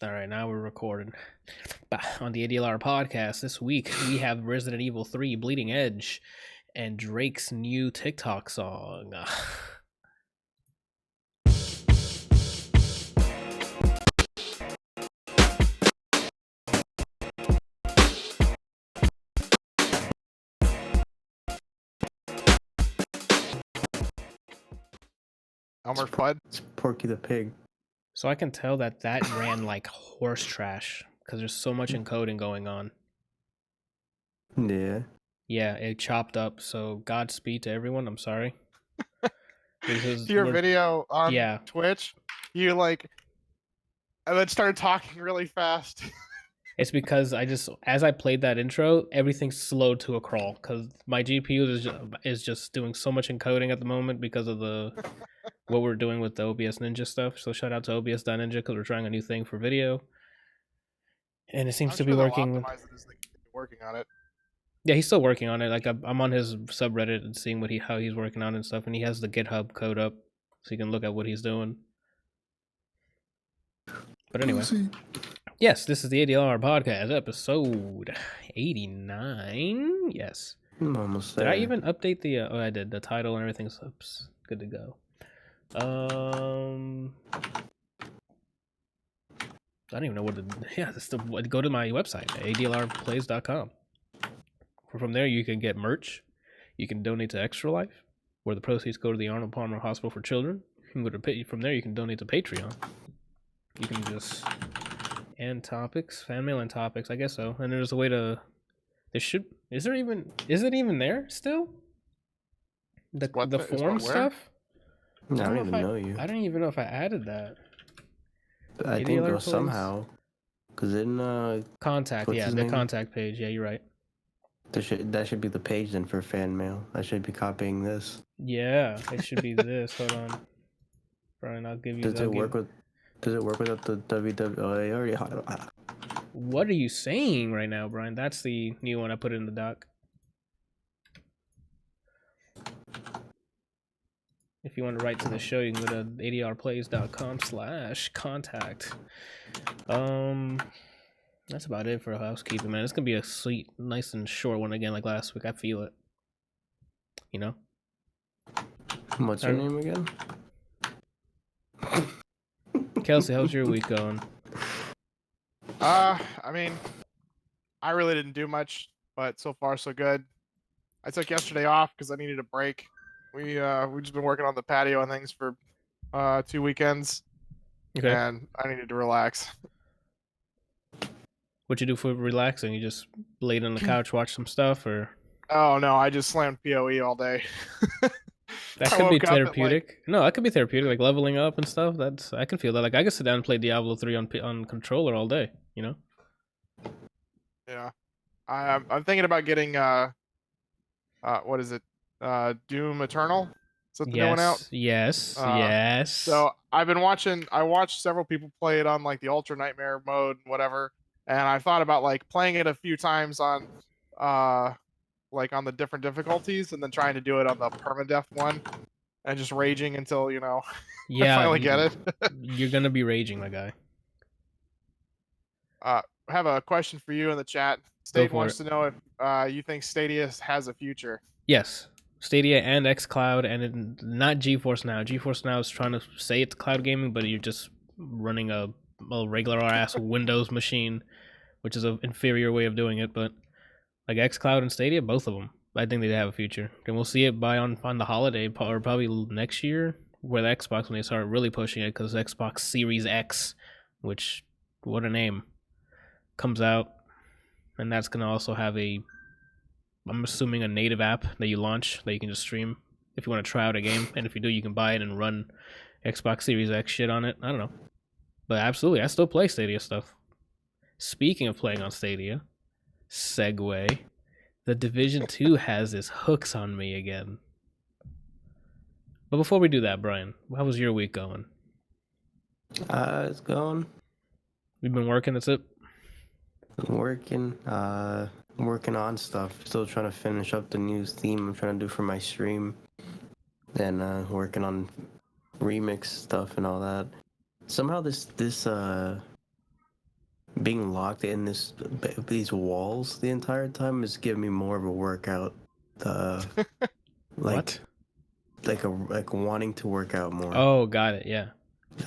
All right, now we're recording. On the ADLR Podcast this week, we have Resident Evil 3 Bleeding Edge and Drake's new TikTok song. Elmer Fudd? It's Porky the Pig. So I can tell that ran like horse trash because there's so much encoding going on. Yeah. Yeah, it chopped up. So Godspeed to everyone. I'm sorry. Your video on Twitch, you and then started talking really fast. It's because as I played that intro, everything slowed to a crawl because my GPU is just doing so much encoding at the moment because of what we're doing with the OBS Ninja stuff. So shout out to OBS.Ninja because we're trying a new thing for video, and it seems to be working. Working on it. Yeah, he's still working on it. Like I'm on his subreddit and seeing how he's working on it and stuff, and he has the GitHub code up so you can look at what he's doing. But anyway. Yes, this is the ADLR Podcast, episode 89. Yes. I'm almost there. Did I even update the... oh, I did. The title and everything's good to go. I don't even know what to... Yeah, go to my website, adlrplays.com. From there, you can get merch. You can donate to Extra Life, where the proceeds go to the Arnold Palmer Hospital for Children. You can go to... From there, you can donate to Patreon. You can just... And topics, fan mail and topics, I guess so. And there's a way to. Is it even there still? The form stuff. No, I don't even know you. I don't even know if I added that. I think though somehow, because in contact, yeah, the contact page. Yeah, you're right. That should be the page then for fan mail. I should be copying this. Yeah, it should be this. Hold on, Brian. I'll give you. Does it work without the WWA? What are you saying right now, Brian? That's the new one I put in the doc. If you want to write to the show, you can go to adrplays.com/contact. That's about it for housekeeping, man. It's gonna be a sweet, nice and short one again, like last week. I feel it. You know. What's your name again? Kelsey, how's your week going? I mean, I really didn't do much, but so far so good. I took yesterday off because I needed a break. We just been working on the patio and things for 2 weekends, and I needed to relax. What'd you do for relaxing? You just laid on the couch, watch some stuff, or? Oh no, I just slammed PoE all day. That could be therapeutic. No, that could be therapeutic, like leveling up and stuff. I can feel that. Like I could sit down and play Diablo 3 on controller all day. You know. Yeah, I'm thinking about getting what is it? Doom Eternal. Is that the new one out? Yes. So I watched several people play it on like the Ultra Nightmare mode, whatever, and I thought about like playing it a few times on like on the different difficulties and then trying to do it on the permadeath one and just raging until, I finally get it. You're going to be raging, my guy. I have a question for you in the chat. State wants to know if you think Stadia has a future. Yes. Stadia and xCloud and not GeForce Now. GeForce Now is trying to say it's cloud gaming, but you're just running a regular ass Windows machine, which is an inferior way of doing it, but like xCloud and Stadia, both of them, I think they have a future. And we'll see it on the holiday, or probably next year, where the Xbox, when they start really pushing it, because Xbox Series X, which, what a name, comes out. And that's going to also have I'm assuming a native app that you launch that you can just stream if you want to try out a game. And if you do, you can buy it and run Xbox Series X shit on it. I don't know. But absolutely, I still play Stadia stuff. Speaking of playing on Stadia, segue, The Division 2 has its hooks on me again. But before we do that, Brian, how was your week going? It's going. You've been working, that's it? Working on stuff. Still trying to finish up the new theme I'm trying to do for my stream. And working on remix stuff and all that. Somehow this being locked in these walls the entire time is giving me more of a workout. What? Like wanting to work out more. Oh, got it. Yeah.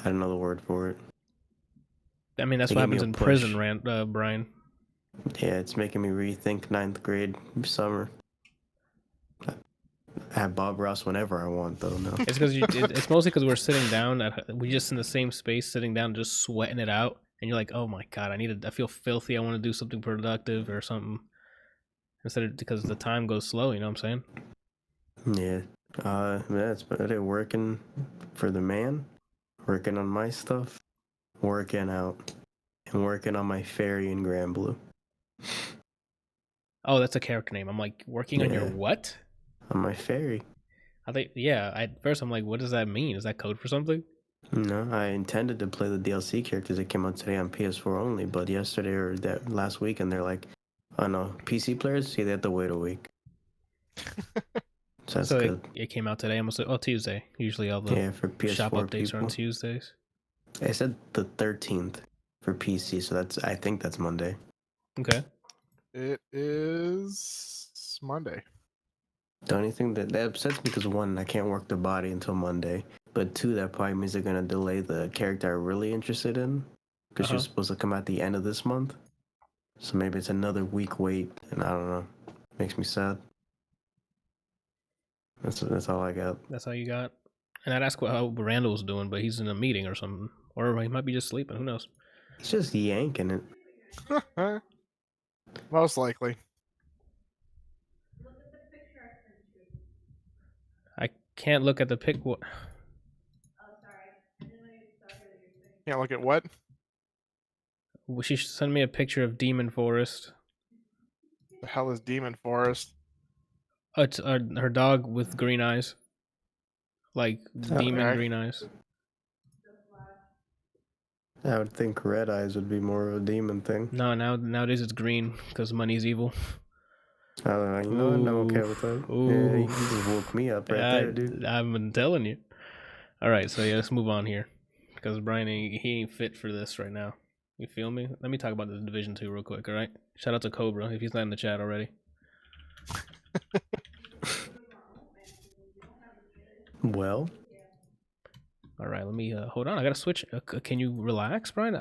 I don't know the word for it. I mean, that's They what gave me happens a in push. prison, Brian. Yeah, it's making me rethink ninth grade summer. I have Bob Ross whenever I want, though. No. It's because it's mostly because we're sitting down. We just in the same space, sitting down, just sweating it out, and you're like, "Oh my god, I feel filthy. I want to do something productive or something." Instead of because the time goes slow. You know what I'm saying? Yeah. Yeah, it's better working for the man, working on my stuff, working out, and working on my fairy in Grand Blue. Oh, that's a character name. I'm like, working on your Yeah. what? On my fairy. I think, yeah. At first, I'm like, what does that mean? Is that code for something? No, I intended to play the DLC characters that came out today on PS4 only, but yesterday or that last week, and they're like, oh no, PC players, see, they have to wait a week. So that's So good. it came out today. I'm gonna say, oh, Tuesday. Usually all the Yeah, for PS4 shop updates people. are on Tuesdays. I said the 13th for PC, so I think that's Monday. Okay. It is Monday. The only thing that upsets me because one, I can't work the body until Monday, but two, that probably means they're gonna delay the character I'm really interested in because she's supposed to come out the end of this month. So maybe it's another week wait, and I don't know. Makes me sad. That's all I got. That's all you got. And I'd ask how Randal's doing, but he's in a meeting or something, or he might be just sleeping. Who knows? It's just yanking it. Most likely. I can't look at the pic. Can't look at what? She sent me a picture of Demon Forest. The hell is Demon Forest? Oh, it's her dog with green eyes, like demon Okay. green eyes. I would think red eyes would be more of a demon thing. No, nowadays it's green because money's evil. I don't know. You know, I'm okay with that. Yeah, you just woke me up right there, dude. I've been telling you. All right, so yeah, let's move on here because Brian he ain't fit for this right now. You feel me? Let me talk about the Division 2 real quick. All right. Shout out to Cobra if he's not in the chat already. Well. All right, let me hold on. I gotta switch. Can you relax, Brian?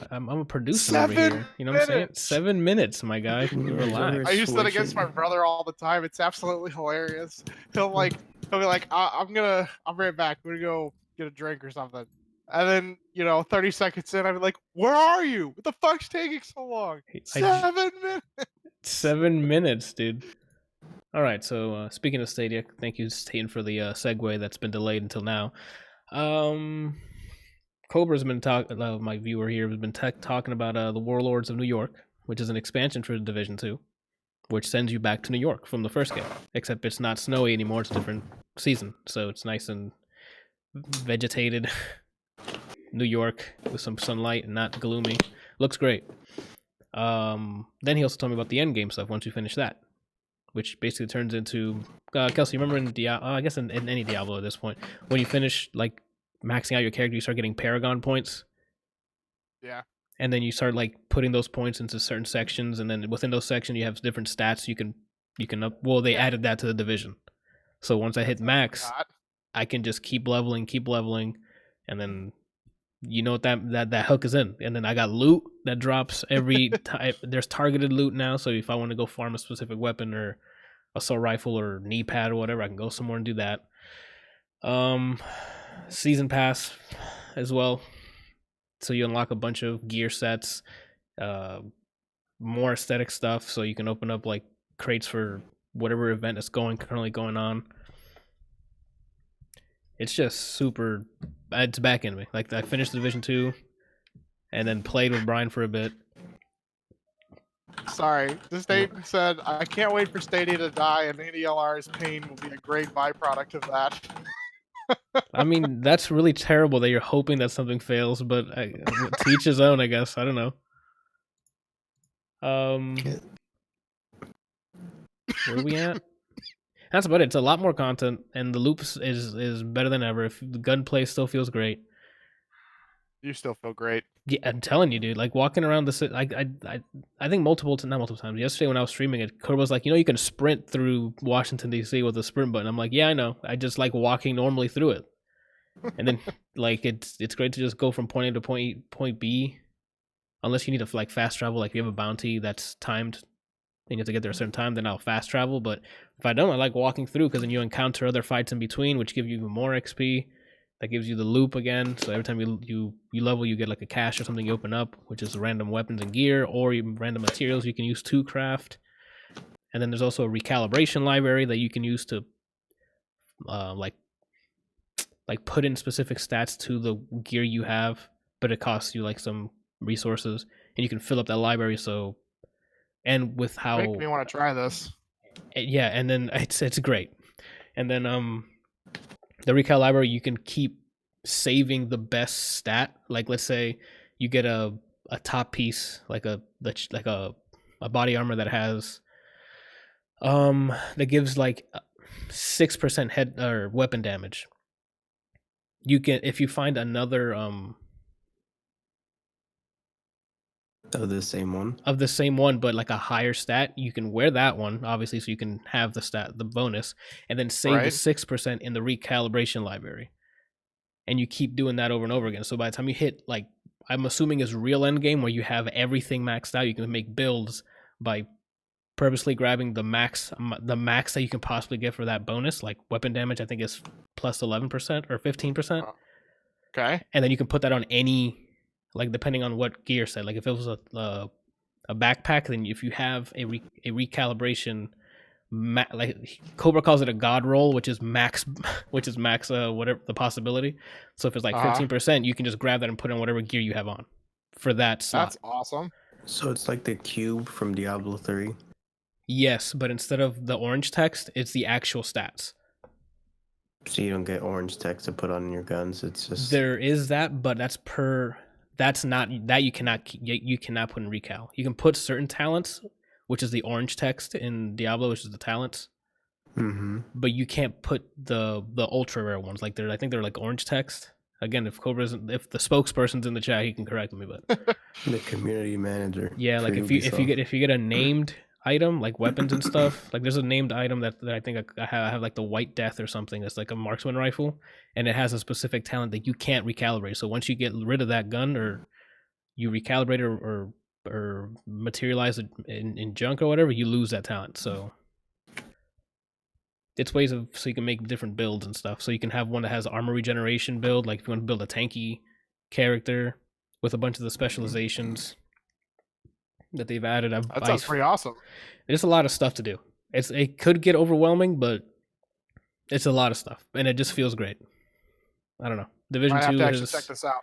I'm a producer over here. You know what I'm saying? 7 minutes, my guy. Can you relax? I use that against my brother all the time. It's absolutely hilarious. He'll be like, I'm right back. We're gonna go get a drink or something. And then, 30 seconds in, I'd be like, where are you? What the fuck's taking so long? 7 minutes. 7 minutes, dude. All right, so speaking of Stadia, thank you, Staten, for the segue that's been delayed until now. Cobra's been talking. My viewer here has been talking about the Warlords of New York, which is an expansion for Division 2, which sends you back to New York from the first game. Except it's not snowy anymore; it's a different season, so it's nice and vegetated. New York with some sunlight and not gloomy. Looks great. Then he also told me about the end game stuff once you finish that, which basically turns into Kelsey, remember in Diablo, I guess in any Diablo at this point, when you finish like maxing out your character, you start getting Paragon points. Yeah. And then you start like putting those points into certain sections, and then within those sections you have different stats you can up. Well, they added that to the Division. So once I hit max, I can just keep leveling, and then you know what that hook is in. And then I got loot that drops every time. There's targeted loot now, so if I want to go farm a specific weapon or assault rifle or knee pad or whatever, I can go somewhere and do that. Season pass as well, so you unlock a bunch of gear sets, more aesthetic stuff, so you can open up like crates for whatever event is currently going on. It's just super. It's back in me. Like I finished Division 2, and then played with Brian for a bit. Sorry, this statement said, I can't wait for Stadia to die, and ADLR's pain will be a great byproduct of that. I mean, that's really terrible that you're hoping that something fails, but to each his own, I guess. I don't know. Where are we at? That's about it. It's a lot more content, and the loops is better than ever. If the gunplay still feels great. You still feel great. Yeah, I'm telling you, dude. Like walking around I think not multiple times. Yesterday when I was streaming it, Kurt was like, you can sprint through Washington D.C. with a sprint button. I'm like, yeah, I know. I just like walking normally through it. And then like it's great to just go from point A to point B, unless you need to like fast travel. Like if you have a bounty that's timed, and you have to get there a certain time, then I'll fast travel. But if I don't, I like walking through because then you encounter other fights in between, which give you even more XP. That gives you the loop again. So every time you level, you get like a cache or something you open up, which is random weapons and gear, or even random materials you can use to craft. And then there's also a recalibration library that you can use to like put in specific stats to the gear you have, but it costs you like some resources, and you can fill up that library. So, and with how Make me want to try this. Yeah, and then it's great. And then the recal library, you can keep saving the best stat. Like let's say you get a top piece, like a body armor that has that gives like 6% head or weapon damage. You can, if you find another of the same one, but like a higher stat, you can wear that one, obviously, so you can have the bonus, and then save the 6% in the recalibration library. And you keep doing that over and over again. So by the time you hit, like, I'm assuming is real end game where you have everything maxed out, you can make builds by purposely grabbing the max that you can possibly get for that bonus. Like weapon damage, I think is plus 11% or 15%. Okay. And then you can put that on any, like depending on what gear set. Like if it was a backpack, then if you have a recalibration, like Cobra calls it a god roll, which is max whatever the possibility. So if it's like 15%, you can just grab that and put on whatever gear you have on for that slot. That's awesome. So it's like the cube from Diablo 3. Yes, but instead of the orange text, it's the actual stats. So you don't get orange text to put on your guns. It's just there is that, but that's not that you cannot put in recal. You can put certain talents, which is the orange text in Diablo, which is the talents. Mm-hmm. But you can't put the ultra rare ones. Like I think they're like orange text. Again, if the spokesperson's in the chat, he can correct me. But the community manager. Yeah, like if you get a named item like weapons and stuff, like there's a named item that I think I have like the White Death or something that's like a marksman rifle, and it has a specific talent that you can't recalibrate. So once you get rid of that gun, or you recalibrate or materialize it in junk or whatever, you lose that talent. So it's ways so you can make different builds and stuff. So you can have one that has armor regeneration build, like if you want to build a tanky character with a bunch of the specializations that they've added. That sounds pretty awesome. There's a lot of stuff to do. It could get overwhelming, but it's a lot of stuff, and it just feels great. I don't know. Division 2 is check this out.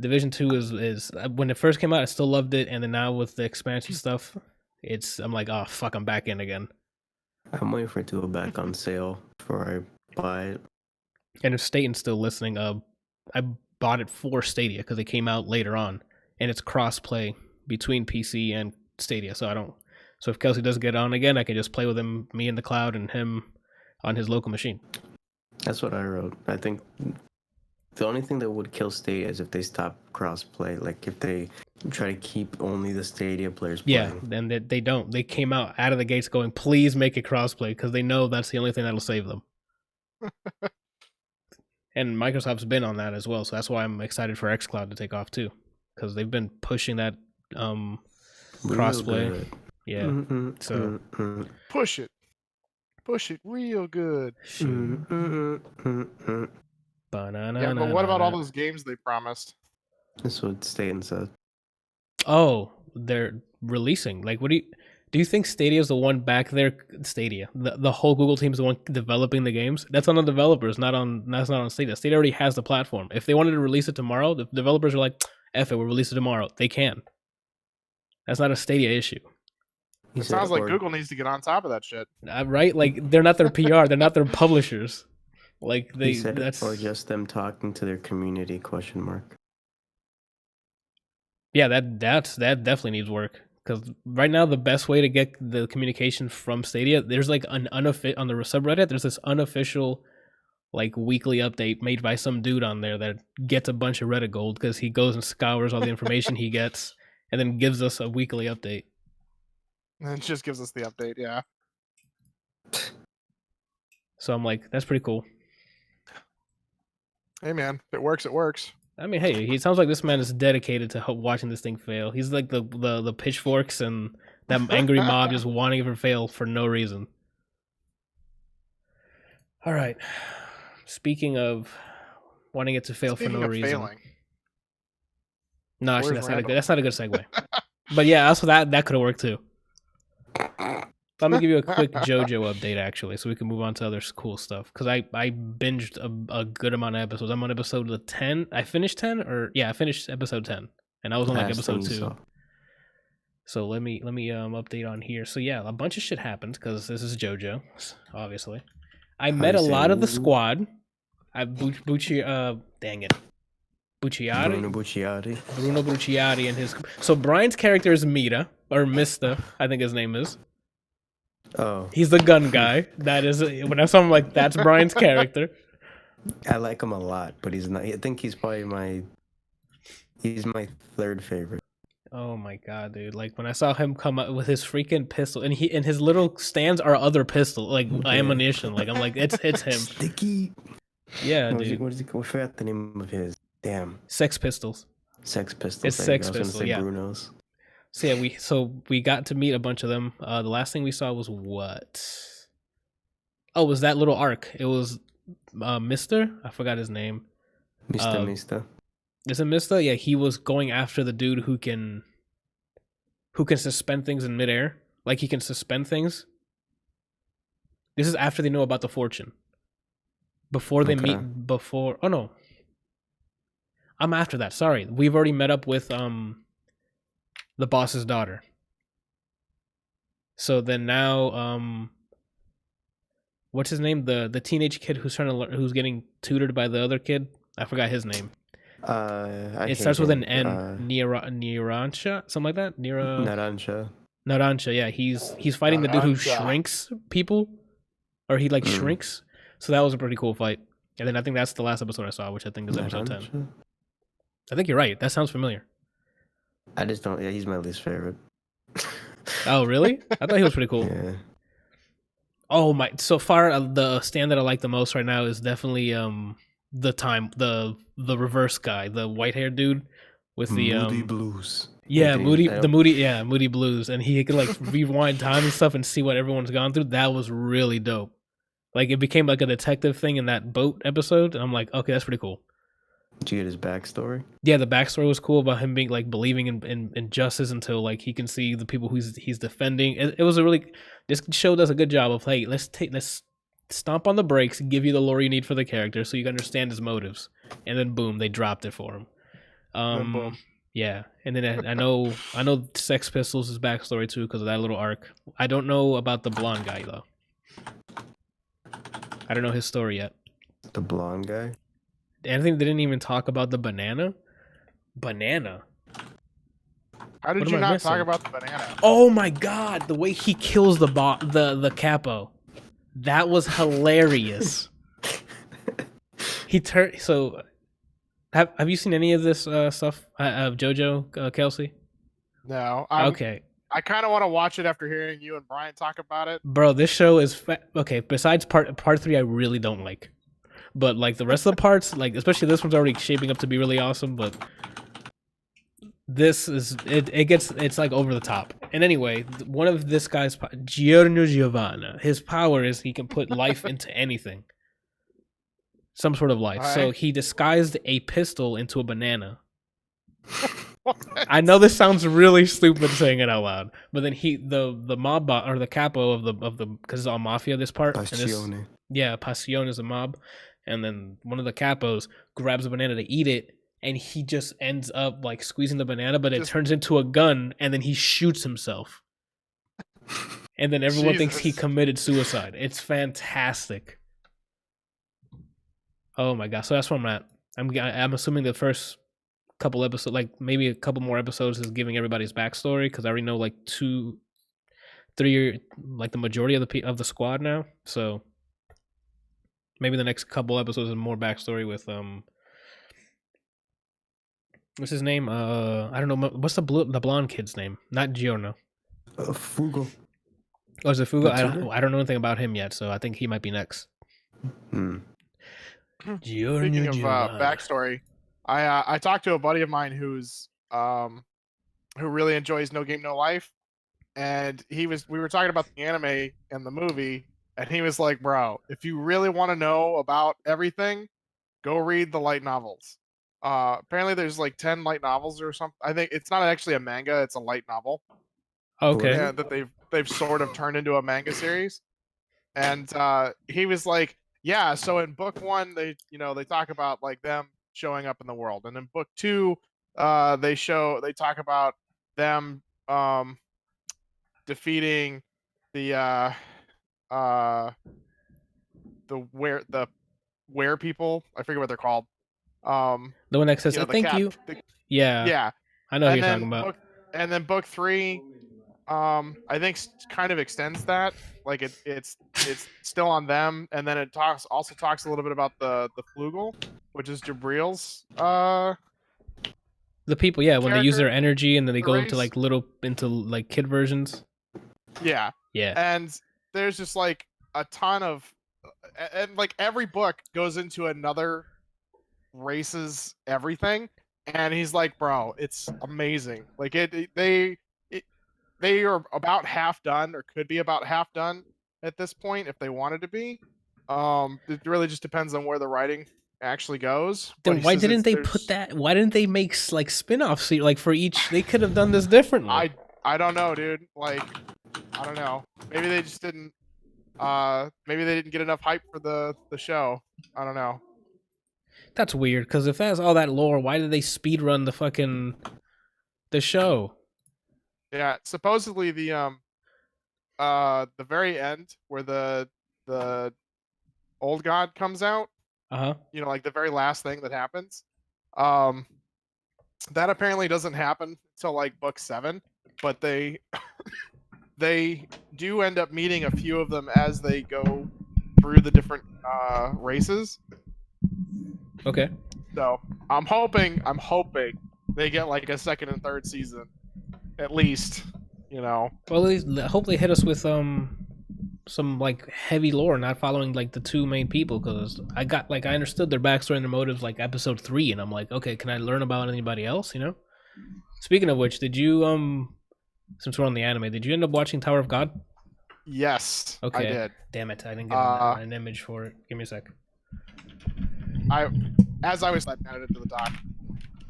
Division 2 is when it first came out, I still loved it, and then now with the expansion stuff, I'm like, oh fuck, I'm back in again. I'm waiting for it to go back on sale before I buy it. And if Staten's still listening, I bought it for Stadia because it came out later on, and it's cross-play between PC and Stadia. So if Kelsey does get on again, I can just play with him, me in the cloud, and him on his local machine. That's what I wrote. I think the only thing that would kill Stadia is if they stop cross-play. Like if they try to keep only the Stadia players playing. Yeah, and they don't. They came out of the gates going, please make it cross-play, because they know that's the only thing that'll save them. And Microsoft's been on that as well, so that's why I'm excited for xCloud to take off too, because they've been pushing that crossplay. Yeah. So push it real good. Yeah, but what about all those games they promised? That's what Staten said. Oh, they're releasing. Like, what do you think Stadia is the one back there? Stadia, the whole Google team is the one developing the games. That's on the developers, that's not on Stadia. Stadia already has the platform. If they wanted to release it tomorrow, the developers are like, F it, we'll release it tomorrow. They can. That's not a Stadia issue. It sounds like Google needs to get on top of that shit. Right? Like, they're not their PR. They're not their publishers. Like, or just them talking to their community, ? Yeah, that definitely needs work. Because right now, the best way to get the communication from Stadia, there's like an unofficial, on the subreddit, there's this unofficial like weekly update made by some dude on there that gets a bunch of Reddit gold because he goes and scours all the information he gets and then gives us a weekly update. And it just gives us the update, yeah. So I'm like, that's pretty cool. Hey man, if it works, it works. I mean, hey, he sounds like this man is dedicated to watching this thing fail. He's like the pitchforks and that angry mob just wanting it to fail for no reason. All right. Speaking of wanting it to fail for no reason. Failing. No, actually, Where's that's not a good segue. But yeah, also that could have worked too. Let me give you a quick JoJo update, actually, so we can move on to other cool stuff. Because I binged a good amount of episodes. I'm on episode 10. I finished 10, I finished episode 10, and I was on like episode 2. So let me update on here. So yeah, a bunch of shit happened because this is JoJo, obviously. I met a lot of the squad. Bruno Bucciati and his. So Bryant's character is Mista, I think his name is. Oh, he's the gun guy. That is when I saw him, like, that's Brian's character. I like him a lot, but he's not. I think he's probably he's my third favorite. Oh my god, dude! Like when I saw him come up with his freaking pistol, and his little stands are other pistol, like ammunition. Like I'm like, it's him. Sticky. Yeah, dude. What is he? I forgot the name of his. Damn. Sex Pistols. Sex Pistols. It's Sex Pistols. Yeah. Bruno's. So yeah, we got to meet a bunch of them. The last thing we saw was what? Oh, it was that little arc. It was Mister. I forgot his name. Mista. Is it Mista? Yeah, he was going after the dude who can suspend things in midair. Like he can suspend things. This is after they know about the fortune. Before they meet. Oh no. I'm after that. Sorry, we've already met up with the boss's daughter. So then now, what's his name? The teenage kid who's trying to learn, who's getting tutored by the other kid. I forgot his name. It starts with an N. Narancia, something like that. Narancia. Yeah, he's fighting the dude who shrinks people, or he like shrinks. So that was a pretty cool fight. And then I think that's the last episode I saw, which I think is episode 10. I think you're right. That sounds familiar. I just don't. Yeah, he's my least favorite. Oh, really? I thought he was pretty cool. Yeah. Oh my! So far, the stand that I like the most right now is definitely the reverse guy, the white haired dude with the Moody Blues. Yeah, Moody Blues, and he could like rewind time and stuff and see what everyone's gone through. That was really dope. Like it became like a detective thing in that boat episode, and I'm like, okay, that's pretty cool. Did you get his backstory? Yeah, the backstory was cool about him being like believing in justice until like he can see the people he's defending. It was this show does a good job of, hey, let's stomp on the brakes, give you the lore you need for the character so you can understand his motives, and then boom, they dropped it for him. Boom. Yeah, and then I know Sex Pistols' backstory too because of that little arc. I don't know about the blonde guy though. I don't know his story yet. The blonde guy. I think they didn't even talk about the banana. How did you not talk about the banana? Oh my god, the way he kills the capo. That was hilarious. So have you seen any of this stuff of JoJo, Kelsey? No. Okay. I kind of want to watch it after hearing you and Brian talk about it. Bro, this show is okay, besides part 3 I really don't like. But like the rest of the parts, like especially this one's already shaping up to be really awesome, but this is it's like over the top. And anyway, one of this guy's Giorno Giovanna, his power is he can put life into anything. Some sort of life. Right. So he disguised a pistol into a banana. I know this sounds really stupid saying it out loud, but then the mob or the capo of the because it's all mafia this part. Passione. Passione is a mob. And then one of the capos grabs a banana to eat it, and he just ends up like squeezing the banana, but it turns into a gun, and then he shoots himself. And then everyone thinks he committed suicide. It's fantastic. Oh my god! So that's where I'm at. I'm assuming the first couple episodes, like maybe a couple more episodes, is giving everybody's backstory because I already know like 2, 3, like the majority of the squad now. So. maybe the next couple episodes and more backstory with what's his name? I don't know. What's the blonde kid's name? Not Giorno. Fugo. Oh, is it Fugo? The I don't know anything about him yet, so I think he might be next. Speaking of backstory, I talked to a buddy of mine who really enjoys No Game No Life, and we were talking about the anime and the movie, and he was like, "Bro, if you really want to know about everything, go read the light novels." Apparently, there's like 10 light novels or something. I think it's not actually a manga; it's a light novel. Okay. Yeah, that they've sort of turned into a manga series, and he was like, "Yeah, so in book 1, they talk about like them showing up in the world, and in book 2, they talk about them defeating the where people. I forget what they're called. The one that says, "Thank you." Yeah, I know who you're talking about. And then book 3, I think kind of extends that. Like it's still on them, and then it also talks a little bit about the Flugel, which is Jabril's the people, when they use their energy and then they go race. into like kid versions. Yeah. Yeah. And there's just like a ton of, and like every book goes into another race's everything, and he's like, "Bro, it's amazing." Like they are about half done, or could be about half done at this point if they wanted to be. It really just depends on where the writing actually goes. Then why didn't they put that? Why didn't they make like spin-offs like for each? They could have done this differently. I don't know, dude. Like, I don't know. Maybe they just didn't. Maybe they didn't get enough hype for the show. I don't know. That's weird, because if that's all that lore, why did they speedrun the show? Yeah, supposedly the very end where the old god comes out. Like the very last thing that happens. That apparently doesn't happen until like book 7, but they do end up meeting a few of them as they go through the different races. Okay. So I'm hoping they get like a second and third season, at least. Well, at least hope they hit us with some like heavy lore, not following like the two main people, because I understood their backstory and their motives like episode 3, and I'm like, okay, can I learn about anybody else? Speaking of which, did you since we're on the anime, did you end up watching Tower of God? Yes. Okay. I did. Damn it, I didn't get an image for it. Give me a sec. As I was letting it into the doc.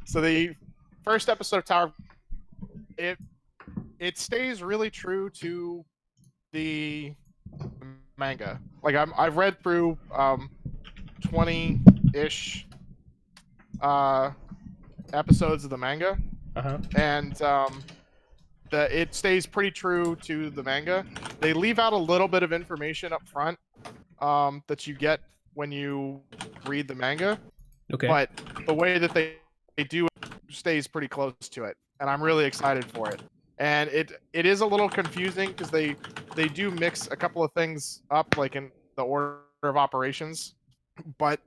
So the first episode of Tower, it stays really true to the manga. Like I've read through 20-ish episodes of the manga, and it stays pretty true to the manga. They leave out a little bit of information up front that you get when you read the manga. Okay. But the way that they do it stays pretty close to it, and I'm really excited for it. And it is a little confusing because they do mix a couple of things up, like in the order of operations, but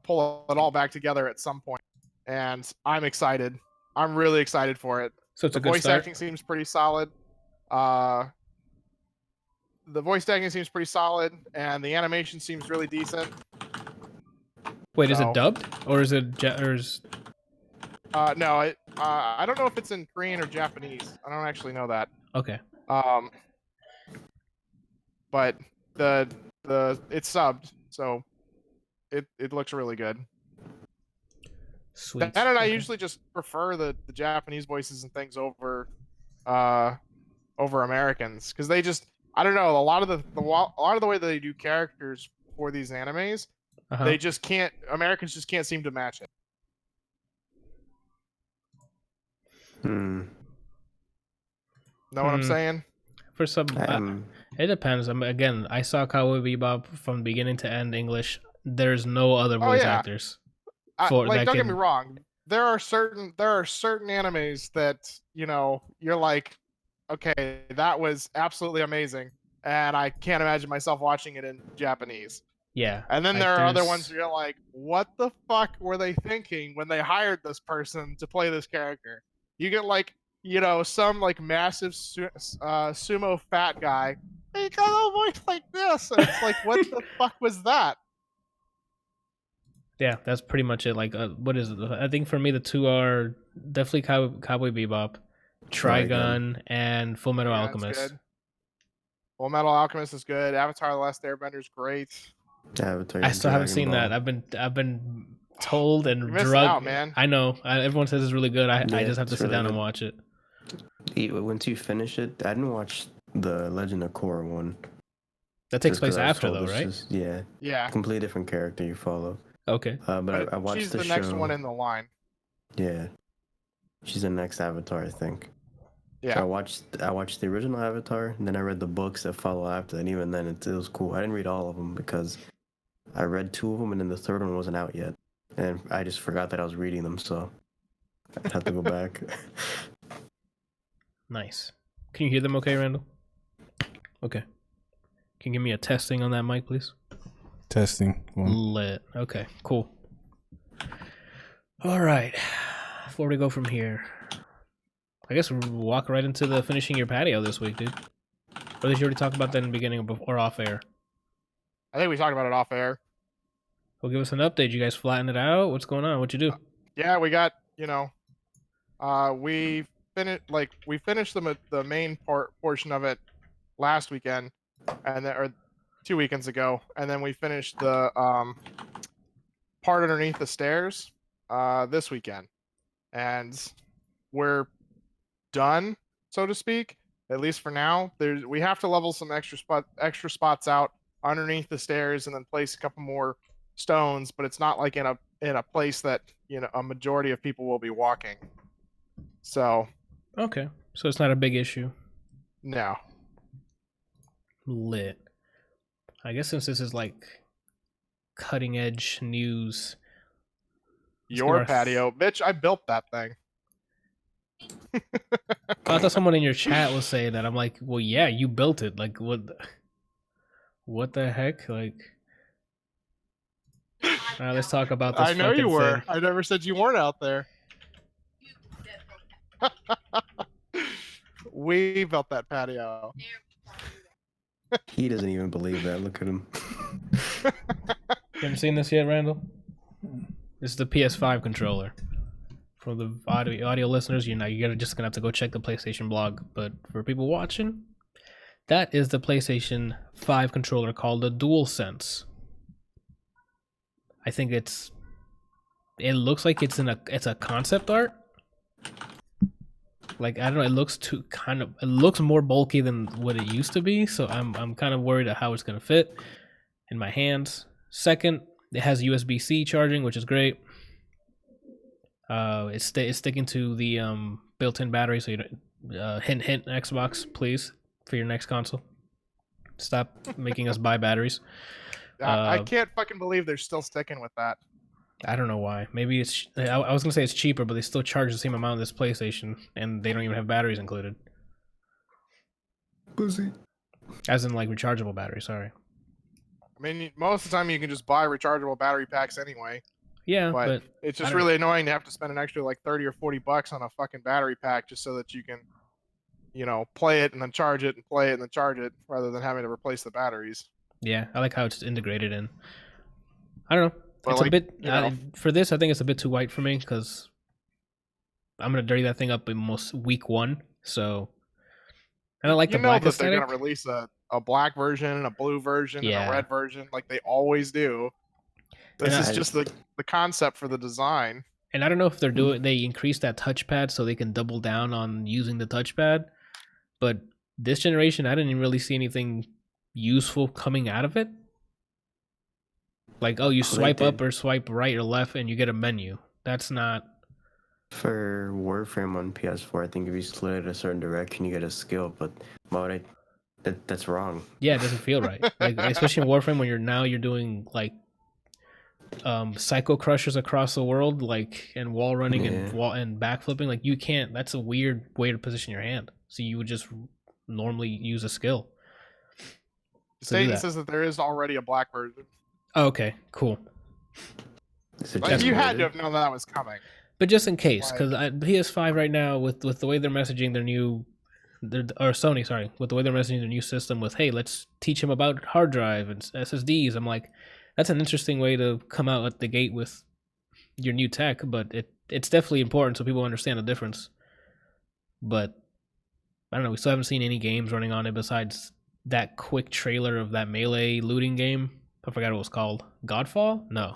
pull it all back together at some point. And I'm excited. I'm really excited for it. So it's the a good voice start. acting seems pretty solid. The voice acting seems pretty solid, and the animation seems really decent. Wait, is it dubbed or is it no, I don't know if it's in Korean or Japanese. I don't actually know that. Okay. But it's subbed, so it looks really good. Sweet. And I usually just prefer the Japanese voices and things over Americans, because they just, I don't know, a lot of the way that they do characters for these animes, they just can't. Americans just can't seem to match it. Know what I'm saying? For some, it depends. Again, I saw Cowboy Bebop from beginning to end English. There's no other voice actors. Don't get me wrong. There are certain animes that you're like, okay, that was absolutely amazing, and I can't imagine myself watching it in Japanese. Yeah. And then like, there are other there's- ones where you're like, what the fuck were they thinking when they hired this person to play this character? You get like, some like massive sumo fat guy. He got a voice like this, and it's like, what the fuck was that? Yeah, that's pretty much it. Like, what is it? I think for me, the two are definitely Cowboy Bebop, Trigun, and Full Metal Yeah, it's Alchemist. good. Full Metal Alchemist is good. Avatar: The Last Airbender is great. Avatar, I still haven't Dragon seen Ball. that. I've been told and You're missing drugged. out, man. I know. Everyone says it's really good. I Yeah, just have to it's sit really down and good. watch it. Once you finish it, I didn't watch the Legend of Korra one. That takes just 'cause place I was after, told though, it's right? just- yeah, Yeah. completely different character you follow. Okay. But I watched she's the the show. next one in the line. Yeah, she's the next Avatar, I think. Yeah. So I watched the original Avatar, and then I read the books that follow after, and even then it was cool. I didn't read all of them because I read 2 of them, and then the third one wasn't out yet, and I just forgot that I was reading them, so I'd have to go back. Nice. Can you hear them okay, Randall? Okay. Can you give me a testing on that mic, please? Testing. One. Lit. Okay, cool. All right. Before we go from here, I guess we'll walk right into the finishing your patio this week, dude. Or did you already talk about that in the beginning or off air? I think we talked about it off air. Well, give us an update. You guys flatten it out? What's going on? What'd you do? Yeah, we got, we finished the main portion of it last weekend, or 2 weekends ago, and then we finished the part underneath the stairs this weekend, and we're done, so to speak, at least for now. We have to level some extra spots out underneath the stairs and then place a couple more stones, but it's not like in a place that a majority of people will be walking. So Okay. So it's not a big issue. no. Lit. I guess since this is like cutting edge news. Your North. patio, bitch, I built that thing. I thought someone in your chat was saying that. I'm like, well, yeah, you built it. Like, what the heck? Like, all right, let's talk about this. I know you fucking were. thing. I never said you weren't out there. We built that patio. He doesn't even believe that. Look at him. You haven't seen this yet, Randall? This is the PS5 controller. For the audio listeners, you're just gonna have to go check the PlayStation blog. But for people watching, that is the PlayStation 5 controller called the DualSense. I think it looks like it's a concept art. Like, I don't know, it looks more bulky than what it used to be, so I'm kind of worried at how it's gonna fit in my hands. Second, it has USB-C charging, which is great. It's sticking to the built-in battery, so you don't hint Xbox, please, for your next console. Stop making us buy batteries. I can't fucking believe they're still sticking with that. I don't know why. Maybe it's. I was gonna say it's cheaper, but they still charge the same amount of this PlayStation, and they don't even have batteries included. Pussy. As in, like, rechargeable batteries. Sorry. I mean, most of the time you can just buy rechargeable battery packs anyway. Yeah, But it's I just don't really annoying to have to spend an extra like $30 or $40 on a fucking battery pack just so that you can, play it and then charge it and play it and then charge it rather than having to replace the batteries. yeah, I like how it's integrated in. I don't know. But, It's like, a bit you for this. I think it's a bit too white for me because I'm gonna dirty that thing up in most week 1. So I don't like the black that aesthetic. they're gonna release a black version and a blue version and Yeah. a red version like they always do. This And is I- just the concept for the design. And I don't know if they increase that touchpad so they can double down on using the touchpad. But this generation, I didn't even really see anything useful coming out of it. Like, oh, you swipe up or swipe right or left and you get a menu. That's not. For Warframe on PS4, I think if you split it a certain direction, you get a skill. But why would that's wrong. Yeah, it doesn't feel right. Like, especially in Warframe when you're doing like psycho crushers across the world, like, and wall running and backflipping. Like, you can't. That's a weird way to position your hand. So you would just normally use a skill. Satan says that there is already a black version. Oh, okay, cool. Like, you had to have known that was coming. But just in case, because PS5 right now, with the way they're messaging their new, or Sony, sorry, with the way they're messaging their new system with, hey, let's teach them about hard drive and SSDs. I'm like, that's an interesting way to come out at the gate with your new tech, but it's definitely important so people understand the difference. But I don't know, we still haven't seen any games running on it besides that quick trailer of that melee looting game. I forgot what it was called. Godfall? No.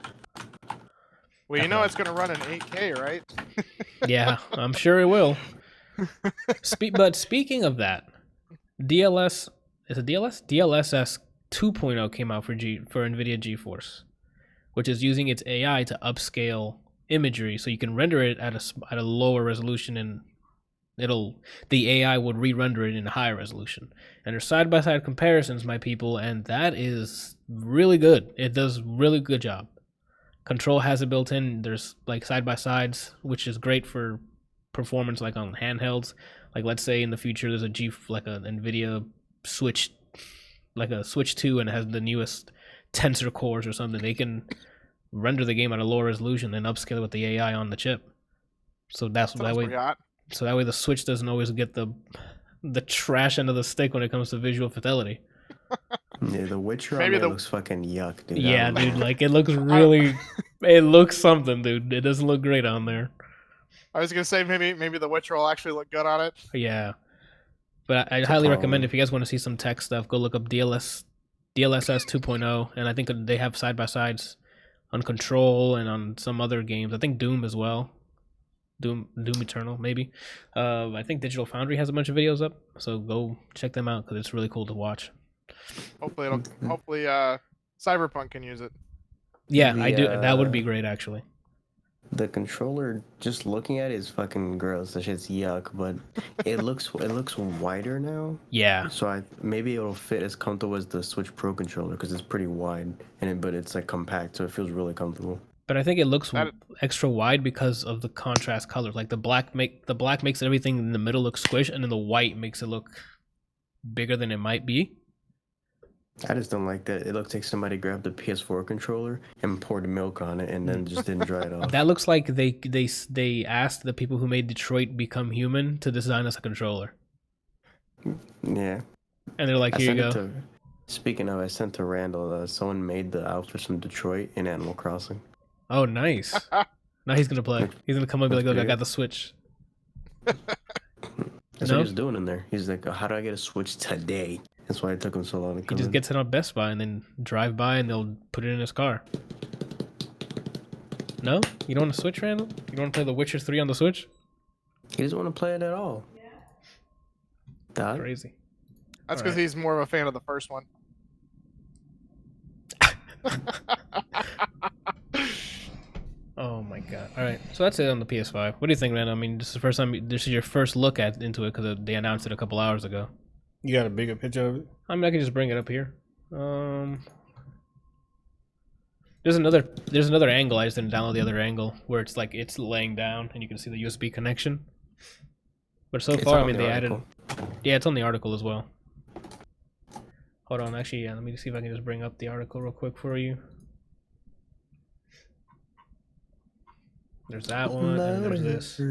Well, you know it's going to run in 8K, right? Yeah, I'm sure it will. But speaking of that, DLS, is it DLS? DLSS 2.0 came out for NVIDIA GeForce, which is using its AI to upscale imagery so you can render it at a lower resolution, and the AI would re-render it in a higher resolution. And there's side-by-side comparisons, my people, and that is really good. It does really good job. Control has it built in. There's like side-by-sides, which is great for performance, like on handhelds. Like, let's say in the future there's an NVIDIA Switch, like a Switch 2, and it has the newest tensor cores or something. They can render the game at a lower resolution and upscale it with the AI on the chip. So that way the Switch doesn't always get the trash end of the stick when it comes to visual fidelity. Yeah, the Witcher looks fucking yuck, dude. Yeah, dude, like, it looks really, it looks something, dude. It doesn't look great on there. I was gonna say maybe the Witcher will actually look good on it. Yeah, but I highly recommend, if you guys want to see some tech stuff, go look up DLSS 2.0, and I think they have side by sides on Control and on some other games. I think Doom as well. Doom Eternal, maybe. I think Digital Foundry has a bunch of videos up, so go check them out because it's really cool to watch. Hopefully Cyberpunk can use it. Yeah, I do. That would be great, actually. The controller, just looking at it, is fucking gross. That shit's yuck, but it looks wider now. Yeah. So maybe it'll fit as comfortable as the Switch Pro controller because it's pretty wide, but it's like compact, so it feels really comfortable. But I think it looks extra wide because of the contrast colors. Like the black makes everything in the middle look squished, and then the white makes it look bigger than it might be. I just don't like that. It looks like somebody grabbed the PS4 controller and poured milk on it and then just didn't dry it off. That looks like they asked the people who made Detroit Become Human to design us a controller. Yeah. And they're like, here you go. Speaking of, I sent to Randal, someone made the outfits from Detroit in Animal Crossing. Oh, nice. Now he's going to play. He's going to come up and be like, look, I got the Switch. That's what he was doing in there. He's like, how do I get a Switch today? That's why it took him so long to come. He just gets it on Best Buy and then drive by and they'll put it in his car. No? You don't want to Switch, Randall? You don't want to play The Witcher 3 on the Switch? He doesn't want to play it at all. Yeah. Crazy. That's because he's more of a fan of the first one. Oh my god. All right. So that's it on the PS5. What do you think, Randall? I mean, this is your first look into it because they announced it a couple hours ago. You got a bigger picture of it? I mean, I can just bring it up here. There's another angle. I just didn't download the other angle where it's like it's laying down and you can see the USB connection. But so far, I mean, they added. Yeah, it's on the article as well. Hold on, actually, yeah. Let me see if I can just bring up the article real quick for you. There's that one, and there's this.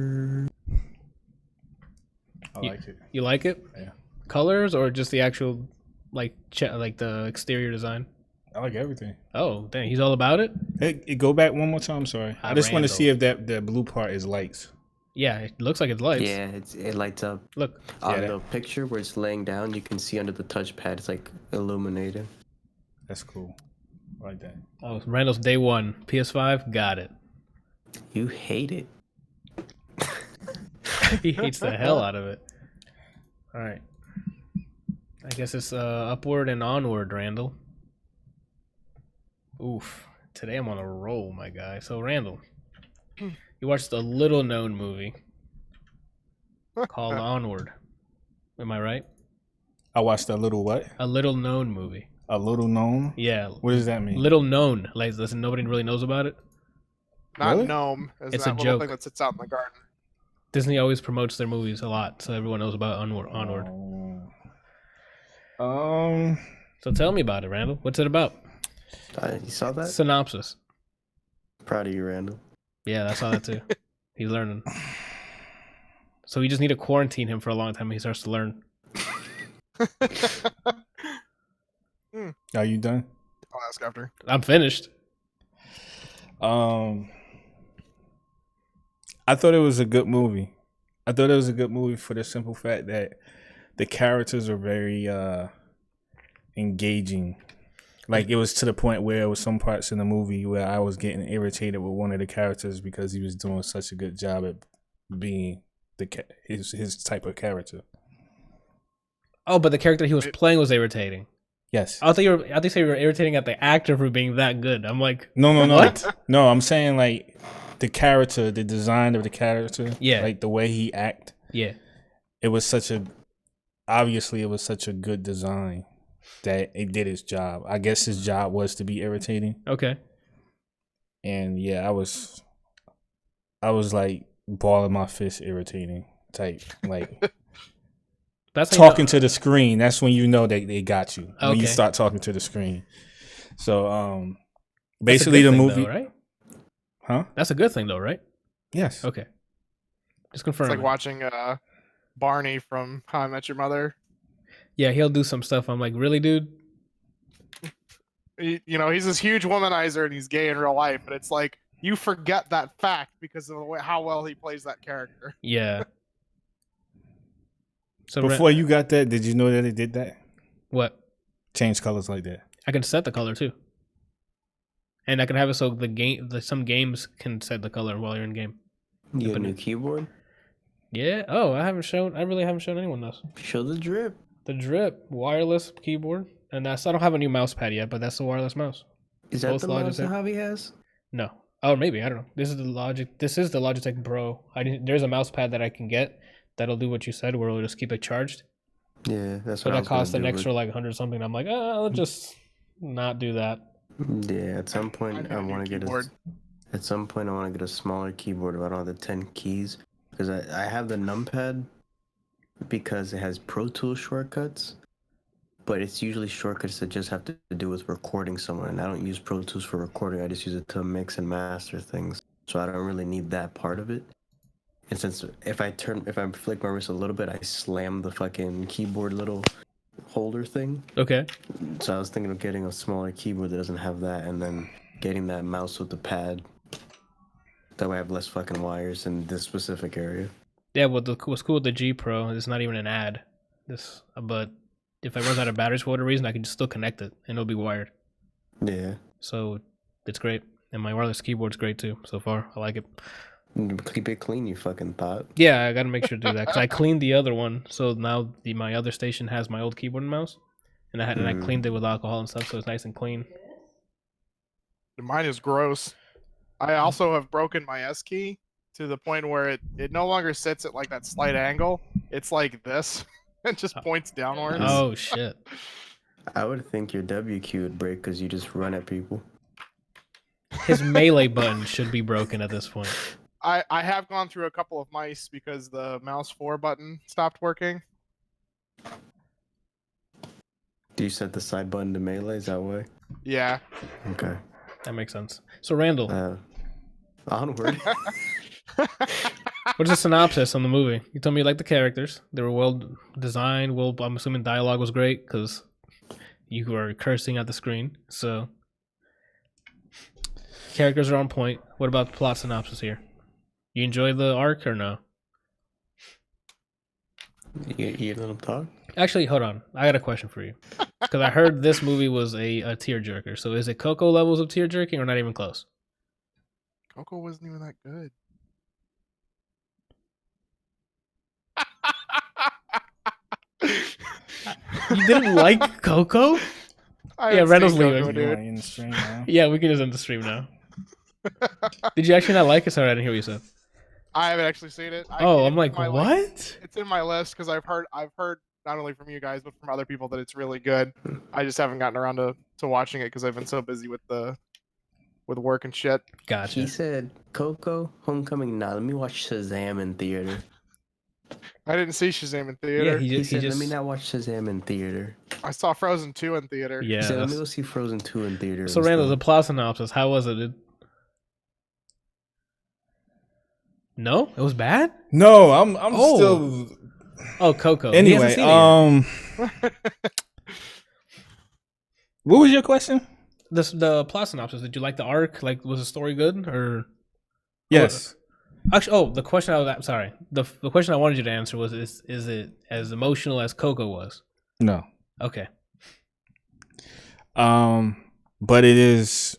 I like it. You like it? Yeah. Colors or just the actual, like the exterior design? I like everything. Oh, dang, he's all about it? Hey, go back one more time, sorry. I just want to see if that blue part is lights. Yeah, it looks like it's lights. Yeah, it lights up. Look. On the picture where it's laying down, you can see under the touchpad, it's like illuminated. That's cool. I like that. Oh, Randall's day one. PS5, got it. You hate it. He hates the hell out of it. All right. I guess it's Upward and Onward, Randall. Oof. Today I'm on a roll, my guy. So, Randall, you watched a little-known movie called Onward. Am I right? I watched a little what? A little-known movie. A little known? Yeah. What does that mean? Little known. Like, listen, nobody really knows about it. Not really? gnome. It's that a little joke. thing that sits out in the garden. Disney always promotes their movies a lot, so everyone knows about Onward. So tell me about it, Randall. What's it about? You saw that? Synopsis. Proud of you, Randal. Yeah, I saw that too. He's learning. So we just need to quarantine him for a long time when he starts to learn. Are you done? I'll ask after. I'm finished. I thought it was a good movie. I thought it was a good movie for the simple fact that the characters are very engaging. Like, it was to the point where there was some parts in the movie where I was getting irritated with one of the characters because he was doing such a good job at being his type of character. Oh, but the character he was playing was irritating. Yes. I think you were irritating at the actor for being that good. I'm like, no. What? No, I'm saying like the character, the design of the character. Yeah. Like the way he act. Yeah. It was such a good design that it did its job. I guess his job was to be irritating. Okay. And yeah, I was like balling my fist irritating type. Like that's talking to the screen. That's when you know they got you. When you Okay. start talking to the screen. So basically the movie, though, right? Huh? That's a good thing though, right? Yes. Okay. Just It's confirm. like watching Barney from How I Met Your Mother. Yeah, he'll do some stuff. I'm like, really, dude? You know, he's this huge womanizer and he's gay in real life, but it's like you forget that fact because of the way, how well he plays that character. Yeah. So Before you got that, did you know that it did that? What? Change colors like that. I can set the color too, and I can have it so some games can set the color while you're in game. You get a new keyboard? Yeah. Oh, I really haven't shown anyone this. Show the drip. The drip wireless keyboard, and I don't have a new mouse pad yet, but that's the wireless mouse. Is that Both the mouse that Logitech. Javi has? No. Oh, maybe, I don't know. This is the Logitech Pro. There's a mouse pad that I can get that'll do what you said, where it'll just keep it charged. Yeah, that's But what I that was costs gonna an do, extra like 100 something. I'm like, I'll just not do that. Yeah, at some point I want to get At some point I want to get a smaller keyboard if I don't have the 10 keys, because I have the numpad because it has Pro Tools shortcuts, but it's usually shortcuts that just have to do with recording somewhere, and I don't use Pro Tools for recording. I just use it to mix and master things, so I don't really need that part of it. And since if I flick my wrist a little bit, I slam the fucking keyboard little holder thing. Okay. So I was thinking of getting a smaller keyboard that doesn't have that, and then getting that mouse with the pad. That way I have less fucking wires in this specific area. Yeah, what's cool with the G Pro, it's not even an ad. But if I run out of batteries for whatever reason, I can just still connect it, and it'll be wired. Yeah. So it's great. And my wireless keyboard's great too, so far. I like it. Keep it clean, you fucking thought. Yeah, I gotta make sure to do that, because I cleaned the other one, so now my other station has my old keyboard and mouse, and I cleaned it with alcohol and stuff, so it's nice and clean. Mine is gross. I also have broken my S key to the point where it no longer sits at like that slight angle. It's like this. It just points downwards. Oh shit. I would think your W key would break because you just run at people. His melee button should be broken at this point. I have gone through a couple of mice because the mouse 4 button stopped working. Do you set the side button to melee? Is that way? Yeah. Okay. That makes sense. So Randal, Onward. what's the synopsis on the movie? You told me you liked the characters. They were well designed. Well, I'm assuming dialogue was great because you were cursing at the screen. So characters are on point. What about the plot synopsis here? You enjoy the arc or no? You let him talk? Actually, hold on. I got a question for you. Because I heard this movie was a tearjerker. So is it Coco levels of tearjerking or not even close? Coco wasn't even that good. You didn't like Coco? Yeah, Randall's leaving. In the stream now. Yeah, we can just end the stream now. Did you actually not like it? Sorry, I didn't hear what you said. I haven't actually seen it. I'm like, what? It's in my list because I've heard not only from you guys but from other people that it's really good. I just haven't gotten around to watching it because I've been so busy with work and shit. Gotcha. He said, Coco, Homecoming, now let me watch Shazam in theater. I didn't see Shazam in theater. Yeah, He said, just... let me not watch Shazam in theater. I saw Frozen 2 in theater. Yeah. So let me go see Frozen 2 in theater. So Randall, the plot synopsis, how was it, dude? No? It was bad? No, I'm still. Oh, Coco. Anyway, what was your question? The plot synopsis. Did you like the arc? Like, was the story good or? Yes. Actually, the question the question I wanted you to answer was: Is it as emotional as Coco was? No. Okay. But it is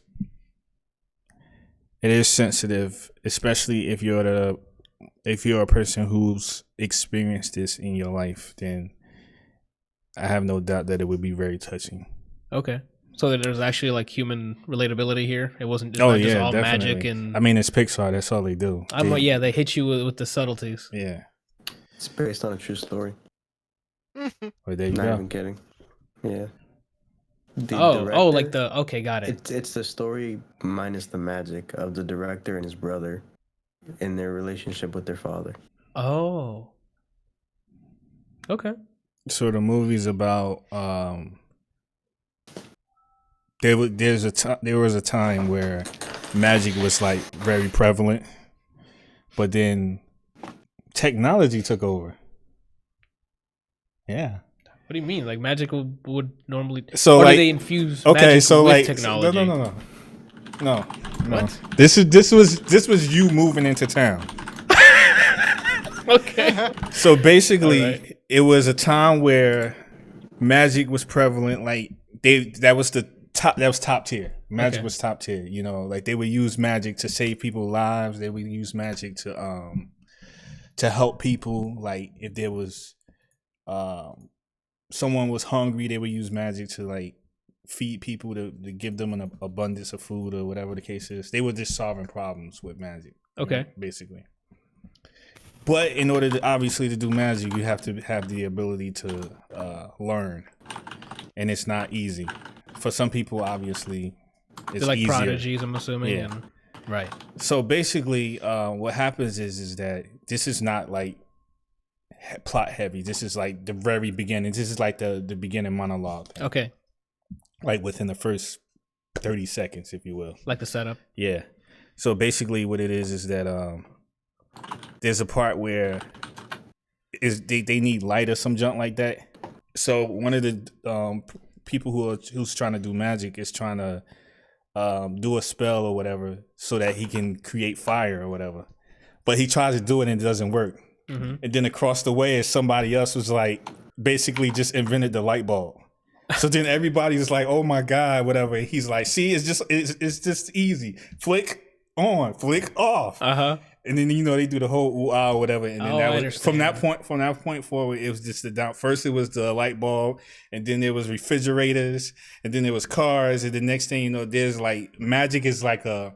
sensitive, especially if you're a person who's experienced this in your life. Then I have no doubt that it would be very touching. Okay. So that there's actually like human relatability here. It wasn't just all definitely. magic and. I mean, it's Pixar. That's all they do. They hit you with the subtleties. Yeah. It's based on a true story. Well, there you Not go. even kidding. Yeah. Okay, got it. It's the story minus the magic of the director and his brother in their relationship with their father. Oh. Okay. So the movie's about there was a time where magic was like very prevalent, but then technology took over. Yeah. What do you mean? Like magic would normally? So or like do they infuse okay, magic so with like technology? No. What? This was you moving into town. Okay. So basically, right. It was a time where magic was prevalent. Like that was top tier. Magic was top tier. You know, like they would use magic to save people's lives. They would use magic to help people. Like if there was someone was hungry, they would use magic to like feed people to give them an abundance of food or whatever the case is. They were just solving problems with magic. Okay. Basically. But in order to do magic, you have to have the ability to learn. And it's not easy. For some people, obviously, it's They're like easier. prodigies, I'm assuming. Yeah. Right. So basically, what happens is that this is not like plot heavy. This is like the very beginning. This is like the beginning monologue. Okay. Like within the first 30 seconds, if you will. Like the setup. Yeah. So basically what it is that there's a part where they need light or some junk like that. So one of the people who's trying to do magic is trying to do a spell or whatever so that he can create fire or whatever. But he tries to do it and it doesn't work. Mm-hmm. And then across the way is somebody else was like basically just invented the light bulb. So then everybody's like, "Oh my God," whatever. He's like, "See, it's just easy. Flick on, flick off." Uh-huh. And then they do the whole ooh ah whatever. And then that was from that point forward, it was just the down. First it was the light bulb, and then there was refrigerators, and then there was cars, and the next thing you know, there's like magic is like a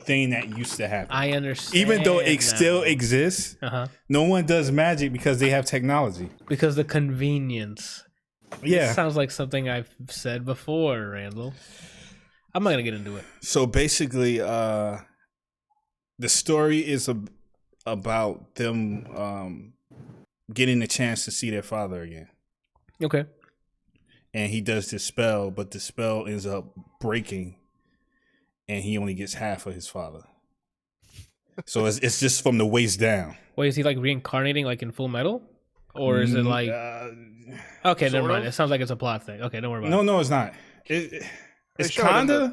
thing that used to happen. I understand. Even though it still exists, no one does magic because they have technology. Because the convenience. Yeah. This sounds like something I've said before, Randall. I'm not going to get into it. So basically, the story is about them getting the chance to see their father again. Okay. And he does this spell, but the spell ends up breaking, and he only gets half of his father. So it's just from the waist down. Wait, is he like reincarnating like in Full Metal? Or is it like... okay, never mind. It sounds like it's a plot thing. Okay, don't worry about it. No, it's not. It's kind of...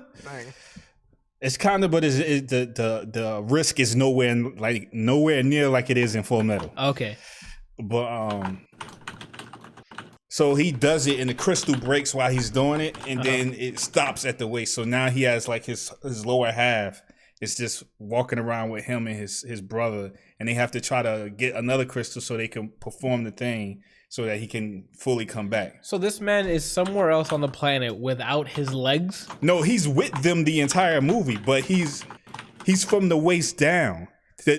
It's kind of, but the risk is nowhere near like it is in Full Metal. Okay. But so he does it, and the crystal breaks while he's doing it, and then it stops at the waist. So now he has like his lower half. It's just walking around with him and his brother, and they have to try to get another crystal so they can perform the thing so that he can fully come back. So this man is somewhere else on the planet without his legs? No, he's with them the entire movie, but he's from the waist down.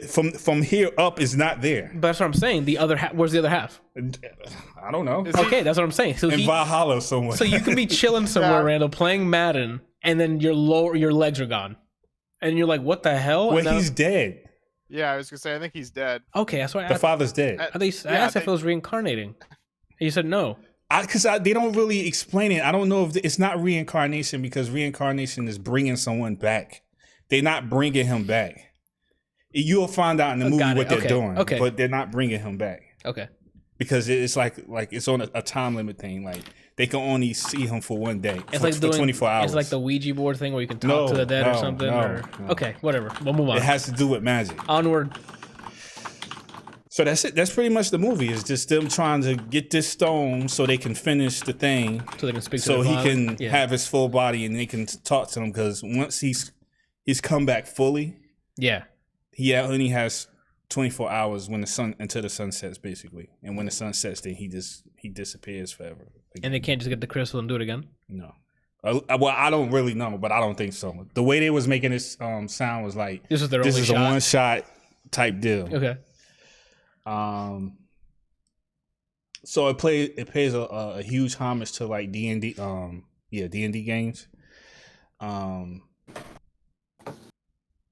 From here up is not there. But that's what I'm saying. The other half. Where's the other half? I don't know. Okay, that's what I'm saying. So in Valhalla somewhere. So you can be chilling somewhere, Randall, playing Madden, and then your legs are gone. And you're like, what the hell? Well, he's dead. Yeah, I was going to say, I think he's dead. Okay, that's why the father's dead. I asked if it was reincarnating. And you said no. Because they don't really explain it. I don't know if it's not reincarnation, because reincarnation is bringing someone back. They're not bringing him back. You'll find out in the movie what they're doing, but they're not bringing him back. Okay. Because it's like it's on a time limit thing. Like they can only see him for one day. It's for 24 hours. It's like the Ouija board thing where you can talk to the dead or something. Okay, whatever. We'll move on. It has to do with magic. Onward. So that's it. That's pretty much the movie. It's just them trying to get this stone so they can finish the thing. So they can speak to so the he father. can have his full body and they can talk to him, because once he's come back fully, he only has 24 hours until the sun sets, basically. And when the sun sets, then he disappears forever. Again. And they can't just get the crystal and do it again? No. Well, I don't really know, but I don't think so. The way they was making this sound was like this is a one shot type deal. Okay. So it pays a huge homage to like D&D D&D games.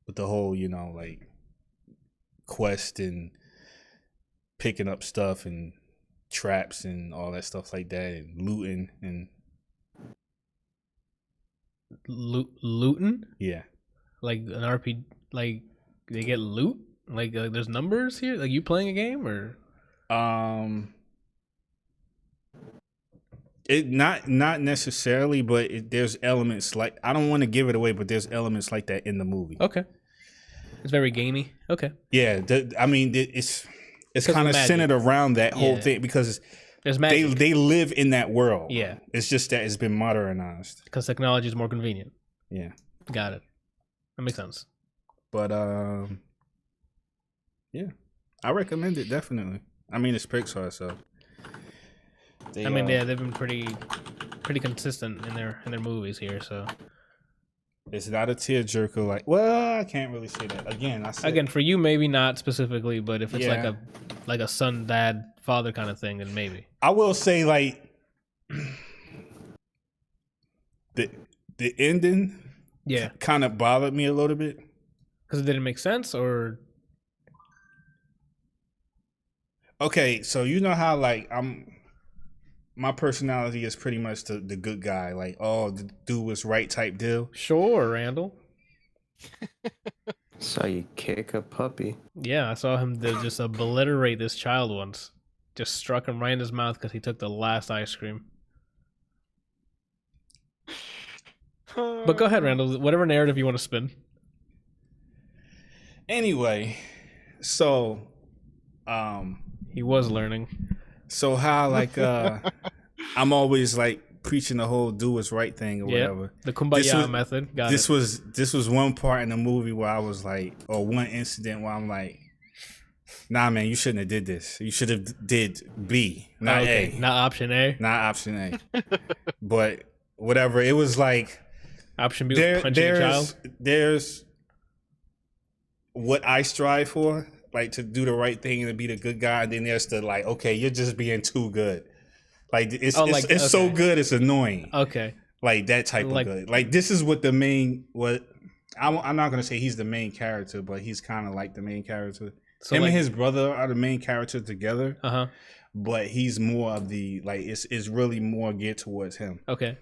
With the whole, like quest and picking up stuff and traps and all that stuff like that, and looting and looting? Yeah. Like an RP, like they get loot? Like there's numbers here? Like you playing a game or? It not necessarily, but there's elements like, I don't want to give it away, but there's elements like that in the movie. Okay. It's very gamey. Okay. Yeah, it's kind of centered around that whole thing, because there's magic. They live in that world. Yeah. It's just that it's been modernized. Because technology is more convenient. Yeah. Got it. That makes sense. But yeah, I recommend it definitely. I mean, it's Pixar, so. They've been pretty consistent in their movies here, so. It's not a tearjerker, like, well, I can't really say that. Again, for you, maybe not specifically, but if it's like a son, dad, father kind of thing, then maybe. I will say, like, the ending, kind of bothered me a little bit. Because it didn't make sense, or? Okay, so you know how like my personality is pretty much the good guy, like, oh, the dude was right type deal. Sure, Randal. Saw you kick a puppy. Yeah, I saw him just obliterate this child once. Just struck him right in his mouth because he took the last ice cream. But go ahead, Randal. Whatever narrative you want to spin. Anyway, so he was learning. So how like I'm always like preaching the whole do what's right thing or whatever. The kumbaya method. This was one part in the movie where I was like, or one incident where I'm like, nah, man, you shouldn't have did this. You should have did B, not A. Not option A. Not option A. But whatever. It was like option B was punching a child. There's what I strive for, like to do the right thing and to be the good guy. And then there's the like, okay, you're just being too good. Like it's so good, it's annoying. Okay. Like that type of good. Like this is what I'm not gonna say he's the main character, but he's kind of like the main character. So him and his brother are the main character together. Uh-huh. But he's more of the like it's really more geared towards him. Okay.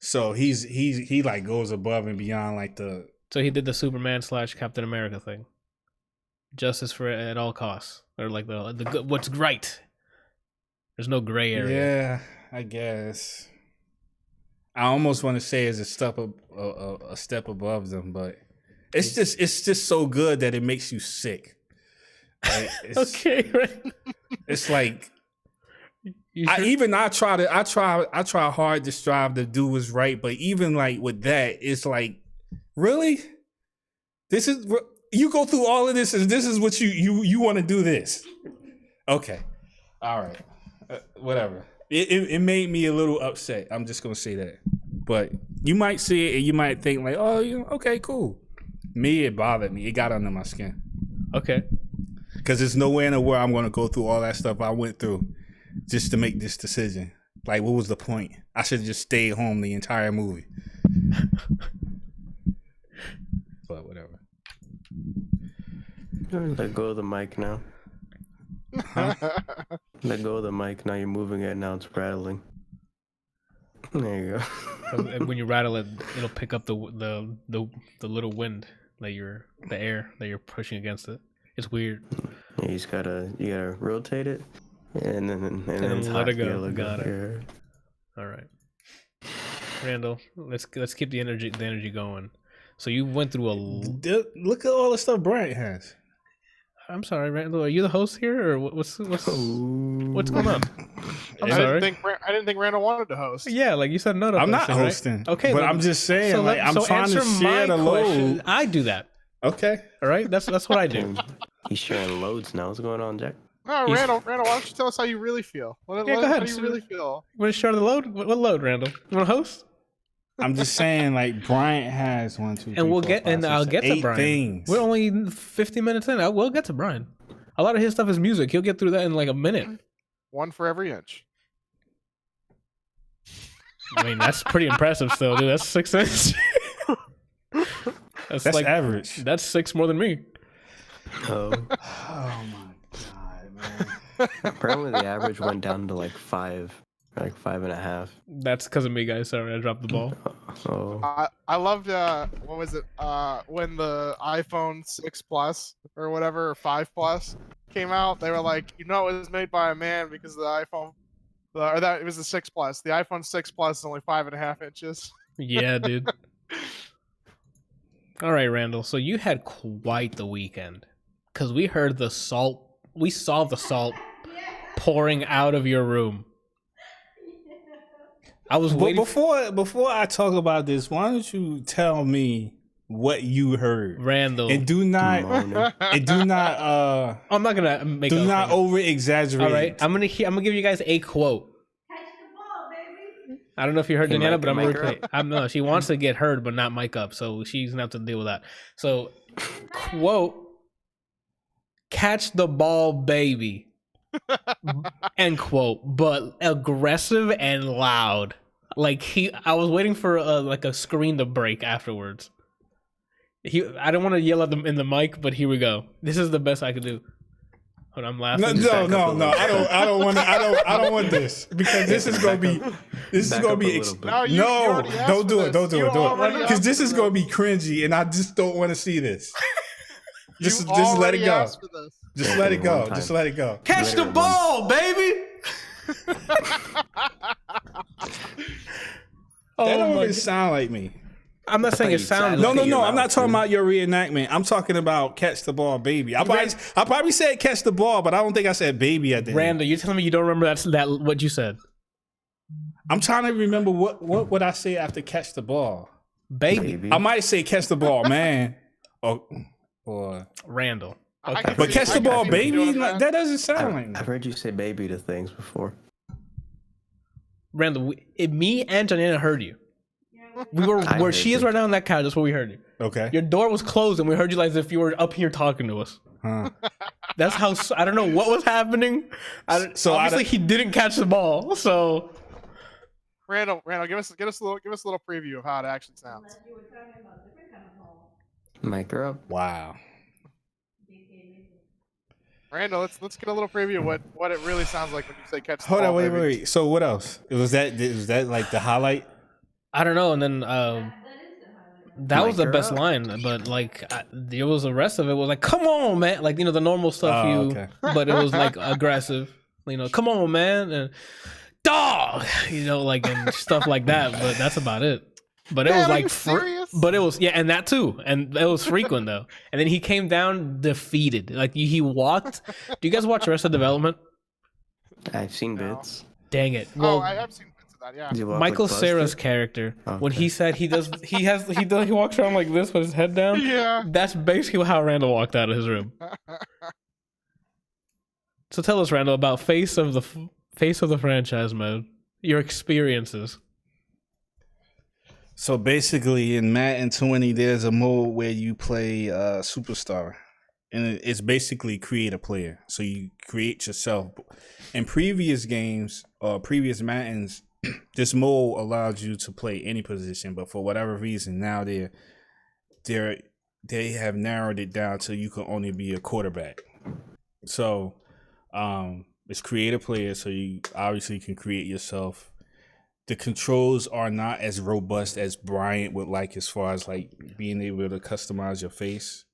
So he like goes above and beyond like the. So he did the Superman / Captain America thing. Justice for at all costs, or like the what's right. There's no gray area. Yeah, I guess. I almost want to say it's a step above them, but it's just so good that it makes you sick. Like, okay, right. It's like I try hard to strive to do what's right, but even like with that, it's like, really, this is you go through all of this, and this is what you want to do this. Okay, all right, whatever. It made me a little upset. I'm just gonna say that, but you might see it and you might think like, oh, okay, cool. Me, it bothered me. It got under my skin. Okay. Because there's nowhere in the world I'm going to go through all that stuff I went through just to make this decision. Like, what was the point? I should have just stayed home the entire movie. But whatever. Let go of the mic now. Huh? Let go of the mic. Now you're moving it. Now it's rattling. There you go. When you rattle it, it'll pick up the little wind that the air that you're pushing against it. It's weird. Yeah, you gotta rotate it, and then it's let hot. it go. You gotta let Got it. Yeah. All right, Randall. Let's keep the energy going. So you went through Look at all the stuff Bryant has. I'm sorry, Randall. Are you the host here, or what's going on? I'm I sorry. didn't think Randall wanted to host. Yeah, like you said, no. I'm not right? hosting. Okay, but I'm just saying, I'm trying to share the load. I do that. Okay. All right. That's what I do. He's sharing loads now. What's going on, Jack? No, Randall, why don't you tell us how you really feel? Go ahead. How do you really feel? You want to share the load? What load, Randall? You want to host? I'm just saying, like, Bryant has 1, 2, 3, And we'll 4, get 5, and 6, I'll get to 8 Brian. things. We're only 50 minutes in. We'll get to Brian. A lot of his stuff is music. He'll get through that in like a minute. One for every inch. I mean, that's pretty impressive still, dude. That's 6 inches. That's like average. That's 6 more than me. Oh. Oh my god, man. Apparently the average went down to like 5, like 5.5. That's because of me, guys. Sorry, I dropped the ball. Oh. I loved what was it? When the iPhone 6 Plus or whatever, or 5 Plus came out, they were like, it was made by a man because the iPhone, or that it was the 6 Plus. The iPhone 6 Plus is only 5.5 inches. Yeah, dude. All right, Randall. So you had quite the weekend because we heard the salt. We saw the salt pouring out of your room. I was But waiting. before I talk about this, why don't you tell me what you heard, Randall, and do not I'm not gonna make. do not over exaggerate. All right, I'm gonna give you guys a quote. Catch the ball, baby. I don't know if you heard Hey, Daniela, mic- but I'm mic gonna her replay. No, she wants to get heard, but not mic up, so she's gonna have to deal with that. So, quote: "Catch the ball, baby." End quote. But aggressive and loud. Like I was waiting for a screen to break afterwards. I don't want to yell at them in the mic, but here we go. This is the best I could do. Hold on, I'm laughing. No. I don't want this because this is gonna be. No, you No, already asked don't do for it. Don't this. do You it. already Because asked this for is gonna be cringy, and I just don't want to see this. Just let already it go. asked for this. Just let it go. One time. Just let it go. Catch the Literally ball, baby. That don't my even sound like me. I'm not saying thought it you sounds. said No, Look at your I'm not mouth, talking dude. about your reenactment. I'm talking about catch the ball, baby. I probably said catch the ball, but I don't think I said baby at the end. Randall, you're telling me you don't remember that what you said? I'm trying to remember what would I say after catch the ball. Baby. Baby. I might say catch the ball, man. Or Randall. I Okay. can but see- catch I the can ball, see what you're baby. doing, Like, man. that doesn't sound like me. I've heard you say baby to things before. Randall, me and Janina heard you. We were I where heard she is you. right now on that couch. That's where we heard you. Okay. Your door was closed, and we heard you like as if you were up here talking to us. Huh. That's how I don't know what was happening. So Obviously, he didn't catch the ball. So Randall, give us a little preview of how it actually sounds. Unless you were talking about different kind of ball. Mic her up. Wow. Randall, let's get a little preview of what it really sounds like when you say catch the Hold ball, on, wait, baby. wait. So what else? Was that like the highlight? I don't know. And then That is the highlight. that was the Mic her best up. line. But like there was the rest of it was like, come on, man. Like the normal stuff Oh, okay. but it was like aggressive. Come on, man, and dog. Like and stuff like that. But that's about it. But it Man, was are like, you serious? but it was and that too, and it was frequent though. And then he came down defeated. Like he walked. Do you guys watch Arrested Development? I've seen No. bits. Dang it! Oh, Well, I have seen bits of that. Yeah. You walk Michael like Cera's Buster? character when Okay. he said he walks around like this with his head down. Yeah. That's basically how Randall walked out of his room. So tell us, Randall, about face of the franchise mode. Your experiences. So basically, in Madden 20, there's a mode where you play Superstar, and it's basically create a player. So you create yourself. In previous games or previous Maddens, this mode allows you to play any position, but for whatever reason, now they have narrowed it down so you can only be a quarterback. So It's create a player, so you obviously can create yourself. The controls are not as robust as Bryant would like, as far as like being able to customize your face.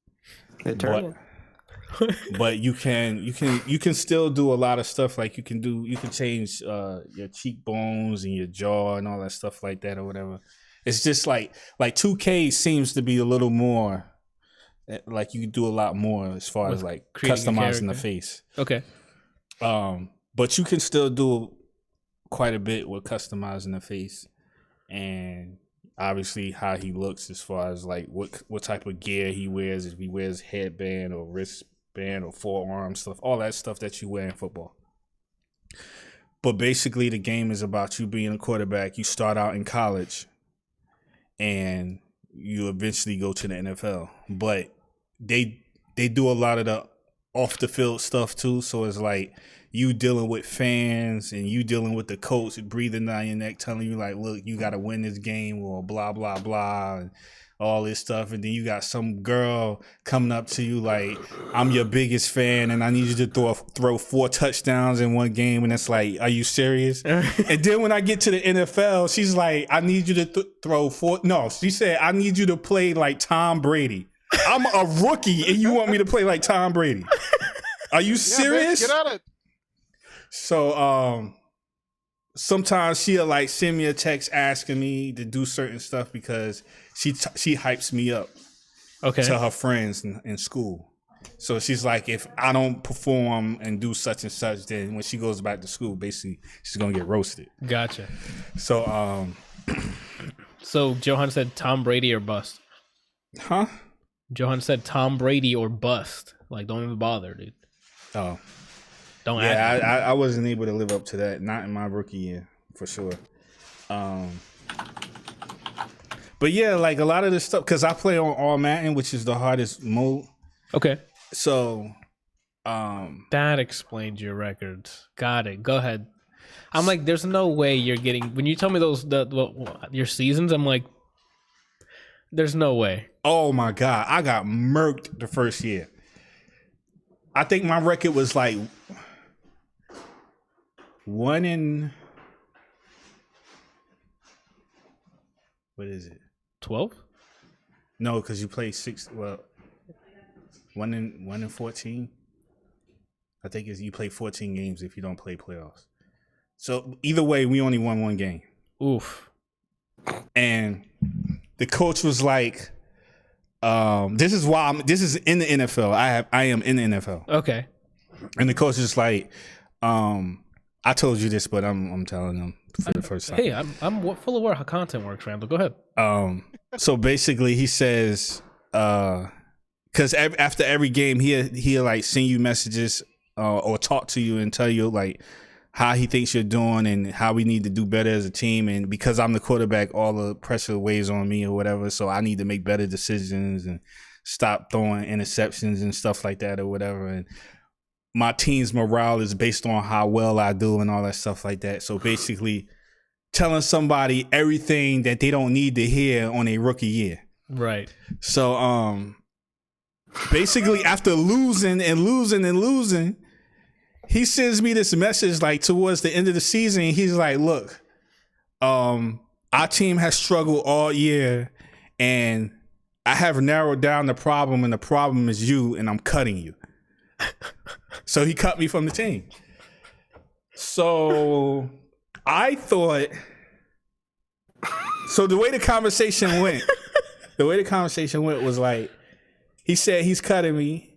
But you can still do a lot of stuff. Like you can change your cheekbones and your jaw and all that stuff like that or whatever. It's just like 2K seems to be a little more like you can do a lot more as far as like customizing the face. Okay. But you can still do quite a bit with customizing the face and obviously how he looks as far as like what type of gear he wears, if he wears headband or wristband or forearm stuff, all that stuff that you wear in football. But basically the game is about you being a quarterback. You start out in college and you eventually go to the NFL. But they do a lot of the off the field stuff too. So it's like you dealing with fans and you dealing with the coach breathing down your neck, telling you like, look, you got to win this game or blah, blah, blah, and all this stuff. And then you got some girl coming up to you like, I'm your biggest fan and I need you to throw 4 touchdowns in one game. And it's like, are you serious? And then when I get to the NFL, she's like, I need you to throw 4. No, she said, I need you to play like Tom Brady. I'm a rookie and you want me to play like Tom Brady. Are you serious? Bitch, get at it. So sometimes she'll like send me a text asking me to do certain stuff because she hypes me up to her friends in school. So she's like, if I don't perform and do such and such, then when she goes back to school, basically she's gonna get roasted. Gotcha. So so Johan said Tom Brady or bust. Huh? Johan said Tom Brady or bust. Like, don't even bother, dude. Oh. Don't ask. I wasn't able to live up to that. Not in my rookie year, for sure. But yeah, like a lot of this stuff, because I play on All Madden, which is the hardest mode. Okay. So, that explains your records. Got it. Go ahead. I'm like, there's no way you're getting. When you tell me your seasons, I'm like, there's no way. Oh my God, I got murked the first year. I think my record was like 1 in. What is it? 12? No, because you play 6. Well, 1 in 14. I think you play 14 games if you don't play playoffs. So either way, we only won 1 game. Oof. And the coach was like, "This is why this is in the NFL. I am in the NFL." Okay. And the coach is like, "I told you this, but I'm telling them for the first time." Hey, I'm full aware how content works, Randal. Go ahead. So basically, he says, because after every game, he'll like send you messages or talk to you and tell you like how he thinks you're doing and how we need to do better as a team. And because I'm the quarterback, all the pressure weighs on me or whatever. So I need to make better decisions and stop throwing interceptions and stuff like that or whatever. And my team's morale is based on how well I do and all that stuff like that. So basically telling somebody everything that they don't need to hear on a rookie year. Right. So basically after losing, he sends me this message like towards the end of the season. He's like, look, our team has struggled all year and I have narrowed down the problem and the problem is you and I'm cutting you. So he cut me from the team. So I thought, so the way the conversation went was like, he said he's cutting me.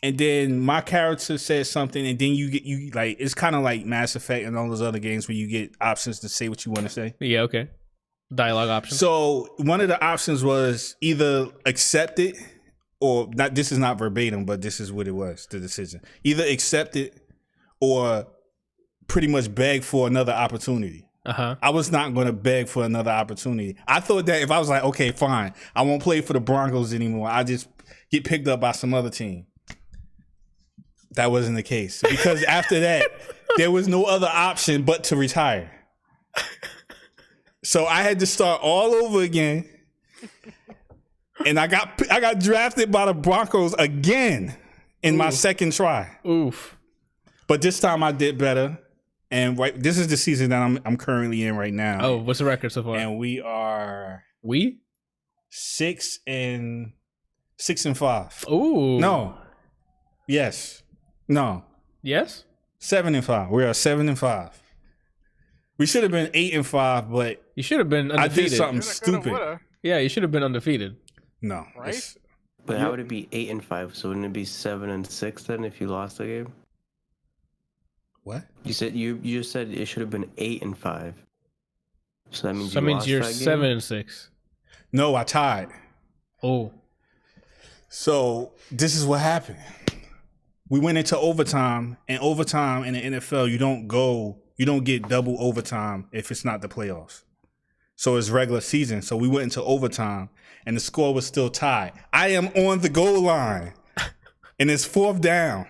And then my character says something, and then you like it's kind of like Mass Effect and all those other games where you get options to say what you want to say. Yeah, okay. Dialogue options. So one of the options was either accept it or not. This is not verbatim, but this is what it was, the decision. Either accept it or pretty much beg for another opportunity. Uh-huh. I was not going to beg for another opportunity. I thought that if I was like, okay, fine, I won't play for the Broncos anymore, I just get picked up by some other team. That wasn't the case because after that, there was no other option but to retire. So I had to start all over again, and I got drafted by the Broncos again in my second try. Oof. But this time I did better. And this is the season that I'm currently in right now. Oh, what's the record so far? And we are 6 and 5. Ooh. No. Yes. No. Yes? 7 and 5. We are 7 and 5. We should have been 8 and 5, but You should have been undefeated. I did something Coulda, stupid. woulda. Yeah, you should have been undefeated. No. Right? But how would it be 8 and 5? So wouldn't it be 7 and 6 then if you lost the game? What? You said you just said it should have been 8 and 5. So that means So that means you're 7 and 6. No, I tied. Oh. So this is what happened. We went into overtime, and overtime in the NFL, you don't get double overtime if it's not the playoffs. So it's regular season. So we went into overtime, and the score was still tied. I am on the goal line, and it's 4th down.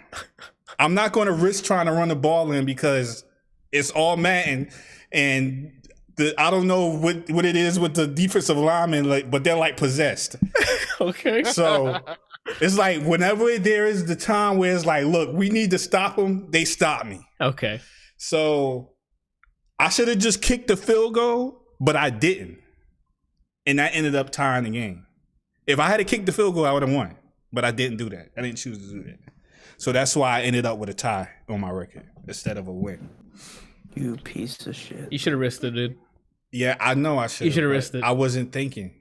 I'm not going to risk trying to run the ball in because it's all Madden, and I don't know what it is with the defensive linemen, but they're like possessed. Okay. So it's like whenever there is the time where it's like, look, we need to stop them, they stop me. Okay. So I should have just kicked the field goal, but I didn't. And that ended up tying the game. If I had kicked the field goal, I would have won. But I didn't do that. I didn't choose to do that. So that's why I ended up with a tie on my record instead of a win. You piece of shit. You should have risked it, dude. Yeah, I know I should. You should have risked it. I wasn't thinking.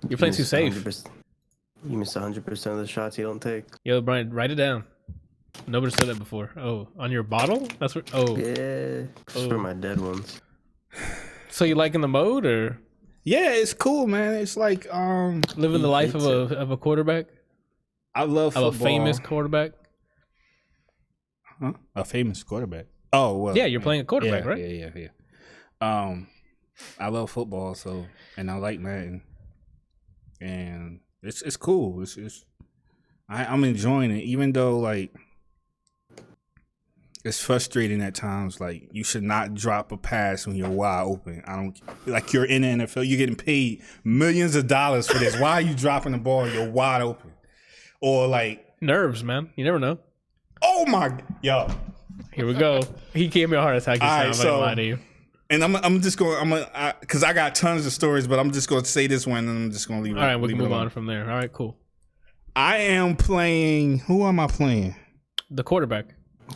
You're playing too safe. You miss 100% of the shots you don't take. Yo, Bryant, write it down. Nobody said that before. Oh, on your bottle? That's what. Oh. Yeah, just for my dead ones. So you liking the mode or Yeah, it's cool, man. It's like living the life of a quarterback? I love football. Of a famous quarterback? Huh? A famous quarterback. Oh well. Yeah, you're playing a quarterback, yeah, right? Yeah. I love football, and I like Madden, and it's cool. I'm enjoying it, even though like it's frustrating at times. Like you should not drop a pass when you're wide open. I don't like you're in the NFL. You're getting paid millions of dollars for this. Why are you dropping the ball? You're wide open, or like Nerves, man. You never know. oh my yo. Here we go. He gave me a heart attack. All right, I'm not gonna lie to you. And I'm just going. Because I got tons of stories, but I'm just going to say this one, and I'm just going to leave it. All right, we can leave it move alone. on from there. All right, cool. I am playing. Who am I playing? The quarterback.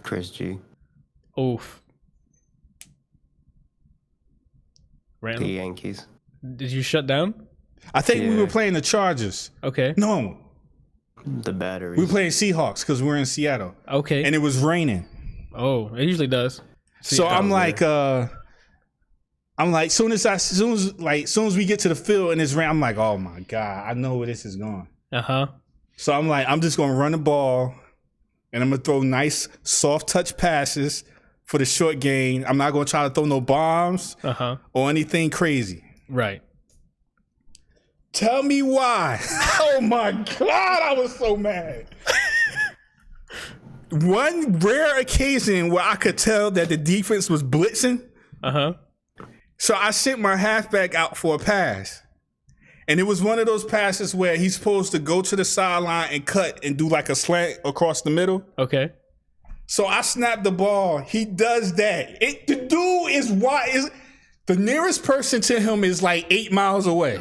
Chris G. Oof. The Randal. Yankees. Did you shut down? I think we Yeah. were playing the Chargers. Okay. No, The batteries. we were playing Seahawks because we're in Seattle, Okay. and it was raining. Oh, it usually does. So I'm like, soon as we get to the field and it's rain, I'm like, oh my god, I know where this is going. Uh-huh. So I'm like, I'm just gonna run the ball, and I'm gonna throw nice soft touch passes for the short gain. I'm not gonna try to throw no bombs Uh-huh. or anything crazy. Right. Tell me why. Oh my god, I was so mad. One rare occasion where I could tell that the defense was blitzing. Uh-huh. So I sent my halfback out for a pass. And it was one of those passes where he's supposed to go to the sideline and cut and do like a slant across the middle. Okay. So I snapped the ball. He does that. The dude is wide. The nearest person to him is like 8 miles away.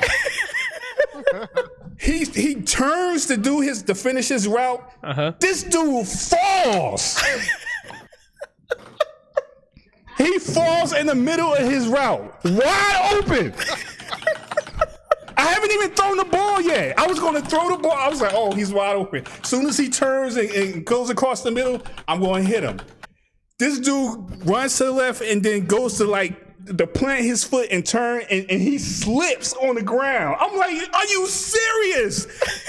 He turns to finish his route. Uh-huh. This dude falls. He falls in the middle of his route, wide open. I haven't even thrown the ball yet. I was going to throw the ball. I was like, oh, he's wide open. As soon as he turns and goes across the middle, I'm going to hit him. This dude runs to the left and then goes to plant his foot and turn, and he slips on the ground. I'm like, are you serious?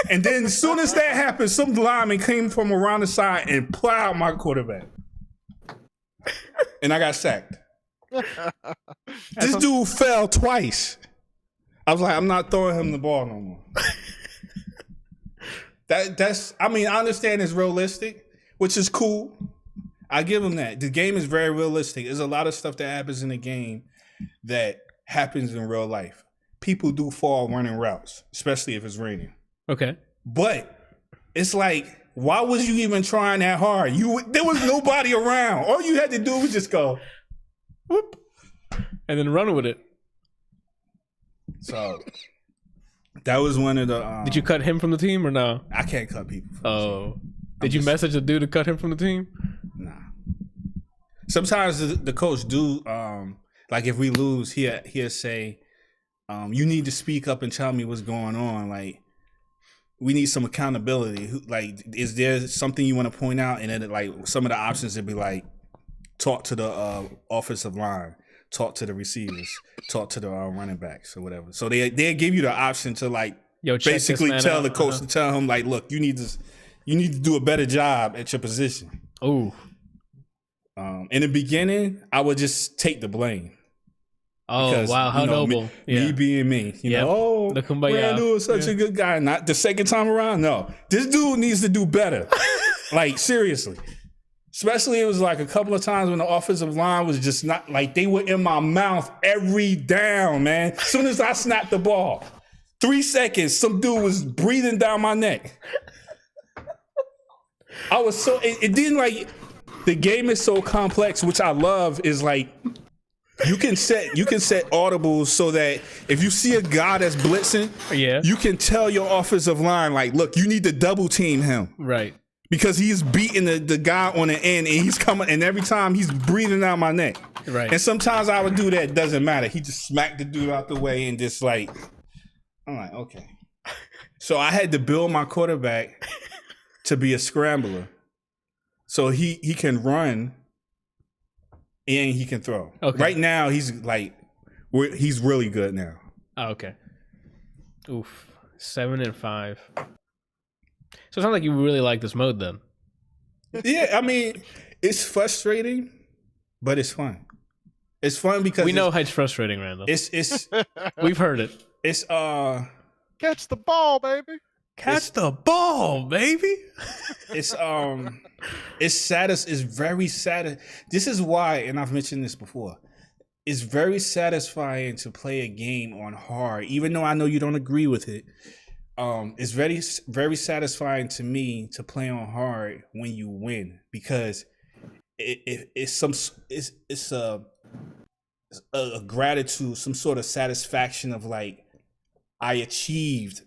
And then as soon as that happened, some lineman came from around the side and plowed my quarterback. And I got sacked. This dude fell twice. I was like, I'm not throwing him the ball no more. I understand it's realistic, which is cool. I give him that. The game is very realistic. There's a lot of stuff that happens in the game that happens in real life. People do fall running routes, especially if it's raining. Okay. But it's like why was you even trying that hard? There was nobody around. All you had to do was just go, whoop, and then run with it. So that was one of the. Did you cut him from the team or no? I can't cut people. Did you message the dude to cut him from the team? Nah. Sometimes the coach do. Like if we lose, he'll say, "You need to speak up and tell me what's going on." Like we need some accountability. Like, is there something you want to point out? And then like some of the options would be like, talk to the offensive line. Talk to the receivers, talk to the running backs or whatever. So they give you the option to like basically tell the coach to tell him like, look, you need to do a better job at your position. Oh, in the beginning, I would just take the blame. Oh, because, how noble! Me being me, you know. Oh, Randal is such a good guy. Not the second time around. No, this dude needs to do better. Like seriously. Especially it was like a couple of times when the offensive line was just not like they were in my mouth every down, man. As soon as I snapped the ball, 3 seconds, some dude was breathing down my neck. I was so it didn't like the game is so complex, which I love, is like you can set audibles so that if you see a guy that's blitzing, you can tell your offensive line like, look, you need to double team him. Right. Because he's beating the guy on the end and he's coming, and every time he's breathing out my neck. Right. And sometimes I would do that. It doesn't matter. He just smacked the dude out the way and just like, I'm like, okay. So I had to build my quarterback to be a scrambler. So he can run and he can throw. Okay. Right now, he's really good now. Oh, okay. Oof. 7-5. So it sounds like you really like this mode then. Yeah, I mean, it's frustrating, but it's fun. It's fun because we know it's frustrating, Randal. It's we've heard it. It's catch the ball, baby. Catch the ball, baby. It's it's very sad. This is why, and I've mentioned this before. It's very satisfying to play a game on hard, even though I know you don't agree with it. It's very, very satisfying to me to play on hard when you win, because it's a gratitude, some sort of satisfaction of like, I achieved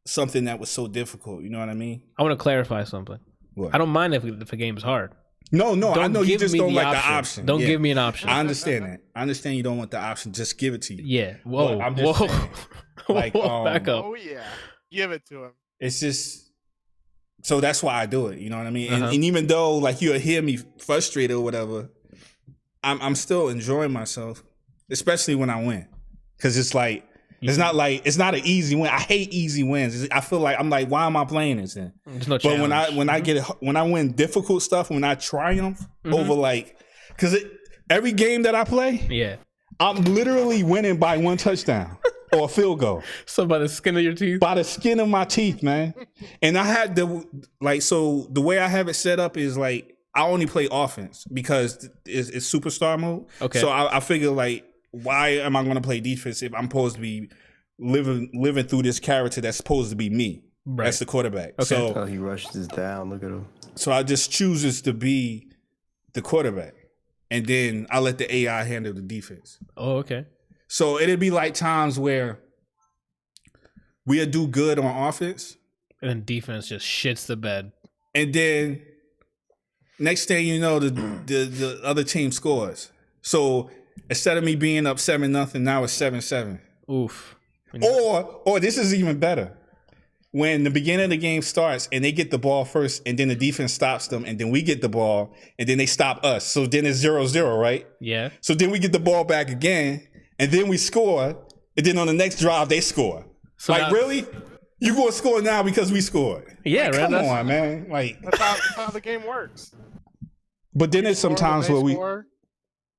something that was so difficult. You know what I mean? I want to clarify something. What? I don't mind if a game is hard. No, I know you just don't like the option. Don't give me an option. I understand that. I understand you don't want the option. Just give it to you. Yeah. Whoa. I'm just saying, like, back up. Oh yeah. Give it to him. It's just, so that's why I do it. You know what I mean? And even though like you'll hear me frustrated or whatever, I'm still enjoying myself, especially when I win, because it's like it's not an easy win. I hate easy wins. I feel like I'm like, why am I playing this then? There's no but when I win difficult stuff, when I triumph over like, because every game that I play, I'm literally winning by 1 touchdown. Or a field goal. So by the skin of your teeth? By the skin of my teeth, man. And I had so the way I have it set up is like, I only play offense because it's superstar mode. Okay. So I figure like, why am I going to play defense if I'm supposed to be living through this character that's supposed to be me? Right. That's the quarterback. Okay. So he rushes down. Look at him. So I just chooses to be the quarterback. And then I let the AI handle the defense. Oh, okay. So it'd be like times where we'll do good on offense. And then defense just shits the bed. And then next thing you know, the other team scores. So instead of me being up 7-0, now it's 7-7. Oof. Or this is even better. When the beginning of the game starts and they get the ball first and then the defense stops them and then we get the ball and then they stop us. So then it's 0-0, right? Yeah. So then we get the ball back again. And then we score, and then on the next drive, they score. So like, really? You going to score now because we scored? Yeah, like, right. Come on, man. Like that's how the game works. But then it's sometimes where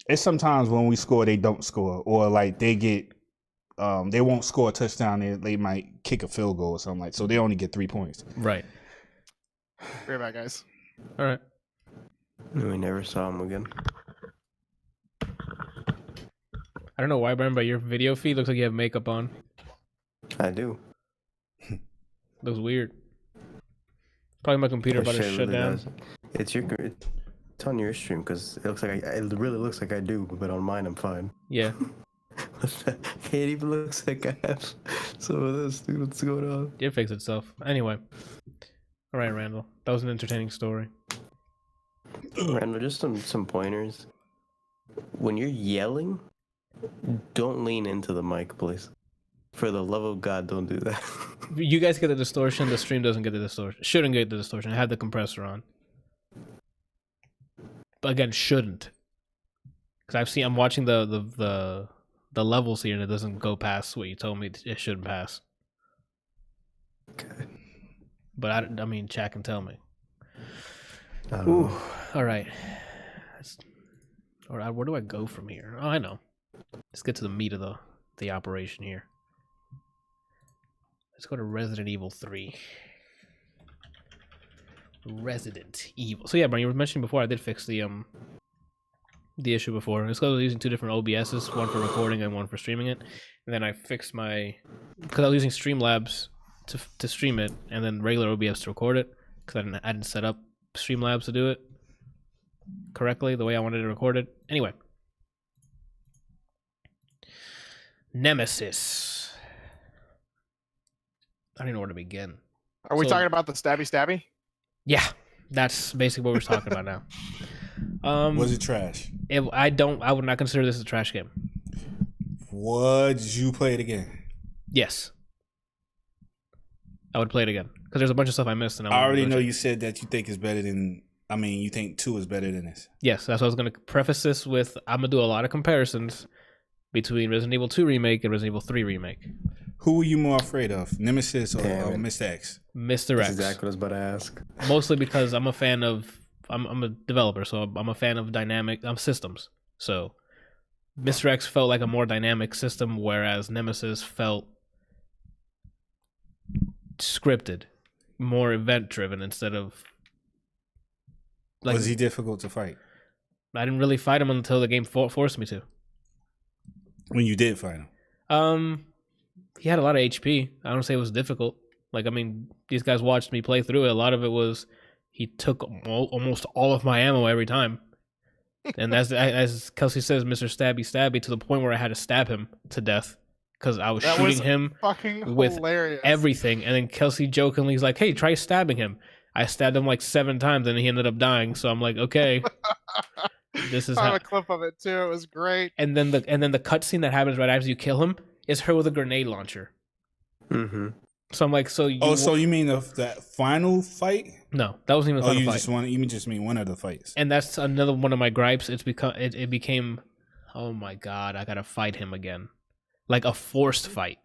it's sometimes when we score, they don't score, or like they get, they won't score a touchdown. They might kick a field goal or something like. So they only get 3 points. Right. Be right back, guys. All right. We never saw him again. I don't know why, Brian, but your video feed looks like you have makeup on. I do. Looks weird. Probably my computer Oh, about to shit, it shut really down. does. It's on your stream because it looks like it really looks like I do, but on mine I'm fine. Yeah. It even looks like I have some of this, dude. What's going on? It fixed itself. Anyway. All right, Randall. That was an entertaining story. Randall, just some pointers. When you're yelling, don't lean into the mic, please. For the love of God, don't do that. You guys get the distortion. The stream doesn't get the distortion. Shouldn't get the distortion. I had the compressor on. But again, shouldn't. Because I'm watching the levels here, and it doesn't go past what you told me it shouldn't pass. Okay. But I mean, chat can tell me. Ooh. All right. All right. Where do I go from here? Oh, I know. Let's get to the meat of the operation here. Let's go to Resident Evil 3. Resident Evil. So yeah, Brian, you were mentioning before I did fix the issue before. It's because I was using two different OBSs, one for recording and one for streaming it. And then I fixed because I was using Streamlabs to stream it, and then regular OBS to record it, because I didn't set up Streamlabs to do it correctly the way I wanted to record it. Anyway, Nemesis. I don't even know where to begin. Are we So- talking about the stabby? Yeah, that's basically what we're talking about now. Was it trash? I would not consider this a trash game. What, did you play it again? Yes, I would play it again because there's a bunch of stuff I missed. And I already know you said that you think it's better than. I mean, you think 2 is better than this. Yes, that's what I was going to preface this with. I'm going to do a lot of comparisons between Resident Evil 2 Remake and Resident Evil 3 Remake. Who are you more afraid of, Nemesis or Mr. X? Mr. That's X. exactly what I was about to ask. Mostly because I'm a fan of. I'm a developer, so I'm a fan of dynamic systems. So Mr. X felt like a more dynamic system, whereas Nemesis felt scripted, more event driven instead of. Like, Was he difficult to fight? I didn't really fight him until the game forced me to. When you did fight him? He had a lot of HP. I don't say it was difficult. Like, I mean, these guys watched me play through it. A lot of it was he took almost all of my ammo every time. And as Kelsey says, Mr. Stabby, to the point where I had to stab him to death because I was shooting him Fucking with hilarious. everything. And then Kelsey jokingly is like, "Hey, try stabbing him." I stabbed him like 7 times, and he ended up dying. So I'm like, okay, this is I have how. a clip of it too. It was great. And then the cutscene that happens right after you kill him is her with a grenade launcher. Mm-hmm. So I'm like, so you mean that final fight? No, that wasn't even a fun fight. You just mean one of the fights. And that's another one of my gripes. It became, oh my god, I gotta fight him again, like a forced fight.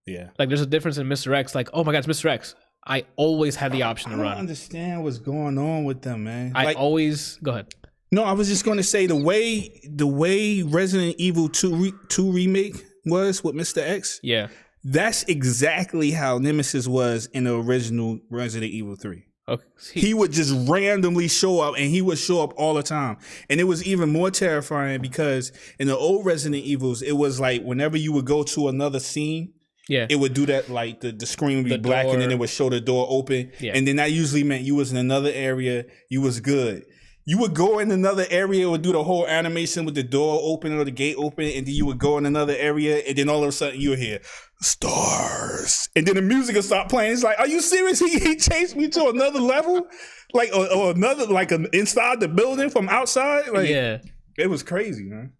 Yeah. Like there's a difference in Mr. X. Like, oh my god, it's Mr. X. I always had the option to I run. don't understand what's going on with them, man. I always go ahead. No, I was just going to say the way Resident Evil 2 remake was with Mr. X. Yeah, That's exactly how Nemesis was in the original Resident Evil 3. okay. He would just randomly show up, and he would show up all the time. And it was even more terrifying because in the old Resident Evils, it was like whenever you would go to another scene, Yeah, it would do that, like the screen would be The black and then door. it would show the door open. Yeah. And then that usually meant you was in another area, you was good. You would go in another area, it would do the whole animation with the door open or the gate open, and then you would go in another area, and then all of a sudden you would hear stars. And then the music would stop playing. It's like, are you serious? He chased me to another level? Like or another, like inside the building from outside? Like, yeah. it was crazy, man.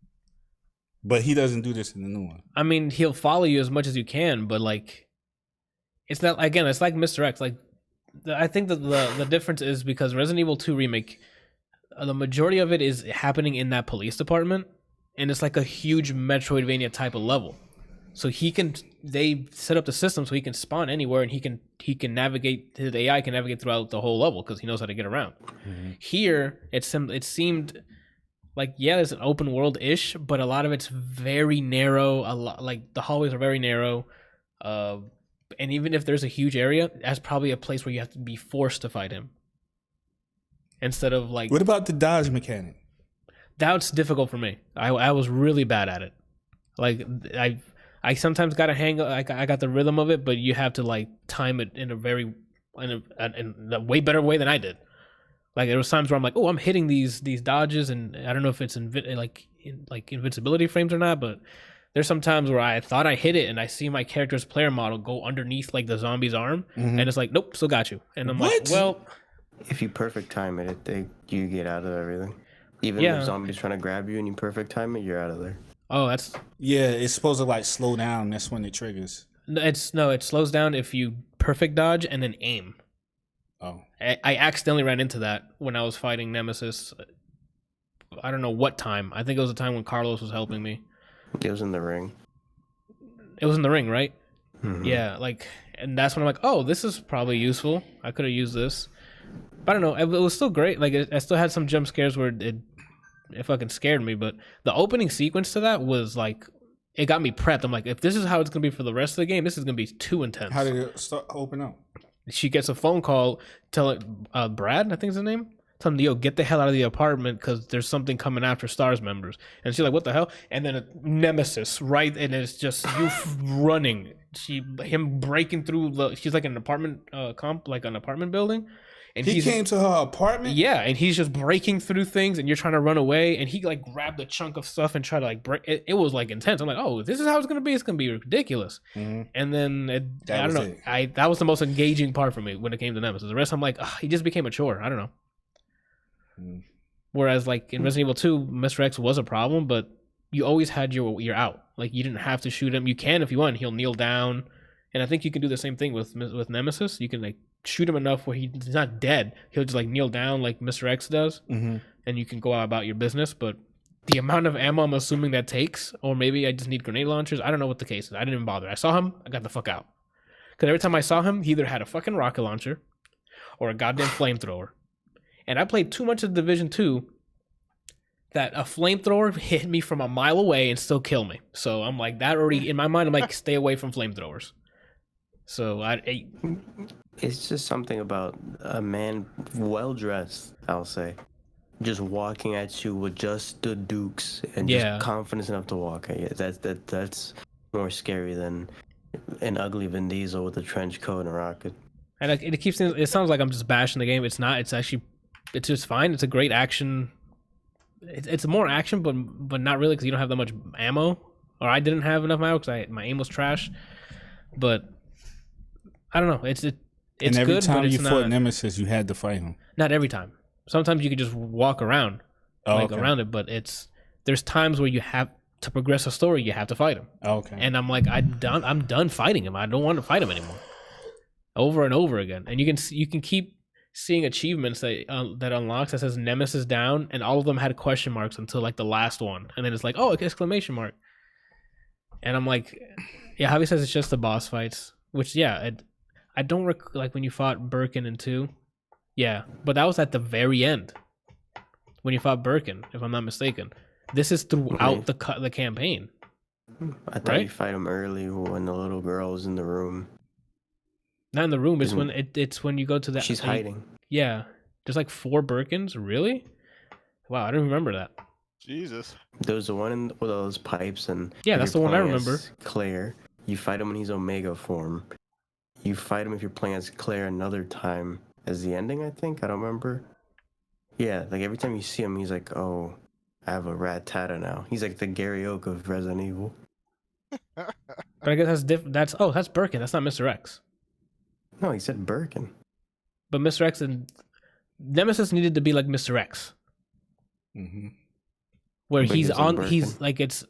But he doesn't do this in the new one. I mean, he'll follow you as much as you can, but like, it's not. Again, it's like Mr. X. Like, I think that the difference is because Resident Evil 2 Remake, the majority of it is happening in that police department, and it's like a huge Metroidvania type of level. So they set up the system so he can spawn anywhere, and he can navigate. His AI can navigate throughout the whole level because he knows how to get around. Mm-hmm. Here, it seemed like, yeah, it's an open world ish, but a lot of it's very narrow. A lot, like the hallways are very narrow, and even if there's a huge area, that's probably a place where you have to be forced to fight him. Instead of like, What about the dodge mechanic? that's difficult for me. I was really bad at it. Like I sometimes got a hang of, I got the rhythm of it, but you have to like time it in a very in a way better way than I did. Like there was times where I'm like, oh, I'm hitting these dodges, and I don't know if it's invincibility frames or not, but there's some times where I thought I hit it, and I see my character's player model go underneath like the zombie's arm, and it's like, nope, still got you. And I'm like, well, if you perfect time it, you get out of everything. Even if zombies trying to grab you and you perfect time it, you're out of there. Oh, it's supposed to like slow down. That's when it triggers. It slows down if you perfect dodge and then aim. Oh, I accidentally ran into that when I was fighting Nemesis. I don't know what time. I think it was the time when Carlos was helping me. It was in the ring. It was in the ring, right? Mm-hmm. Yeah, and that's when I'm like, oh, this is probably useful. I could have used this. But I don't know. It was still great. Like, I still had some jump scares where it fucking scared me. But the opening sequence to that was like, it got me prepped. I'm like, if this is how it's gonna be for the rest of the game, this is gonna be too intense. How did it open up? She gets a phone call telling Brad, I think is his name, telling him, yo, get the hell out of the apartment because there's something coming after STARS members. And she's like, what the hell? And then a Nemesis, right? And it's just you running. Him breaking through she's like an apartment an apartment building. And he came to her apartment? Yeah, and he's just breaking through things, and you're trying to run away, and he like grabbed a chunk of stuff and tried to like break it. It was like intense. I'm like, oh, this is how it's gonna be. It's gonna be ridiculous. Mm-hmm. And then I don't know. That was the most engaging part for me when it came to Nemesis. The rest, I'm like, he just became a chore. I don't know. Mm. Whereas like in Resident Evil 2, Mr. X was a problem, but you always had your out. Like you didn't have to shoot him. You can if you want. He'll kneel down, and I think you can do the same thing with Nemesis. You can like shoot him enough where he's not dead. He'll just like kneel down like Mr. X does, and you can go about your business. But the amount of ammo I'm assuming that takes, or maybe I just need grenade launchers. I don't know what the case is. I didn't even bother. I saw him. I got the fuck out. Because every time I saw him, he either had a fucking rocket launcher or a goddamn flamethrower. And I played too much of Division 2 that a flamethrower hit me from a mile away and still kill me. So I'm like, that already, in my mind, I'm like, stay away from flamethrowers. So it's just something about a man well dressed, I'll say, just walking at you with just the dukes and just confidence enough to walk at you. That's more scary than an ugly Vin Diesel with a trench coat and a rocket. And it sounds like I'm just bashing the game. It's not. It's just fine. It's a great action. It's more action, but not really because you don't have that much ammo. Or I didn't have enough ammo because my aim was trash. But I don't know. It's and every good, time but you fought Nemesis, you had to fight him. Not every time. Sometimes you could just walk around, around it. But there's times where you have to progress a story. You have to fight him. Okay. And I'm like, I'm done fighting him. I don't want to fight him anymore. Over and over again. And you can keep seeing achievements that unlocks that says Nemesis down, and all of them had question marks until like the last one, and then it's like, oh, exclamation mark. And I'm like, yeah, Javi says it's just the boss fights, which I don't like when you fought Birkin in 2. Yeah, but that was at the very end when you fought Birkin, if I'm not mistaken. This is throughout the campaign. I thought you fight him early when the little girl was in the room. Not in the room. It's when you go to that. She's hiding. Yeah, there's like 4 Birkins. Really? Wow, I don't remember that. Jesus. There was the one with all those pipes and. Yeah, that's the one I remember. Claire, you fight him when he's Omega form. You fight him if you're playing as Claire another time as the ending. I think I don't remember. Yeah, like every time you see him, he's like, "Oh, I have a rat tata now." He's like the Gary Oak of Resident Evil. But I guess that's different. That's Birkin. That's not Mr. X. No, he said Birkin. But Mr. X and Nemesis needed to be like Mr. X. Mm-hmm. Where he's like it's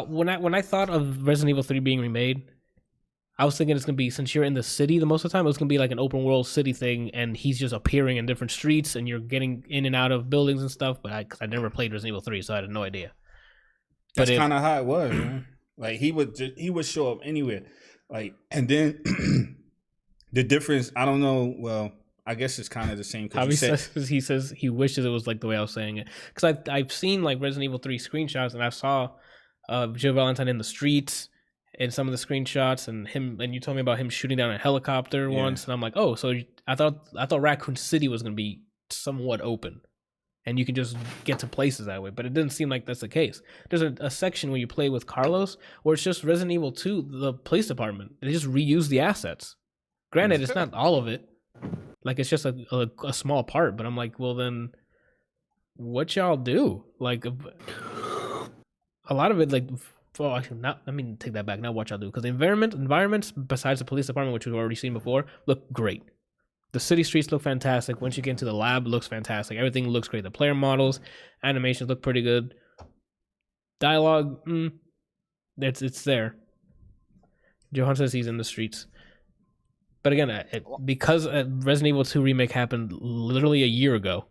when I thought of Resident Evil 3 being remade, I was thinking it's gonna be, since you're in the city the most of the time, it's gonna be like an open world city thing, and he's just appearing in different streets, and you're getting in and out of buildings and stuff. But I never played Resident Evil 3, so I had no idea. That's kind of how it was, man. Like he would show up anywhere, like, and then. The difference, I don't know. Well, I guess it's kind of the same. He says he wishes it was like the way I was saying it. Because I've seen like Resident Evil 3 screenshots, and I saw Jill Valentine in the streets in some of the screenshots, and you told me about him shooting down a helicopter once, and I'm like, oh, so I thought Raccoon City was going to be somewhat open, and you can just get to places that way. But it didn't seem like that's the case. There's a section where you play with Carlos, where it's just Resident Evil 2, the police department. They just reuse the assets. Granted, it's not all of it, Like it's just a small part, but I'm like, well then, what y'all do? Like a lot of it, like, well, actually, not. Let me take that back. Not what y'all do, because the environments besides the police department, which we've already seen before, look great. The city streets look fantastic. Once you get into the lab, it looks fantastic. Everything looks great. The player models, animations look pretty good. Dialogue, it's there. Johan says he's in the streets. But again, because Resident Evil 2 remake happened literally a year ago,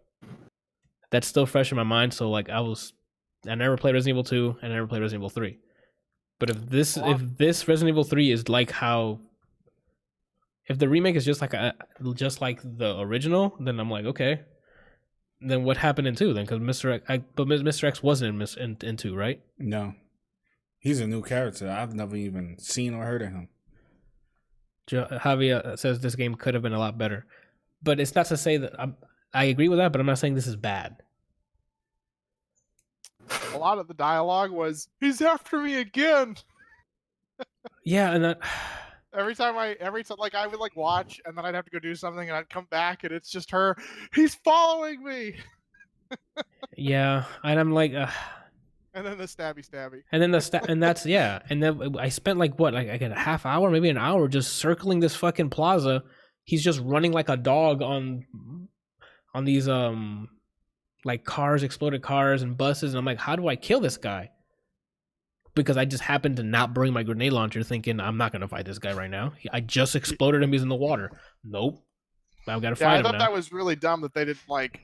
that's still fresh in my mind. So like I never played Resident Evil 2, and I never played Resident Evil 3. But if this Resident Evil 3 is like how, if the remake is just like the original, then I'm like, okay. Then what happened in 2 then? Because Mr. X wasn't in 2, right? No, he's a new character. I've never even seen or heard of him. Javier says this game could have been a lot better, but it's not to say that I agree with that. But I'm not saying this is bad. A lot of the dialogue was, "He's after me again." Yeah, and that every time like I would like watch, and then I'd have to go do something, and I'd come back, and it's just her. "He's following me." Yeah, and I'm like, and then the stabby, and then and that's yeah, and then I spent like a half hour, maybe an hour, just circling this fucking plaza. He's just running like a dog on these like cars, exploded cars and buses, and I'm like, how do I kill this guy? Because I just happened to not bring my grenade launcher, thinking I'm not gonna fight this guy right now. I just exploded him. He's in the water. Nope, I've got to fight him now. I thought that was really dumb that they didn't like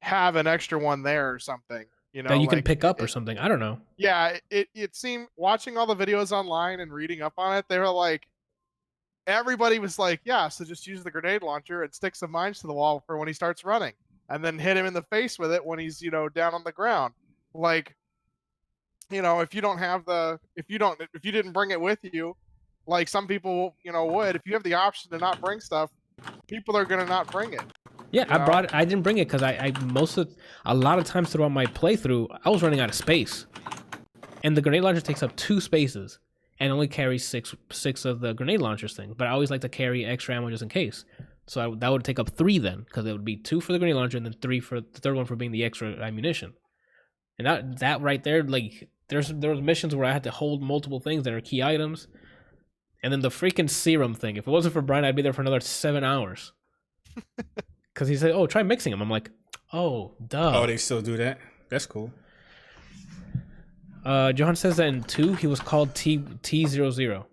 have an extra one there or something. You know, that you can pick up or something. I don't know. Yeah, it seemed, watching all the videos online and reading up on it, they were like, everybody was like, yeah, so just use the grenade launcher and stick some mines to the wall for when he starts running, and then hit him in the face with it when he's down on the ground. Like, if you didn't bring it with you, like some people would, if you have the option to not bring stuff, people are gonna not bring it. Yeah, I didn't bring it because a lot of times throughout my playthrough, I was running out of space, and the grenade launcher takes up 2 spaces and only carries six of the grenade launchers thing. But I always like to carry extra ammo just in case. So that would take up 3 then, because it would be 2 for the grenade launcher and then 3 for the third one for being the extra ammunition. And that right there, like there was missions where I had to hold multiple things that are key items, and then the freaking serum thing. If it wasn't for Bryant, I'd be there for another 7 hours. Because he said, "Oh, try mixing them." I'm like, "Oh, duh." Oh, they still do that? That's cool. Johan says that in 2 he was called T00,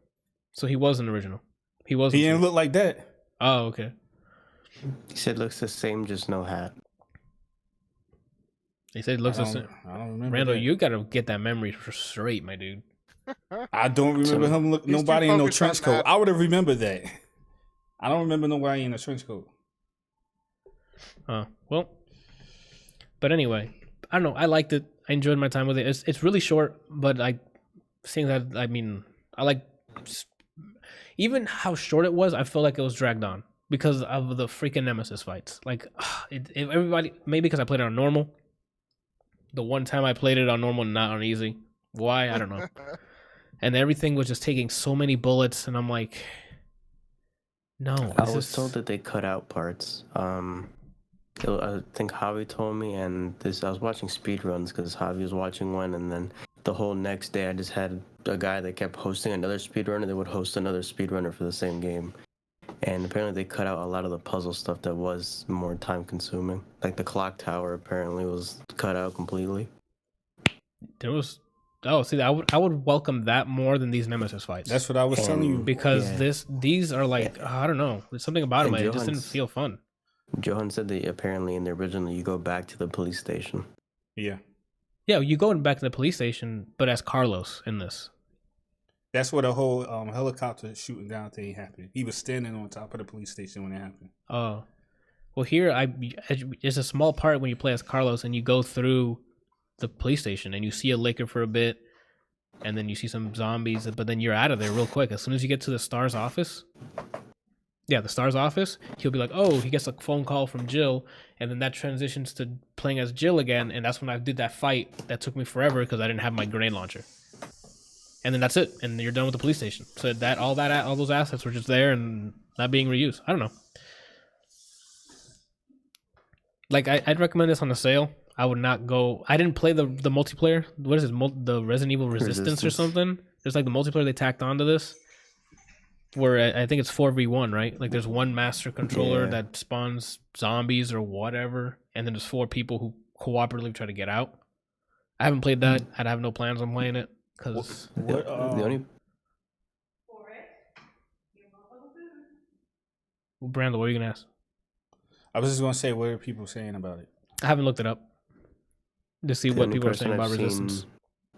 so he was an original. He didn't look like that. Oh, okay. He said looks the same, just no hat. He said it looks the same. I don't remember. Randal, that. you gotta get that memory straight, my dude. I don't remember him look nobody in no trench coat. I would have remembered that. I don't remember nobody in a trench coat. Well, but anyway, I don't know. I liked it. I enjoyed my time with it. It's really short, but seeing that, I mean, I like even how short it was. I feel like it was dragged on because of the freaking Nemesis fights. Like, everybody, maybe because I played it on normal. The one time I played it on normal, not on easy. Why? I don't know. And everything was just taking so many bullets, and I'm like, no. I was told that they cut out parts. I think Javi told me, and I was watching speedruns because Javi was watching one, and then the whole next day I just had a guy that kept hosting another speedrunner that would host another speedrunner for the same game. And apparently they cut out a lot of the puzzle stuff that was more time consuming. Like the clock tower apparently was cut out completely. There was see, I would welcome that more than these Nemesis fights. That's what I was telling you. Because these are like, I don't know. There's something about them. It just didn't feel fun. Johan said that apparently in the original you go back to the police station. Yeah. Yeah, you going back to the police station, but as Carlos in this. That's where the whole helicopter shooting down thing happened. He was standing on top of the police station when it happened. Oh. Well, here, it's a small part when you play as Carlos and you go through the police station and you see a liquor for a bit, and then you see some zombies, but then you're out of there real quick. As soon as you get to the Star's office... Yeah, the Star's office, he'll be like, oh, he gets a phone call from Jill, and then that transitions to playing as Jill again, and that's when I did that fight that took me forever because I didn't have my grenade launcher. And then that's it, and you're done with the police station. So all those assets were just there and not being reused. I don't know. Like I'd recommend this on a sale. I would not go. I didn't play the multiplayer. What is it? The Resident Evil Resistance or something. There's like the multiplayer they tacked onto this, where I think it's 4v1, right? Like there's one master controller that spawns zombies or whatever, and then there's 4 people who cooperatively try to get out. I haven't played that. I have no plans on playing it because the only Randal, what are you gonna ask? I was just gonna say, what are people saying about it? I haven't looked it up to see what people are saying about Resistance.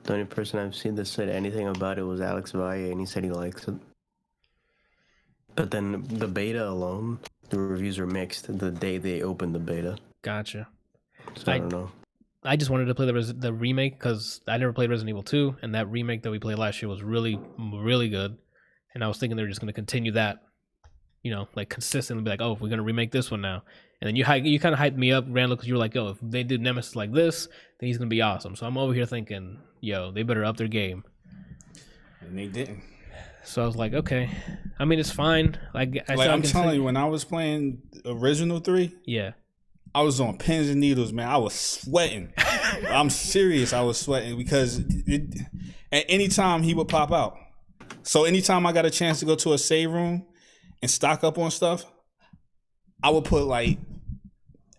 The only person I've seen that said anything about it was Alex Valle, and he said he likes it. But then the beta alone, the reviews were mixed the day they opened the beta. Gotcha. So I don't know. I just wanted to play the remake because I never played Resident Evil 2, and that remake that we played last year was really, really good. And I was thinking they were just going to continue that, you know, like consistently be like, oh, we're going to remake this one now. And then you kind of hyped me up, Randall, because you were like, yo, if they do Nemesis like this, then he's going to be awesome. So I'm over here thinking, yo, they better up their game. And they didn't. So I was like, okay. I mean, it's fine. I'm telling you, when I was playing Original 3, yeah, I was on pins and needles, man. I was sweating. I'm serious. I was sweating because at any time he would pop out. So anytime I got a chance to go to a save room and stock up on stuff, I would put like,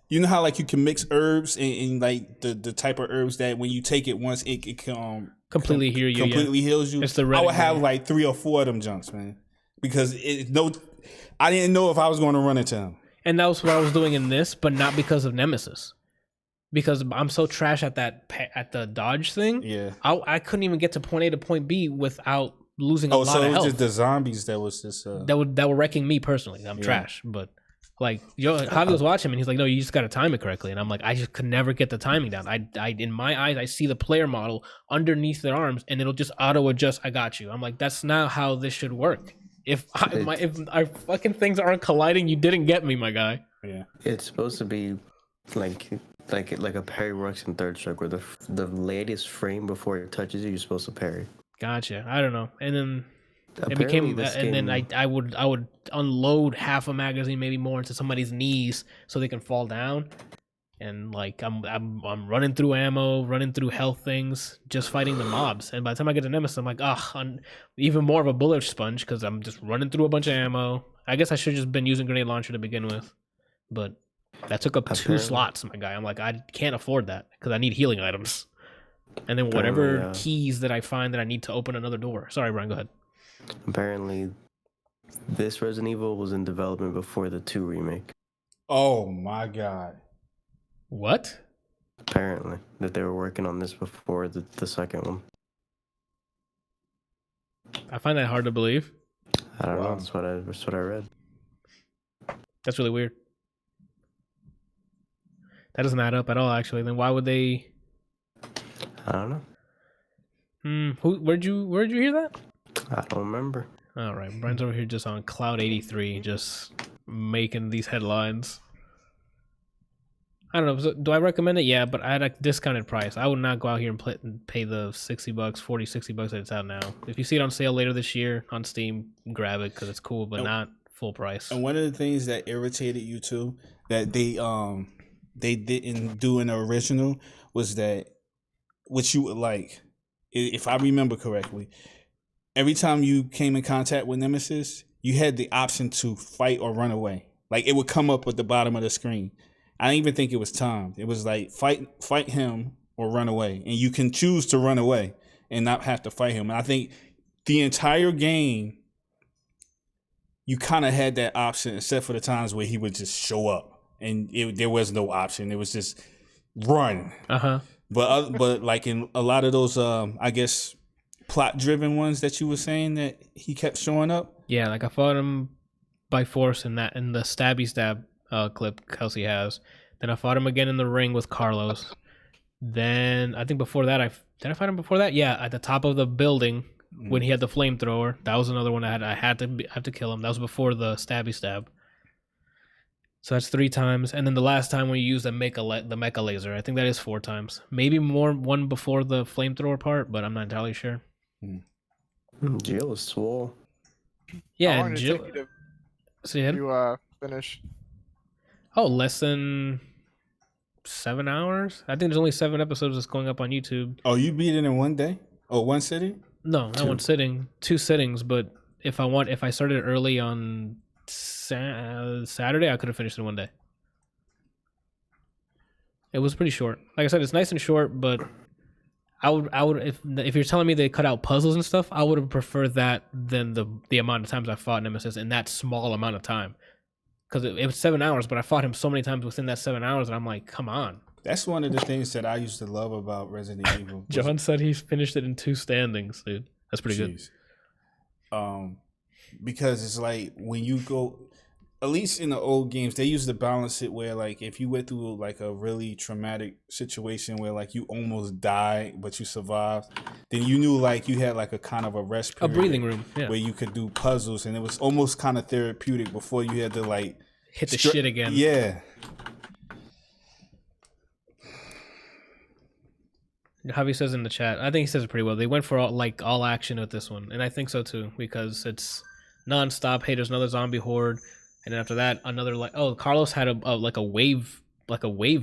you know how like you can mix herbs and like the type of herbs that when you take it once it can completely heals you. It's the I would have like 3 or 4 of them junks, man, because I didn't know if I was going to run into him. And that was what I was doing in this, but not because of Nemesis. Because I'm so trash at the dodge thing. Yeah, I couldn't even get to point A to point B without losing a lot of health. Oh, so it was just the zombies that was just that were wrecking me personally. I'm trash, but like Javi was watching me and he's like, no, you just got to time it correctly. And I'm like, I just could never get the timing down. I in my eyes, I see the player model underneath their arms and it'll just auto adjust. I got you. I'm like, that's not how this should work. If our fucking things aren't colliding, you didn't get me, my guy. Yeah, it's supposed to be like a parry works in Third Strike, where the latest frame before it touches you, you're supposed to parry. Gotcha. I don't know. And then Apparently it became, and then I would unload half a magazine, maybe more, into somebody's knees so they can fall down. And like I'm running through ammo, running through health things, just fighting the mobs. And by the time I get to Nemesis, I'm like, I'm even more of a bullet sponge because I'm just running through a bunch of ammo. I guess I should have just been using grenade launcher to begin with, but that took up 2 slots, my guy. I'm like, I can't afford that because I need healing items. And then whatever keys that I find that I need to open another door. Sorry, Brian, go ahead. Apparently, this Resident Evil was in development before the 2 remake. Oh my god. What? Apparently, that they were working on this before the second one. I find that hard to believe. I don't know. That's what I read. That's really weird. That doesn't add up at all, actually. Then why would they? I don't know. Where'd you hear that? I don't remember. All right, Brian's over here just on Cloud 83, just making these headlines. I don't know. Do I recommend it? Yeah, but at a discounted price. I would not go out here and pay the $60, $40-$60 that it's out now. If you see it on sale later this year on Steam, grab it because it's cool, but not full price. And one of the things that irritated you too, that they didn't do in the original, was that what you would like, if I remember correctly, every time you came in contact with Nemesis, you had the option to fight or run away. Like it would come up at the bottom of the screen. I didn't even think it was timed. It was like fight him or run away. And you can choose to run away and not have to fight him. And I think the entire game, you kind of had that option, except for the times where he would just show up and there was no option. It was just run. But like in a lot of those, I guess, plot-driven ones that you were saying that he kept showing up. Yeah, like I fought him by force in the stabby stab clip Kelsey has. Then I fought him again in the ring with Carlos. Then I think before that, did I fight him before that? Yeah, at the top of the building when he had the flamethrower. That was another one I had to kill him. That was before the stabby stab. So that's 3 times, and then the last time when you use the mecha laser, I think that is 4 times. Maybe one before the flamethrower part, but I'm not entirely sure. Jill is swole. Yeah, How long did it Jill. take you So you to finish? less than 7 hours. I think there's only 7 episodes that's going up on YouTube. Oh, you beat it in one day? Oh, one sitting? No, not one sitting. 2 sittings. But if I started early on Saturday, I could have finished in one day. It was pretty short. Like I said, it's nice and short, but I would if you're telling me they cut out puzzles and stuff, I would have preferred that than the amount of times I fought Nemesis in that small amount of time. Because it was 7 hours, but I fought him so many times within that 7 hours, and I'm like, come on. That's one of the things that I used to love about Resident Evil. John said he finished it in 2 standings, dude. That's pretty good. Because it's like when you go, at least in the old games, they used to balance it where like if you went through like a really traumatic situation where like you almost died but you survived, then you knew like you had like a kind of a rest period, a breathing room, where you could do puzzles, and it was almost kind of therapeutic before you had to like hit the shit again. Yeah. Javi says in the chat, I think he says it pretty well. They went for all action with this one, and I think so too, because it's nonstop. Hey, there's another zombie horde. And then after that, another Carlos had a wave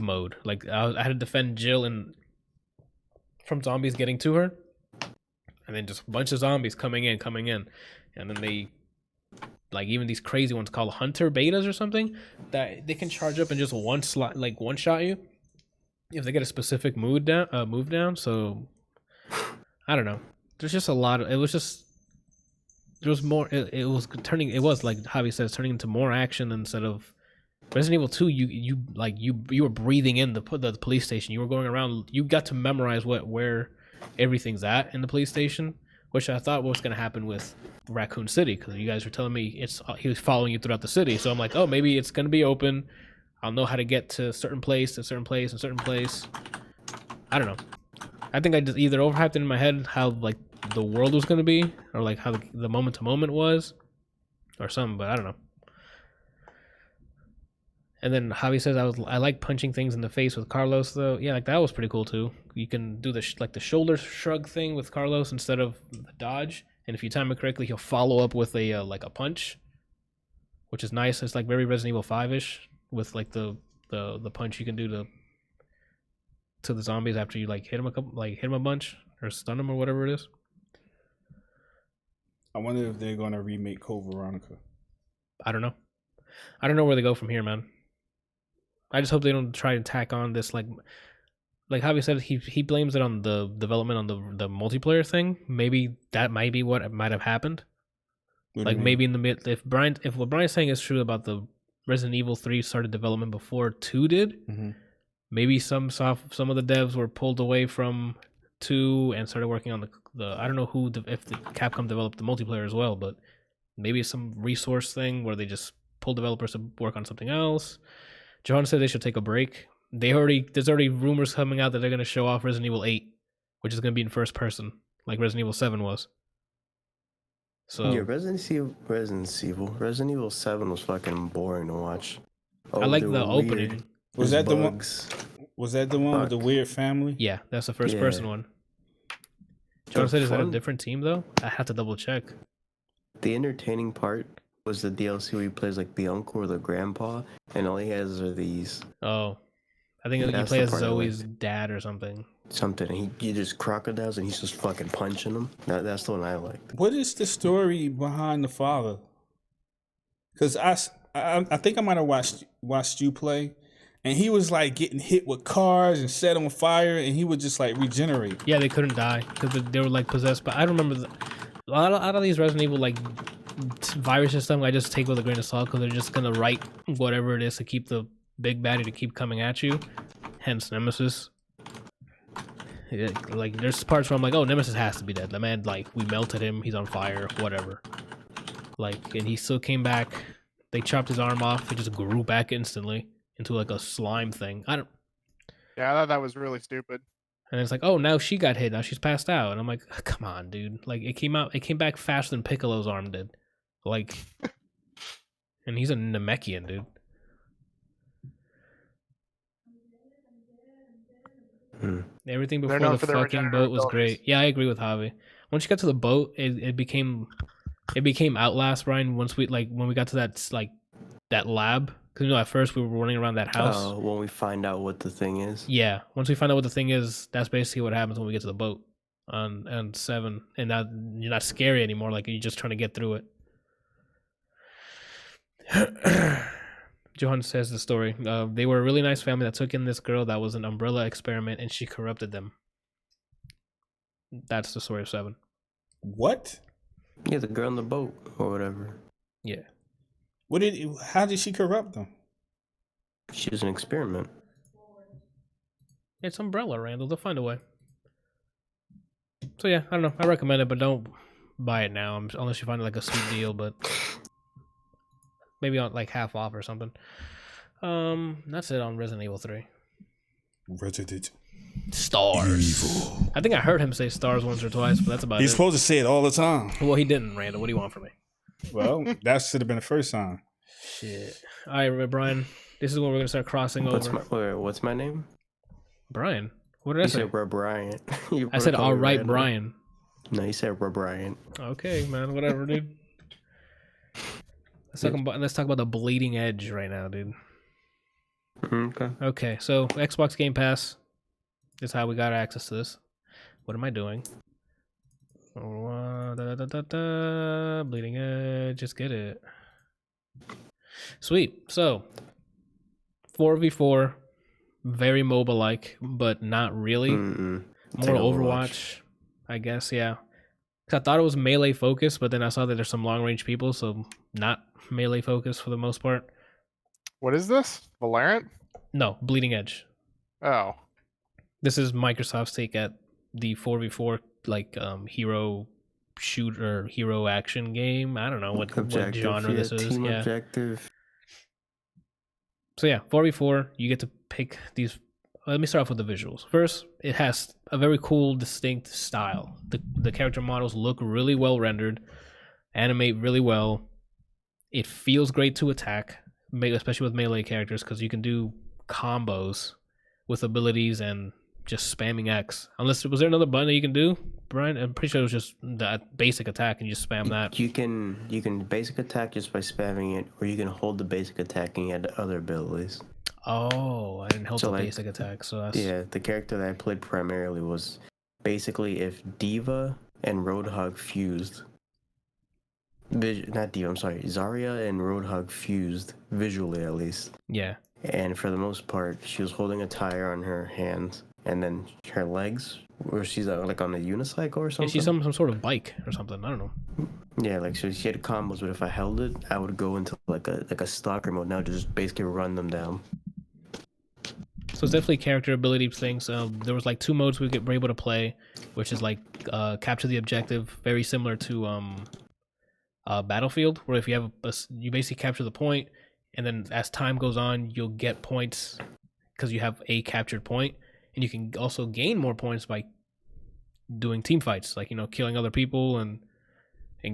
mode. Like I had to defend Jill from zombies getting to her, and then just a bunch of zombies coming in, and then they like even these crazy ones called hunter betas or something that they can charge up and just one shot you if they get a specific move down. So I don't know. There's just a lot of there was more. It was like Javi says, turning into more action instead of Resident Evil 2. You were breathing in the police station. You were going around. You got to memorize where everything's at in the police station, which I thought was going to happen with Raccoon City, because you guys were telling me he was following you throughout the city. So I'm like, oh, maybe it's going to be open. I'll know how to get to certain place, I don't know. I think I just either overhyped it in my head how like the world was going to be, or like how the moment to moment was, or something, but I don't know. And then Javi says I like punching things in the face with Carlos though. Yeah, like that was pretty cool too. You can do the shoulder shrug thing with Carlos instead of the dodge, and if you time it correctly, he'll follow up with a punch, which is nice. It's like very Resident Evil 5-ish with like the punch you can do to the zombies after you like hit him a bunch or stun them or whatever it is. I wonder if they're gonna remake Code Veronica. I don't know where they go from here, man. I just hope they don't try to tack on this like Javi said, he blames it on the development on the multiplayer thing. Maybe that might be what might have happened. Like maybe in the mid, if what Brian's saying is true about the Resident Evil 3 started development before 2 did, maybe some of the devs were pulled away from 2 and started working on the I don't know if the Capcom developed the multiplayer as well, but maybe some resource thing where they just pull developers to work on something else. John said they should take a break. There's already rumors coming out that they're going to show off Resident Evil 8, which is going to be in first person, like Resident Evil 7 was. So yeah, Resident Evil 7 was fucking boring to watch. I like the opening. Was that bugs. Was that the one with the weird family? Yeah, that's the first person one. John said, is that a different team though? I have to double check. The entertaining part was the DLC where he plays like the uncle or the grandpa, and all he has are these. Oh, I think he plays as Zoe's dad or something. And he just crocodiles and he's just fucking punching them. That's the one I liked. What is the story behind the father? Because I think I might have watched you play, and he was like getting hit with cars and set on fire, and he would just like regenerate. Yeah, they couldn't die because they were like possessed. But I remember a lot of these Resident Evil like viruses stuff I just take with a grain of salt, because they're just gonna write whatever it is to keep the big baddie to keep coming at you. Hence Nemesis. Yeah, like there's parts where I'm like, oh, Nemesis has to be dead. The man, like, we melted him, he's on fire, whatever. Like, and he still came back. They chopped his arm off. He just grew back instantly into like a slime thing. Yeah, I thought that was really stupid. And it's like, oh, now she got hit. Now she's passed out. And I'm like, come on, dude. Like, it came back faster than Piccolo's arm did. Like, and he's a Namekian, dude. Everything before the fucking boat was great. Yeah, I agree with Javi. Once you got to the boat, it became Outlast, Brian. When we got to that lab, Because you know, at first we were running around that house. When we find out what the thing is. Yeah, once we find out what the thing is, that's basically what happens when we get to the boat on 7, and now you're not scary anymore. Like you're just trying to get through it. Johan says the story. They were a really nice family that took in this girl that was an umbrella experiment, and she corrupted them. That's the story of 7. What? Yeah, the girl on the boat or whatever. Yeah. How did she corrupt them? She was an experiment. It's Umbrella, Randall. They'll find a way. So yeah, I don't know. I recommend it, but don't buy it now unless you find like a sweet deal. But maybe on like half off or something. That's it on Resident Evil 3. Resident Stars. Evil. I think I heard him say stars once or twice, but that's about He's it. supposed to say it all the time. Well, he didn't, Randall. What do you want from me? Well, that should have been the first time. Shit. All right, Brian. This is when we're gonna start crossing over. What's my name? Brian. What did I say? You said Bryant. I said all right, Brian. No, you said Bryant. Okay, man. Whatever, dude. Let's talk about the bleeding edge right now, dude. Okay. Okay, so Xbox Game Pass is how we got access to this. What am I doing? Bleeding edge, just get it. Sweet. So 4v4, very mobile-like, but not really. Mm-mm. More Overwatch, I guess. Yeah. 'Cause I thought it was melee focused, but then I saw that there's some long-range people, so not melee focused for the most part. What is this? Valorant? No, Bleeding Edge. Oh. This is Microsoft's take at the 4v4 like hero shooter, hero action game. I don't know what genre this is. Team Yeah. objective. So yeah, 4v4, you get to pick these. Let me start off with the visuals. First, it has a very cool, distinct style. The character models look really well rendered, animate really well. It feels great to attack, especially with melee characters, because you can do combos with abilities and just spamming X. Was there another button that you can do, Brian? I'm pretty sure it was just that basic attack and you just spam that. You can basic attack just by spamming it, or you can hold the basic attack and you add other abilities. Oh, I didn't hold the like, basic attack, so that's... Yeah, the character that I played primarily was basically if Diva and Roadhog fused. Not Diva, I'm sorry. Zarya and Roadhog fused, visually at least. Yeah. And for the most part, she was holding a tire on her hands, and then her legs, or she's like on a unicycle or something. Yeah, she's some sort of bike or something. I don't know. Yeah, like so she had combos, but if I held it, I would go into like a stalker mode now to just basically run them down. So it's definitely character ability things. There was like 2 modes we were able to play, which is like capture the objective, very similar to Battlefield, where if you have you basically capture the point, and then as time goes on, you'll get points because you have a captured point, and you can also gain more points by doing team fights, like killing other people and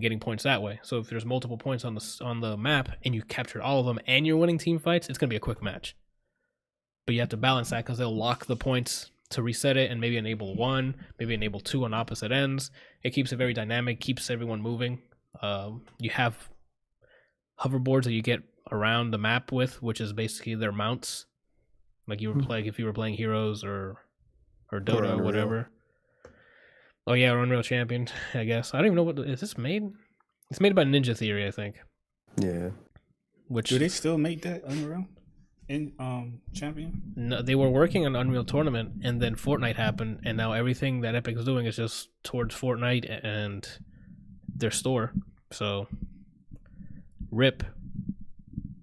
getting points that way. So if there's multiple points on the map and you captured all of them and you're winning team fights, it's gonna be a quick match. But you have to balance that because they'll lock the points to reset it and maybe enable 1, maybe enable 2 on opposite ends. It keeps it very dynamic, keeps everyone moving. You have hoverboards that you get around the map with, which is basically their mounts. Like if you were playing Heroes or Dota or whatever. Oh yeah, or Unreal Champion, I guess. I don't even know what is this made? It's made by Ninja Theory, I think. Yeah. Do they still make that Unreal in Champion? No, they were working on Unreal Tournament, and then Fortnite happened, and now everything that Epic is doing is just towards Fortnite and their store. So, RIP.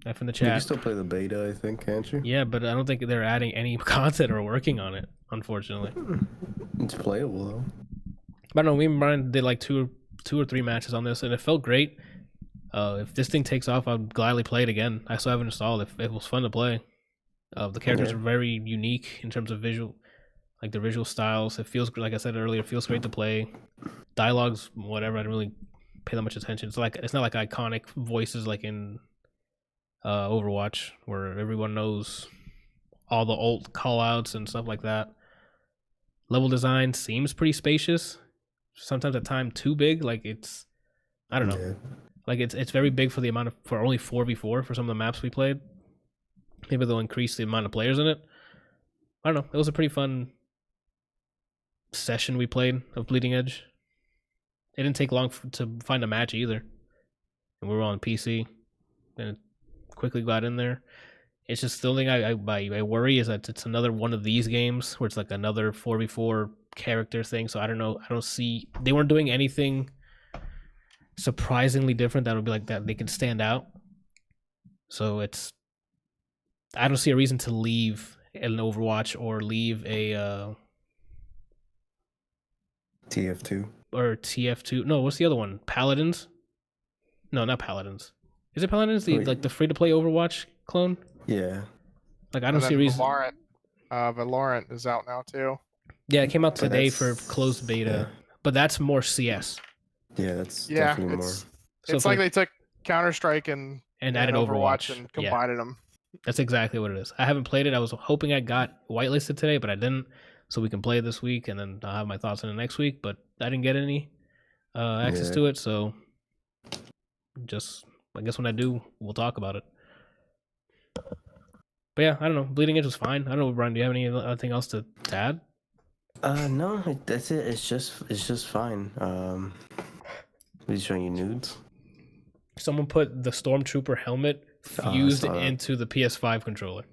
F in the chat. You can still play the beta, I think, can't you? Yeah, but I don't think they're adding any content or working on it, unfortunately. It's playable though. But no, me and Brian did like two or three matches on this, and it felt great. If this thing takes off, I'll gladly play it again. I still haven't installed it. It was fun to play. The characters are very unique in terms of visual, like the visual styles. It feels, like I said earlier, it feels great to play. Dialogues, whatever. I didn't really pay that much attention. It's not like iconic voices like in Overwatch, where everyone knows all the ult callouts and stuff like that. Level design seems pretty spacious. Sometimes at times too big. Like it's, I don't know. Yeah. Like it's very big for the amount of, for only 4v4 for some of the maps we played. Maybe they'll increase the amount of players in it. I don't know. It was a pretty fun session we played of Bleeding Edge. It didn't take long to find a match either. And we were on PC. And it quickly got in there. It's just the only thing I worry is that it's another one of these games where it's like another 4v4 character thing. So I don't know. I don't see... They weren't doing anything surprisingly different that would be like that they can stand out. So it's... I don't see a reason to leave an Overwatch or leave a... TF2. Or TF2. No, what's the other one? Paladins? No, not Paladins. Is it Paladins? The free-to-play Overwatch clone? Yeah. Like, I don't see a reason... Valorant is out now, too. Yeah, it came out today for closed beta. Yeah. But that's more CS. Yeah, that's definitely more. It's like they took Counter-Strike and added Overwatch and combined them. That's exactly what it is. I haven't played it. I was hoping I got whitelisted today, but I didn't. So we can play it this week, and then I'll have my thoughts on it next week. But I didn't get any access to it, so just I guess when I do, we'll talk about it. But yeah, I don't know. Bleeding Edge was fine. I don't know, Brian. Do you have anything else to add? No, that's it. It's just fine. He's showing you nudes. Someone put the Stormtrooper helmet fused into the PS5 controller.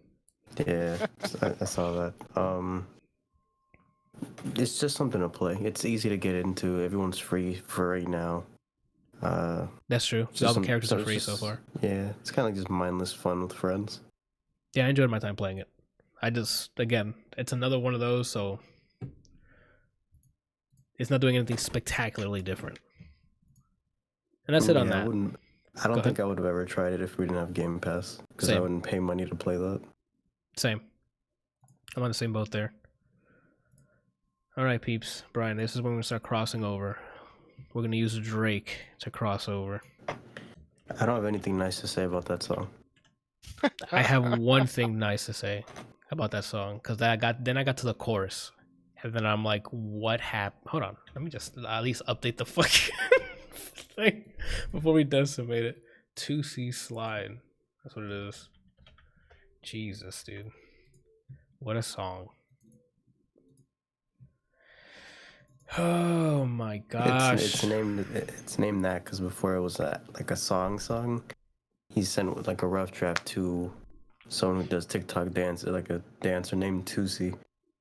Yeah, I saw that. It's just something to play. It's easy to get into. Everyone's free for right now. That's true. All the characters are free so far. Yeah, it's kind of like just mindless fun with friends. Yeah, I enjoyed my time playing it. Again, it's another one of those, so it's not doing anything spectacularly different. And that's it on that. I don't think I would have ever tried it if we didn't have Game Pass, because I wouldn't pay money to play that. Same. I'm on the same boat there. All right, peeps. Brian, this is when we're going to start crossing over. We're going to use Drake to cross over. I don't have anything nice to say about that song. I have one thing nice to say about that song, because I got to the chorus, and then I'm like, what happened? Hold on. Let me just at least update the fucking thing before we decimate it. 2C slide. That's what it is. Jesus, dude. What a song. Oh my gosh. It's named that because before it was like a song. He sent like a rough draft to someone who does TikTok dance, like a dancer named Tusi.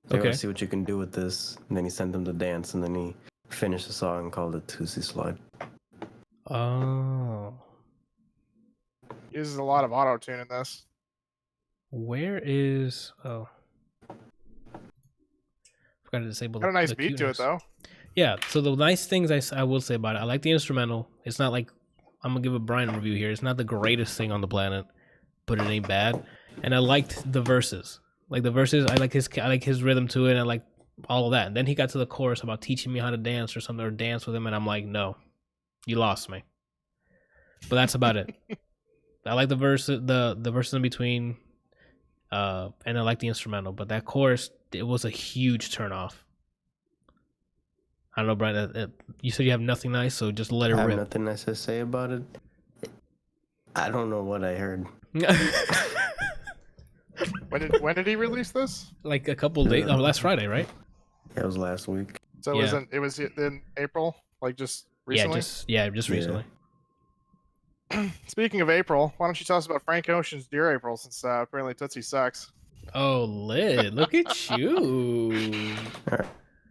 They want to see what you can do with this. And then he sent them to dance, and then he finished the song and called it Tusi Slide. Oh. Uses a lot of auto-tune in this. Where is... Oh. Forgot to disable got a nice beat to it, though. Yeah, so the nice things I will say about it, I like the instrumental. It's not like... I'm going to give a Brian review here. It's not the greatest thing on the planet, but it ain't bad. And I liked the verses. Like the verses, I like his rhythm to it, and I like all of that. And then he got to the chorus about teaching me how to dance or something, or dance with him, and I'm like, no, you lost me. But that's about it. I like the verses in between, and I like the instrumental. But that chorus, it was a huge turnoff. I don't know, Brian. You said you have nothing nice, so just let it rip. I have nothing nice to say about it. I don't know what I heard. When did he release this? Like a couple days. Oh, last Friday, right? Yeah, it was last week. So it was in April, like just recently. Just recently. Speaking of April, why don't you tell us about Frank Ocean's Dear April, since apparently Tootsie sucks. Oh, lit! Look at you. All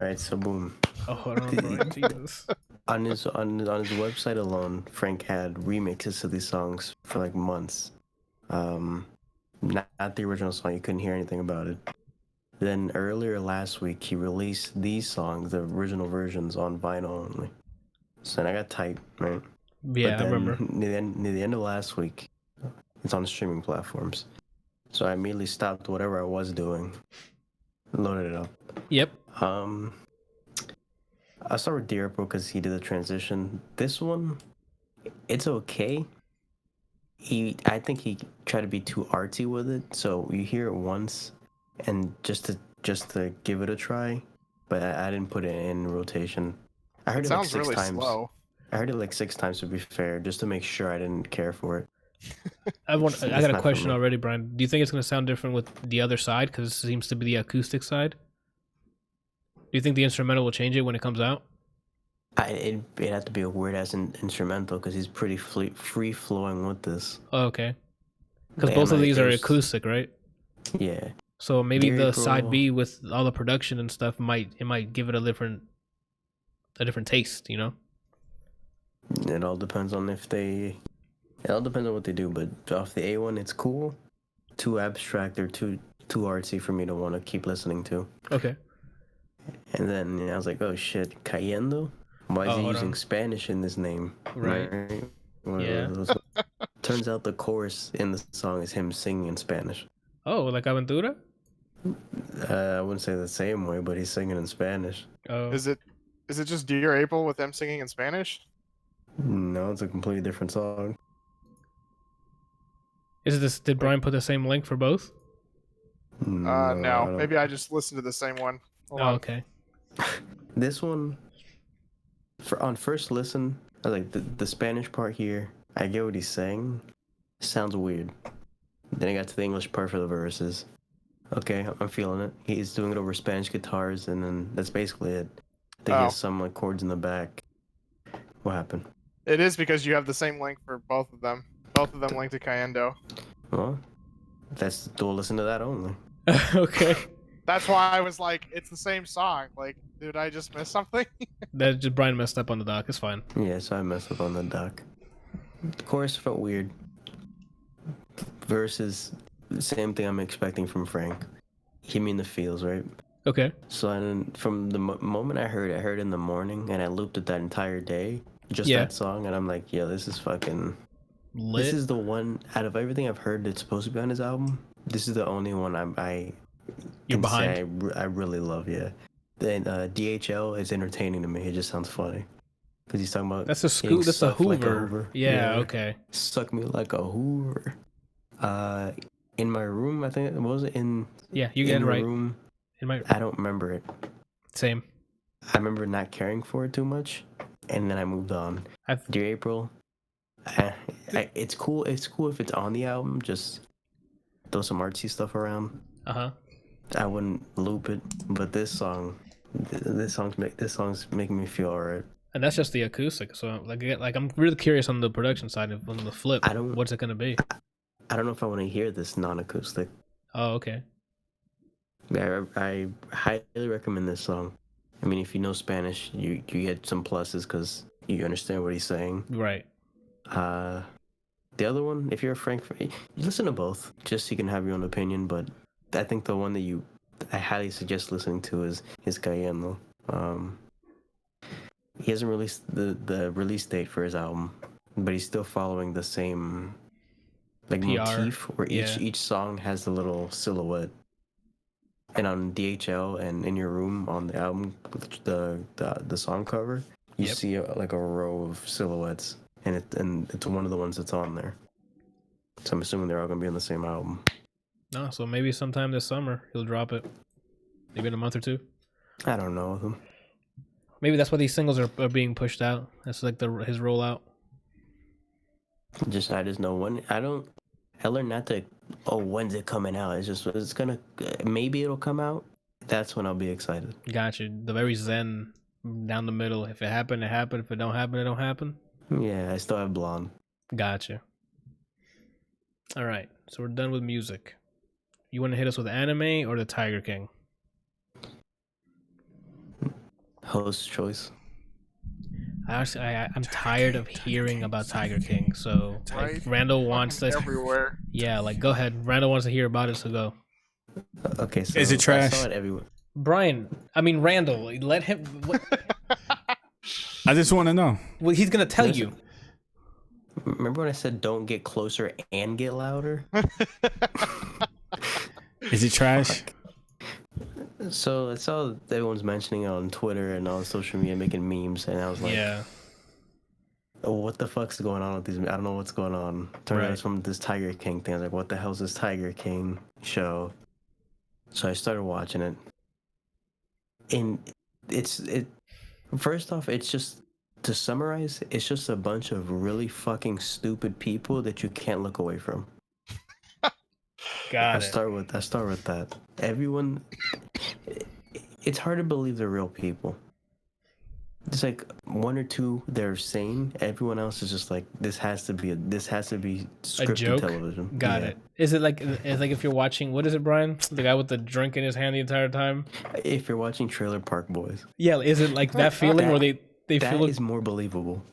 right, so boom. Oh, hold on, Brian. Jesus. On his website alone, Frank had remixes to these songs for like months. Not the original song. You couldn't hear anything about it. Then earlier last week, he released these songs, the original versions, on vinyl only. So then I got tight, right? Yeah, I remember. Near the end of last week, it's on the streaming platforms. So I immediately stopped whatever I was doing, loaded it up. Yep. I'll start with Dear April because he did the transition. This one, it's okay. I think he tried to be too artsy with it, so you hear it once, and just to give it a try. But I didn't put it in rotation. I heard it like 6 times. Slow. I heard it like 6 times to be fair, just to make sure I didn't care for it. I got a not for question me. already, Brian. Do you think it's going to sound different with the other side because it seems to be the acoustic side? Do you think the instrumental will change it when it comes out? It'd have to be a weird ass instrumental because he's pretty free flowing with this. Oh, okay. Because Damn, both of these are there's- acoustic, right? Yeah. So maybe Dear the side April. B with all the production and stuff might give it a different taste, you know? It all depends on if they. It all depends on what they do, but off the A one, it's cool. Too abstract or too artsy for me to want to keep listening to. Okay. And then I was like, oh shit, Cayendo? Why is he hold using on. Spanish in this name? Right. Well, Yeah. Turns out the chorus in the song is him singing in Spanish. Oh, like Aventura? I wouldn't say the same way, but he's singing in Spanish. Oh. Is it just Dear April with them singing in Spanish? No, it's a completely different song. Is it this? Did Brian put the same link for both? No. I don't- Maybe I just listened to the same one. Hold Oh, on. okay. This one, on first listen, I was like, the Spanish part here, I get what he's saying. Sounds weird. Then I got to the English part for the verses. Okay, I'm feeling it. He's doing it over Spanish guitars, and then that's basically it. I think he has some like chords in the back. What happened? It is because you have the same link for both of them. Both of them link to Cayendo. Well, we'll listen to that only. Okay. That's why I was like, it's the same song. Like, did I just miss something? That just Brian messed up on the doc. It's fine. Yeah, so I messed up on the doc. The chorus felt weird. Verses, the same thing I'm expecting from Frank. Hit me in the feels, right? Okay. So then from the moment I heard it in the morning, and I looped it that entire day, just Yeah. that song, and I'm like, yo, this is fucking... Lit. This is the one, out of everything I've heard that's supposed to be on his album, this is the only one I You're can say behind. I really love, yeah. Then DHL is entertaining to me. It just sounds funny. Because he's talking about... That's a getting scoop. That's a sucked like Hoover. Yeah. Okay. Suck me like a Hoover. In my room, I think, was it in... Yeah, you get in it my right. room? In my I don't remember it. same. I remember not caring for it too much, and then I moved on. Dear April, it's cool. It's cool if it's on the album. Just throw some artsy stuff around. Uh-huh. I wouldn't loop it, but this song's making me feel alright. And that's just the acoustic. So like I'm really curious on the production side of on the flip. What's it gonna be? I don't know if I want to hear this non-acoustic. Oh, okay. I highly recommend this song. I mean, if you know Spanish, you get some pluses because you understand what he's saying. Right. The other one, if you're a Frank, you listen to both, just so you can have your own opinion. But I think the one that I highly suggest listening to is Cayendo. He hasn't released the release date for his album, but he's still following the same like PR, motif where yeah. each song has a little silhouette. And on DHL and In Your Room on the album, the song cover, you Yep. see like a row of silhouettes, and it's one of the ones that's on there. So I'm assuming they're all gonna be on the same album. No, so maybe sometime this summer he'll drop it. Maybe in a month or two. I don't know. Maybe that's why these singles are being pushed out. That's like his rollout. I just know when. I learned not to. Oh, when's it coming out? It's gonna. Maybe it'll come out. That's when I'll be excited. Gotcha. The very zen down the middle. If it happened, it happened. If it don't happen, it don't happen. Yeah, I still have Blonde. Gotcha. All right, so we're done with music. You want to hit us with anime or the Tiger King? Host choice. I'm tired of hearing about Tiger King. So Right. if Randall wants to. Everywhere. Yeah, like go ahead. Randall wants to hear about it, so go. Okay, so Is it trash? I saw it everywhere. Randall, let him. What, I just want to know. well, he's gonna tell Listen. you. Remember when I said don't get closer and get louder? Is it trash? So I saw everyone's mentioning it on Twitter and on social media, making memes, and I was like, Yeah. oh, what the fuck's going on with these? I don't know what's going on. Turned out Right. it's from this Tiger King thing. I was like, what the hell's this Tiger King show? So I started watching it, and first off, it's just to summarize, it's just a bunch of really fucking stupid people that you can't look away from. Got I it. start with that. Everyone, it's hard to believe they're real people. It's like one or two they're sane. Everyone else is just like this has to be scripted joke? television. Got Yeah. it. Is it like it's like if you're watching, what is it, Brian? The guy with the drink in his hand the entire time? If you're watching Trailer Park Boys, Yeah, is it like that feeling where they that feel is more believable.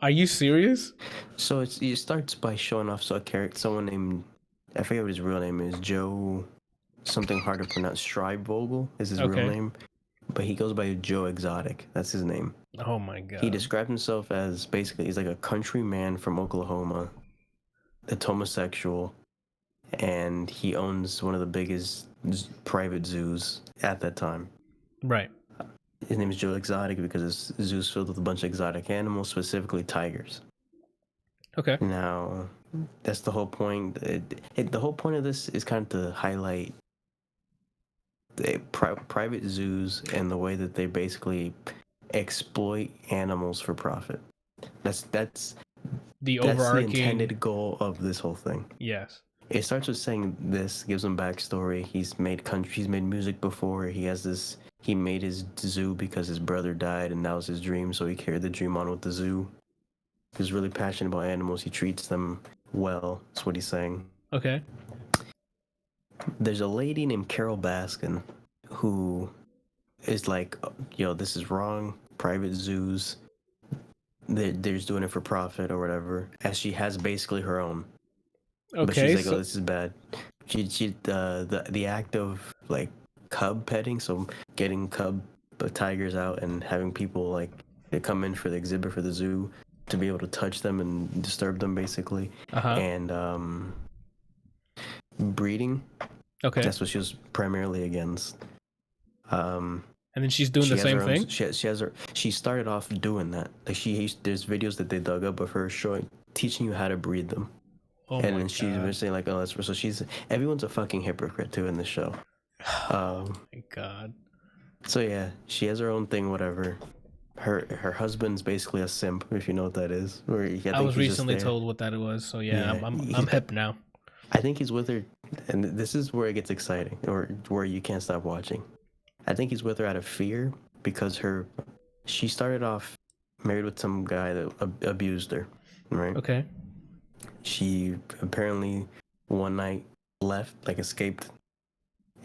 Are you serious? So it starts by showing off someone named, I forget what his real name is, Joe something hard to pronounce. Schreibvogel is his real name, but he goes by Joe Exotic. That's his name. Oh my god. He described himself as basically he's like a country man from Oklahoma, that's homosexual, and he owns one of the biggest private zoos at that time. Right. His name is Joe Exotic because his zoo's filled with a bunch of exotic animals, specifically tigers. Okay. Now, that's the whole point. The whole point of this is kind of to highlight the private zoos and the way that they basically exploit animals for profit. That's The overarching the intended goal of this whole thing. Yes. It starts with saying this, gives him backstory. He's made music before. He made his zoo because his brother died and that was his dream, so he carried the dream on with the zoo. He's really passionate about animals. He treats them well. That's what he's saying. Okay. There's a lady named Carol Baskin who is like, yo, this is wrong. Private zoos, they're just doing it for profit or whatever. As she has basically her own. Okay. But she's like, oh, this is bad. She the act of like cub petting, so getting tigers out and having people like they come in for the exhibit for the zoo to be able to touch them and disturb them basically. And breeding. Okay. That's what she was primarily against. And then she's doing the same thing. She started off doing that. Like there's videos that they dug up of her teaching you how to breed them. Oh and my then she was saying like, oh, that's so everyone's a fucking hypocrite too in the show. Oh my god. So yeah, she has her own thing, whatever. Her husband's basically a simp, if you know what that is. I was recently told what that was, so yeah. I'm hip now. I think he's with her, and this is where it gets exciting, or where you can't stop watching. I think he's with her out of fear because she started off married with some guy that abused her, right? Okay. She apparently one night escaped,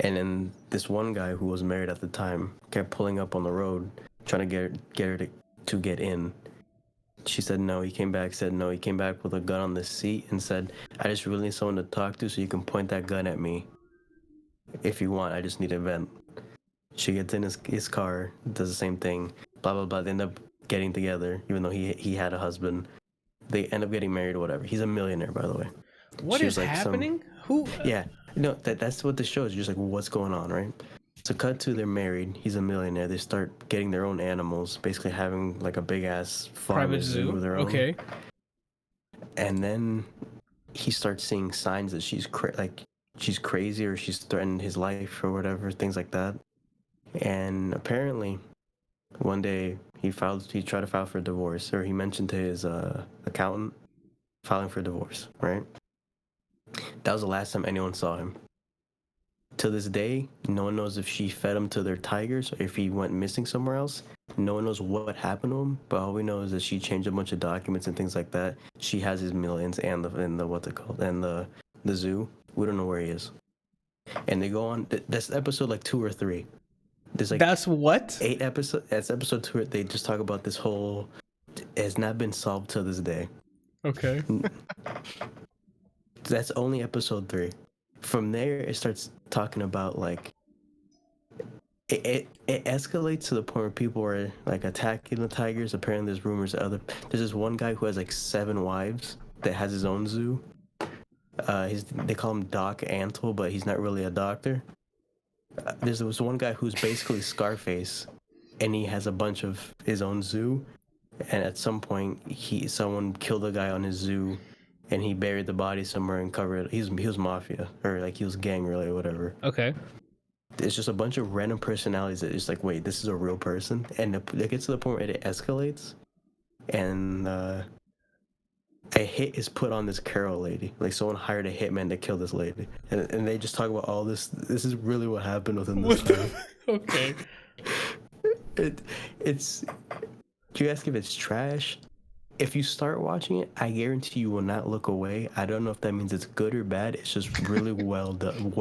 and then this one guy who was married at the time kept pulling up on the road trying to get her to get in. She said no. He came back, said no. He came back with a gun on the seat and said, I just really need someone to talk to so you can point that gun at me. If you want, I just need a vent. She gets in his car, does the same thing, blah, blah, blah. They end up getting together, even though he had a husband. They end up getting married or whatever. He's a millionaire, by the way. What is happening? Who? Yeah. No, that's what the show is. You're just like, what's going on, right? So cut to they're married. He's a millionaire. They start getting their own animals, basically having like a big ass Private zoo of their own. Okay. And then he starts seeing signs that she's crazy or she's threatened his life or whatever, things like that. And apparently, one day he tried to file for divorce, or he mentioned to his accountant filing for divorce, right? That was the last time anyone saw him. To this day, no one knows if she fed him to their tigers or if he went missing somewhere else. No one knows what happened to him, but all we know is that she changed a bunch of documents and things like that. She has his millions and the what's it called, and the zoo. We don't know where he is. And they go on. That's episode like 2 or 3. There's like that's what 8 episodes. That's episode 2. They just talk about this whole. It has not been solved to this day. Okay. That's only episode 3. From there, it starts talking about like. It escalates to the point where people are like attacking the tigers. Apparently, there's rumors that there's this one guy who has like 7 wives that has his own zoo. They call him Doc Antle, but he's not really a doctor. There was one guy who's basically Scarface, and he has a bunch of his own zoo. And at some point, someone killed a guy on his zoo, and he buried the body somewhere and covered it. He was mafia, or like he was gang related, whatever. Okay. It's just a bunch of random personalities that is like, wait, this is a real person, and it gets to the point where it escalates and a hit is put on this Carol lady. Like someone hired a hitman to kill this lady, and they just talk about all this. This is really what happened within this time. Okay. It's. You ask if it's trash. If you start watching it, I guarantee you will not look away. I don't know if that means it's good or bad. It's just really well done.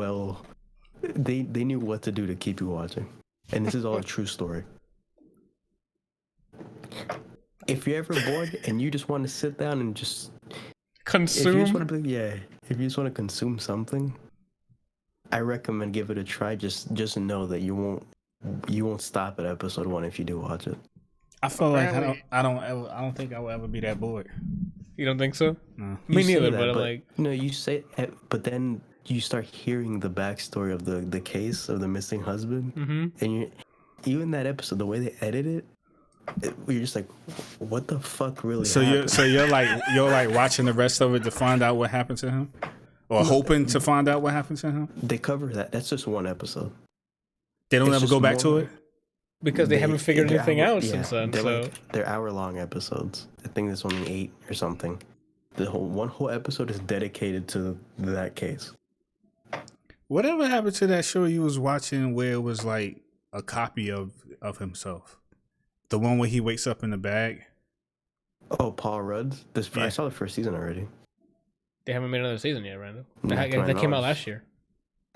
They knew what to do to keep you watching, and this is all a true story. If you're ever bored and you just want to sit down and just Consume. if you just want to if you just want to consume something, I recommend give it a try. Just know that you won't stop at episode 1 if you do watch it. I feel like I don't think I will ever be that bored. You don't think so? No. Me You say neither, that, but I'm like, no, you say, but then you start hearing the backstory of the case of the missing husband, and even that episode, the way they edit it, you're just like, what the fuck really happened? You're like watching the rest of it to find out what happened to him, or hoping to find out what happened to him. They cover that. That's just one episode. They don't It's ever just go back to more- it. because they haven't figured they're anything hour- out yeah, since then. They're So they're hour-long episodes. I think there's only 8 or something. One whole episode is dedicated to that case. Whatever happened to that show you was watching where it was like a copy of himself? The one where he wakes up in the bag? Oh, Paul Rudd's? I saw the first season already. they haven't made another season yet, Randal. Not to my That came out knowledge. last year,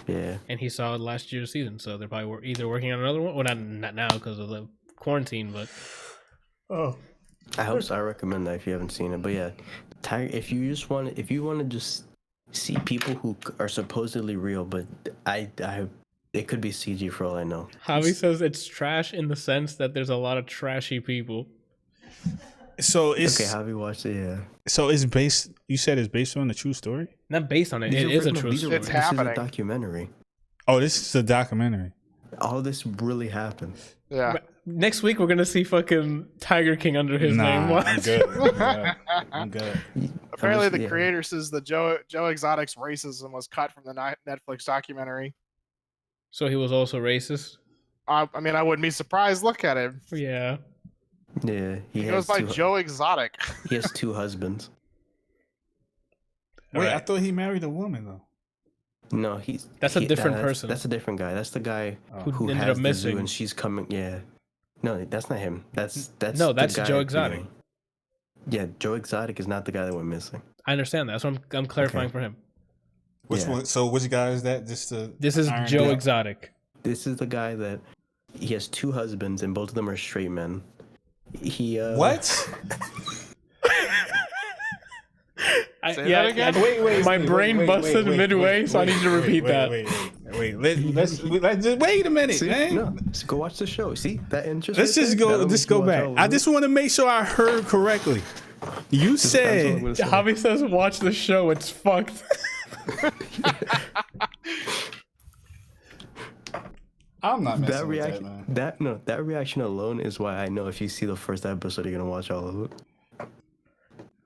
Yeah. and he saw last year's season. So they're probably either working on another one, or not now because of the quarantine. But I hope so. I recommend that if you haven't seen it. But yeah, Tiger. If you want to just see people who are supposedly real, but it could be CG for all I know. Javi says it's trash in the sense that there's a lot of trashy people. So it's Okay, Javi watched it. Yeah. so it's based. You said it's based on a true story. Not based on it. These It are- is a no, true these are- story. It's This is happening. a documentary. Oh, this is a documentary. All this really happened. Yeah. Next week we're gonna see fucking Tiger King under his name. I'm What? good. I'm good. Apparently, the yeah. creator says that Joe Exotic's racism was cut from the Netflix documentary. So he was also racist. I mean, I wouldn't be surprised. Look at him. Yeah. Yeah, He goes by Joe Exotic. He has 2 husbands. Wait, I Alright. thought he married a woman though. No, That's a different person. That's a different guy. That's the guy Who who ended has up the zoo missing. and she's coming. Yeah. No, that's not him. That's No, the that's guy, Joe Exotic. Yeah, Joe Exotic is not the guy that went missing. I understand that. That's what I'm clarifying Okay. for him. Which Yeah. one? So which guy is that? Just to This is iron Joe it out? Exotic. This is the guy that he has 2 husbands and both of them are straight men. He What? Say that again? My brain busted midway, so I need you to repeat that. Wait. Let's just wait a minute, See, man. no, just go watch the show. See that interest? Let's right just there? go. That'll Just make you go watch back. all of I it. just want to make sure I heard correctly. You That's all I'm said gonna say. Javi says, "Watch the show. It's fucked." I'm not messing that with reaction. that, man. That reaction alone is why I know if you see the first episode, you're gonna watch all of it.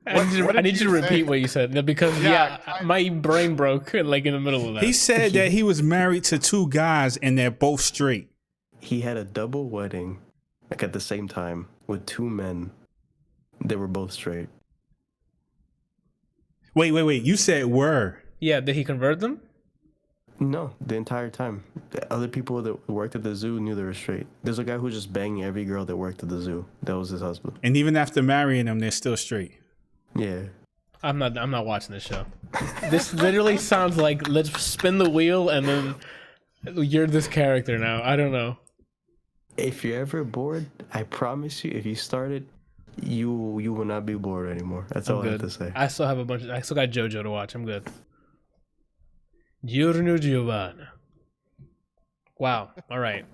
I need what you did to you repeat say? what you said because Yeah, my brain broke like in the middle of that. He said that he was married to 2 guys and they're both straight. He had a double wedding, like at the same time, with 2 men. They were both straight. Wait. You said were. Yeah, did he convert them? No, the entire time. The other people that worked at the zoo knew they were straight. There's a guy who was just banging every girl that worked at the zoo. That was his husband. And even after marrying them, they're still straight. Yeah. I'm not watching this show. This literally sounds like let's spin the wheel and then you're this character now. I don't know. If you're ever bored, I promise you, if you start it, you will not be bored anymore. That's all I have to say. I still have I still got JoJo to watch. I'm good. Giorno Giovanna. Wow. All right.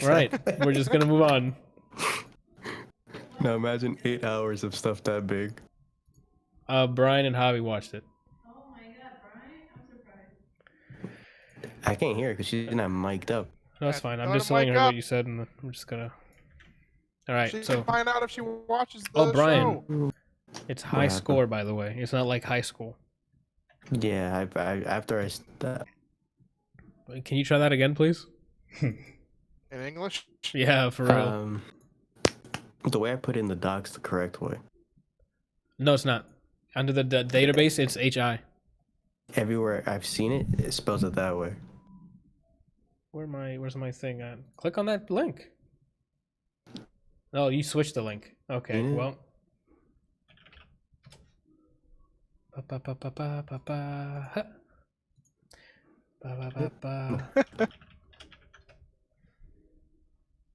All right. We're just gonna move on. Now imagine 8 hours of stuff that big. Brian and Javi watched it. Oh my god, Brian, I'm surprised. I can't hear it because she's not mic'd up. No, that's fine. I'm Let just him telling her wake what up. you said, and I'm just gonna. All right. She So, can find out if she watches the oh, Brian, show. it's high happened? score, by the way. It's not like high school. Yeah, after I Can you try that again, please? In English. Yeah, for real. The way I put in the docs the correct way. No, it's not. Under the database, it's HI. Everywhere I've seen it, it spells it that way. Where's my thing at? Click on that link. Oh, you switched the link. Okay, well. Ba, ba, ba, ba, ba, ba, ha. Ba, ba, ba, ba.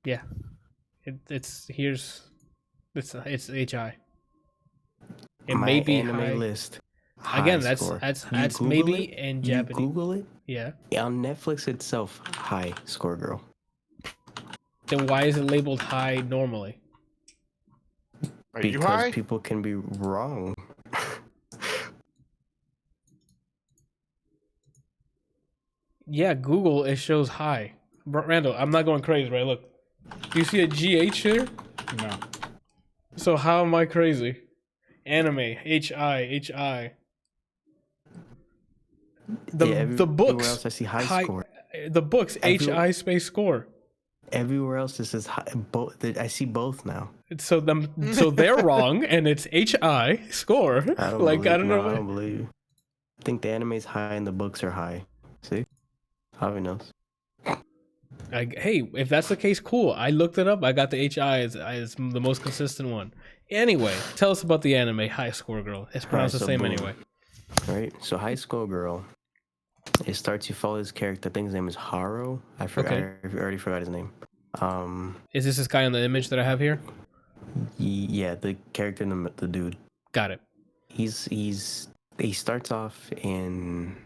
Yeah. It's HI. It My may be anime high. List. Again, High that's score. that's You maybe Google it? in You Japanese. Google it? Yeah. On Netflix itself, high score girl. Then why is it labeled high normally? Are you Because high? people can be wrong. Yeah, Google it shows high. Randall, I'm not going crazy, right? Look, do you see a GH here? No. So how am I crazy? Anime HI. The Everywhere books else I see high score. The books HI space score. Everywhere else it says high. I see both now. So they're wrong, and it's HI score. I don't Like believe, I don't know. I don't believe you. I think the anime's high and the books are high. See? Javi knows. Hey, if that's the case, cool. I looked it up. I got the HI as the most consistent one. Anyway, tell us about the anime High Score Girl. It's pronounced the so same boom. anyway. Right? So High School Girl. It starts, you follow this character. I think his name is Haro. I already forgot his name. Is this guy in the image that I have here? Yeah, the character, the dude. Got it. He starts off in,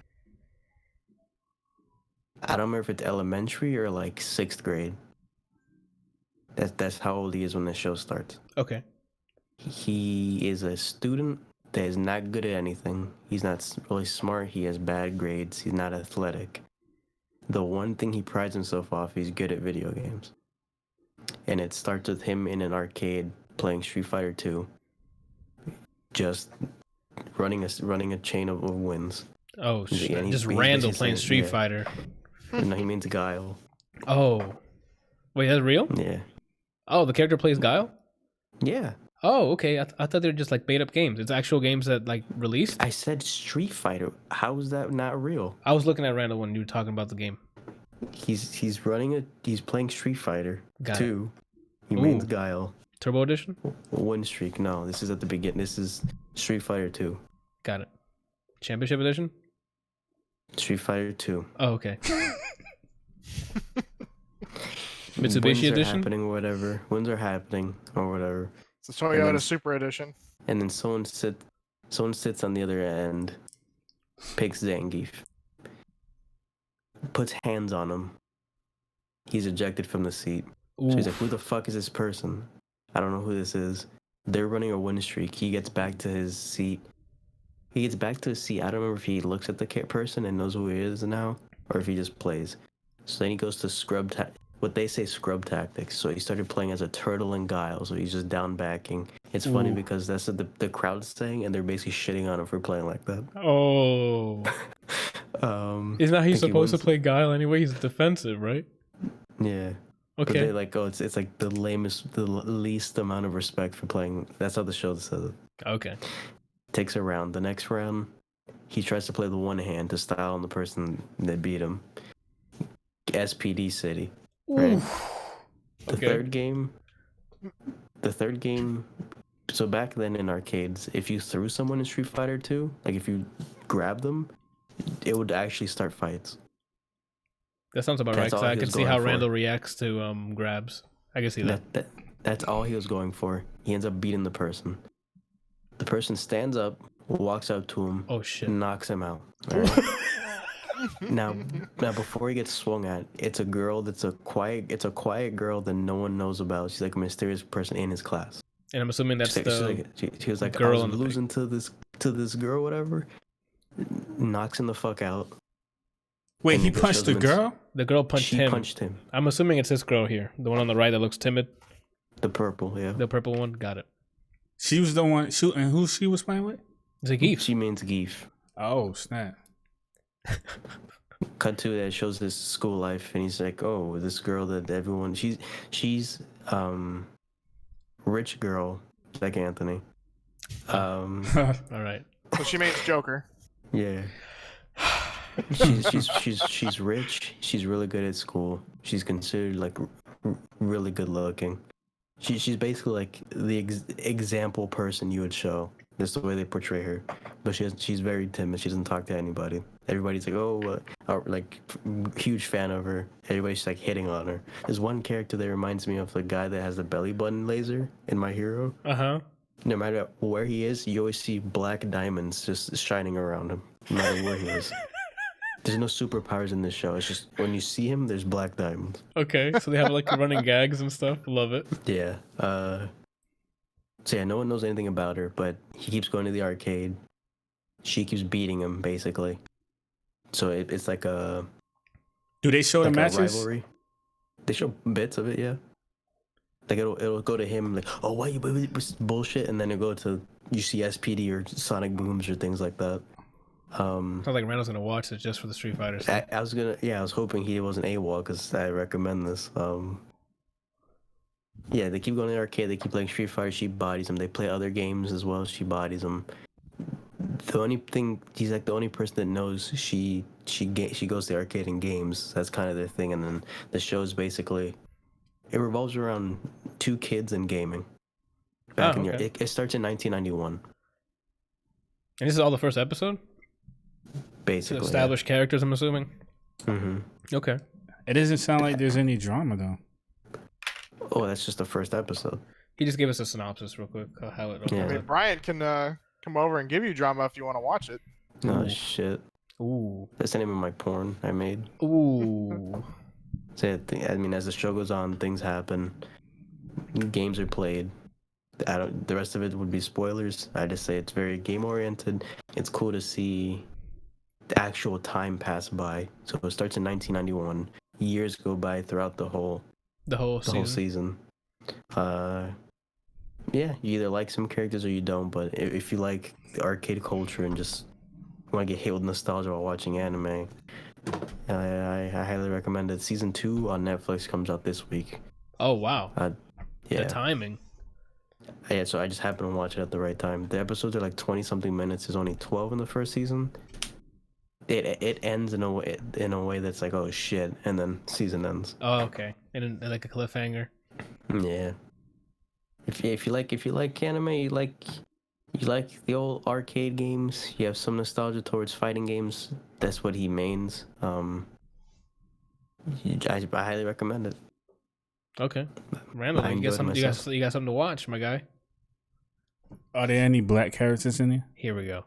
I don't remember if it's elementary or like 6th grade. That's how old he is when the show starts. Okay. He is a student that is not good at anything. He's not really smart. He has bad grades. He's not athletic. The one thing he prides himself off, he's good at video games. And it starts with him in an arcade playing Street Fighter 2. Just running a chain of wins. Oh shit! And Just he's Randall basically playing saying, Street yeah. Fighter. No, he means Guile. Oh, wait, that's real? Yeah. Oh, the character plays Guile. Yeah. Oh, okay. I thought they were just like made up games. It's actual games that like released. I said Street Fighter. How is that not real? I was looking at Randall when you were talking about the game. He's playing Street Fighter Got 2. He Ooh. means Guile. Turbo Edition. Win streak. No, this is at the beginning. This is Street Fighter 2. Got it. Championship Edition. Street Fighter 2. Oh, okay. Wins Mitsubishi are Edition. happening or whatever. Wins are happening or whatever. It's a Toyota then- Super Edition. And then someone sits on the other end, picks Zangief, puts hands on him. He's ejected from the seat. So he's like, who the fuck is this person? I don't know who this is. They're running a win streak. He gets back to his seat. I don't remember if he looks at the person and knows who he is now, or if he just plays. So then he goes to what they say scrub tactics. So he started playing as a turtle and Guile, so he's just down backing. It's funny because that's what the crowd's saying, and they're basically shitting on him for playing like that. Oh. Isn't that he's supposed to play Guile anyway? He's defensive, right? Yeah. Okay. But they like, it's like the least amount of respect for playing. That's how the show says it. Okay. Takes a round. The next round, he tries to play the one hand to style on the person that beat him. SPD City. Right? The third game. So back then in arcades, if you threw someone in Street Fighter 2, like if you grabbed them, it would actually start fights. That sounds about right. That's Because all I he can was see going how for. Randall reacts to grabs. I can see that. That's all he was going for. He ends up beating the person. The person stands up, walks up to him, Oh shit. knocks him out. All right? Now before he gets swung at, it's a girl that's a quiet girl that no one knows about. She's like a mysterious person in his class. And I'm assuming that's She was like, girl I in was the losing to this girl, whatever. Knocks him the fuck out. Wait, And he it just punched shows the him girl? the girl punched She him. punched him. I'm assuming it's this girl here, the one on the right that looks timid, The purple, yeah. the purple one. Got it. She was the one shooting. And who she was playing with? Zangief. She means Geef. Oh, snap. Cut to that shows his school life, and he's like, "Oh, this girl that everyone she's rich girl like Anthony. All right. So she makes Joker. Yeah. She's rich. She's really good at school. She's considered like really good looking. She's basically like the example person you would show. That's the way they portray her. But she's very timid. She doesn't talk to anybody. Everybody's like, oh, like huge fan of her. Everybody's like hitting on her. There's one character that reminds me of the guy that has the belly button laser in My Hero. No matter where he is, you always see black diamonds just shining around him, no matter where he is. There's no superpowers in this show. It's just when you see him, there's black diamonds. Okay, so they have like running gags and stuff. Love it. Yeah. So yeah, no one knows anything about her, but he keeps going to the arcade. She keeps beating him, basically. So it's like a... Do they show like the matches? Rivalry. They show bits of it, yeah. Like it'll go to him like, oh, why you bullshit, and then it'll go to you see SPD or Sonic Booms or things like that. Sounds like Randall's gonna watch it just for the Street Fighter stuff. I was hoping he wasn't AWOL because I recommend this. Yeah, they keep going to the arcade. They keep playing Street Fighter. She bodies them. They play other games as well. She bodies them. The only thing, he's like the only person that knows she goes to the arcade and games. That's kind of their thing. And then the show's basically, it revolves around two kids and gaming. It starts in 1991. And this is all the first episode? Basically. So established characters, I'm assuming? Mm-hmm. Okay. It doesn't sound like there's any drama though. Oh, that's just the first episode. He just gave us a synopsis real quick how it Yeah. I mean, Bryant can come over and give you drama if you want to watch it. Oh, shit. Ooh. That's the name of my porn I made. Ooh. So, I mean, as the show goes on, things happen. Games are played. The rest of it would be spoilers. I just say it's very game-oriented. It's cool to see the actual time pass by. So it starts in 1991. Years go by throughout the whole season. Yeah, you either like some characters or you don't, but if you like the arcade culture and just want to get hit with nostalgia while watching anime, I highly recommend it. Season 2 on Netflix comes out this week. Oh, wow. Yeah. The timing. Yeah, so I just happened to watch it at the right time. The episodes are like 20-something minutes. There's only 12 in the first season. It ends in a way that's like, oh shit, and then season ends. Oh, okay. And like a cliffhanger. Yeah. If you like anime, you like the old arcade games. You have some nostalgia towards fighting games. That's what he mains. I highly recommend it. Okay. Randall, I you got enjoyed something to watch, my guy. Are there any black characters in there? Here we go.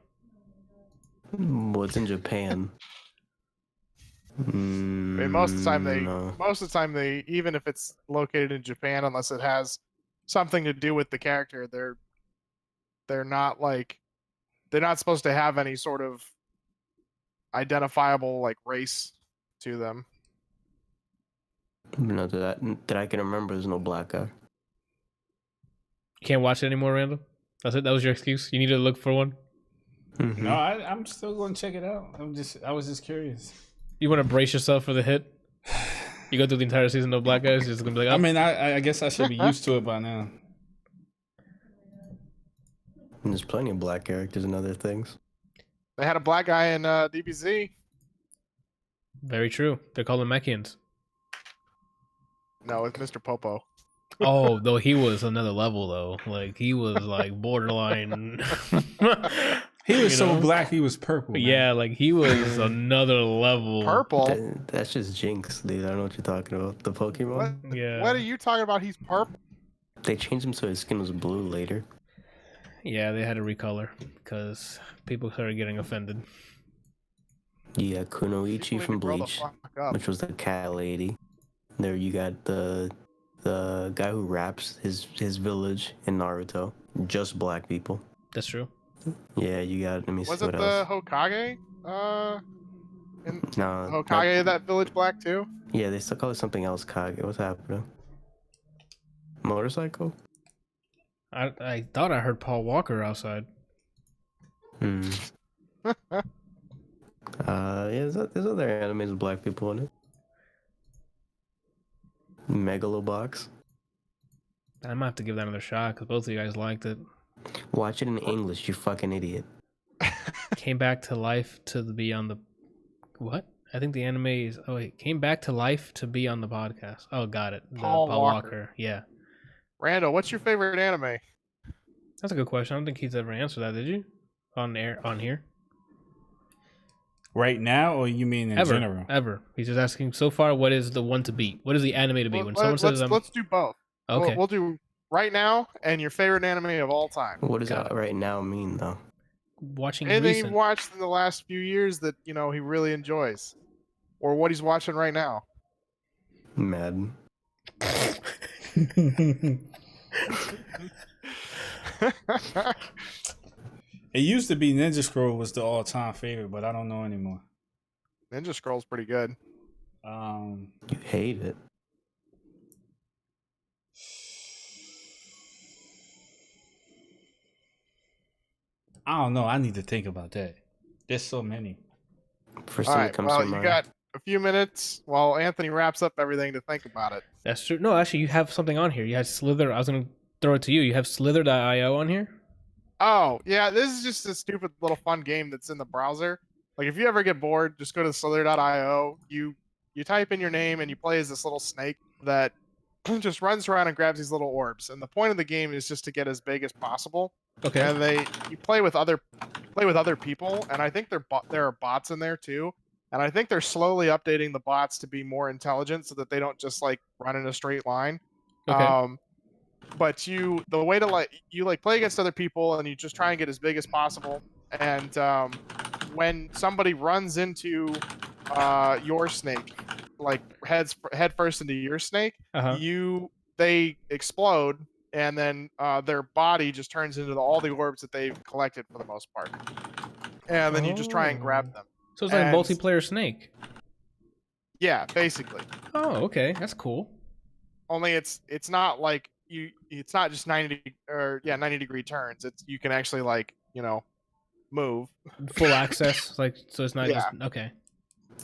Well, it's in Japan. I mean, most of the time no. even if it's located in Japan, unless it has something to do with the character, they're not supposed to have any sort of identifiable like race to them. No, that I can remember, there's no black guy. You can't watch it anymore, Randall? That's it? That was your excuse? You need to look for one? Mm-hmm. No, I'm still going to check it out. I was just curious. You want to brace yourself for the hit? You go through the entire season of black guys, you're just going to be like, I mean, I guess I should be used to it by now. And there's plenty of black characters and other things. They had a black guy in DBZ. Very true. They're called the Mechians. No, it's Mr. Popo. Oh, though he was another level though. Like he was like borderline. He was so black, he was purple. Man. Yeah, like he was another level. Purple? That's just Jinx, dude. I don't know what you're talking about. The Pokemon? What? Yeah. What are you talking about? He's purple. They changed him so his skin was blue later. Yeah, they had to recolor because people started getting offended. You got Kunoichi from Bleach, which was the cat lady. There you got the guy who raps his village in Naruto. Just black people. That's true. Yeah, you got. Let me see Was what it else. the Hokage? No. Hokage, that village black too? Yeah, they still call it something else. Kage. What's happening? Motorcycle? I thought I heard Paul Walker outside. Yeah, there's other animes with black people in it. Megalobox. I might have to give that another shot because both of you guys liked it. Watch it in English, you fucking idiot. Came back to life to be on the what? I think the anime is. Oh wait, came back to life to be on the podcast. Oh, got it. The Paul Paul Walker. Walker. Yeah, Randall, what's your favorite anime? that's a good question. I don't think he's ever answered that. Did you? On here? Right now, or you mean in general? Ever. He's just asking so far. What is the one to beat? What is the anime to beat? When someone says, let's do both. okay, We'll do right now and your favorite anime of all time. What does that right now mean, though? watching Anything recent. you've watched in the last few years that he really enjoys, or what he's watching right now. Madden. It used to be Ninja Scroll was the all-time favorite, but I don't know anymore. Ninja Scroll's pretty good. You hate it. I don't know. I need to think about that. There's so many. First All thing right, that comes well, to you mind. got a few minutes while Anthony wraps up everything to think about it. That's true. No, actually, you have something on here. You had Slither. I was gonna throw it to you. You have Slither.io on here. Oh, yeah, this is just a stupid little fun game that's in the browser. Like, if you ever get bored, just go to slither.io. You type in your name and you play as this little snake that just runs around and grabs these little orbs. And the point of the game is just to get as big as possible. Okay. And you play with other people, and I think there are bots in there too. And I think they're slowly updating the bots to be more intelligent so that they don't just like run in a straight line. Okay. But the way to play against other people and you just try and get as big as possible. And when somebody runs into your snake, like head first into your snake, they explode, and then their body just turns into all the orbs that they've collected for the most part. And then you just try and grab them. So it's like a multiplayer Snake. Yeah, basically. Oh, okay, that's cool. Only it's not like it's not just 90 degree turns. You can actually move. Full access, so it's not just okay.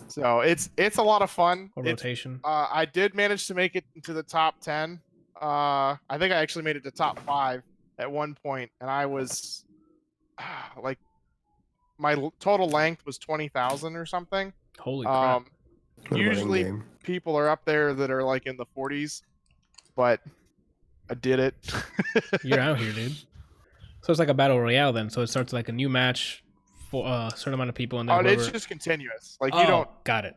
So it's a lot of fun. Or rotation. I did manage to make it into the top 10. I think I actually made it to top 5 at one point, and I was my total length was 20,000 or something. Holy crap! Usually people are up there that are like in the 40s, but I did it. You're out here, dude. So it's like a battle royale then. So it starts like a new match for a certain amount of people, and then it's just continuous. Like you don't. Got it.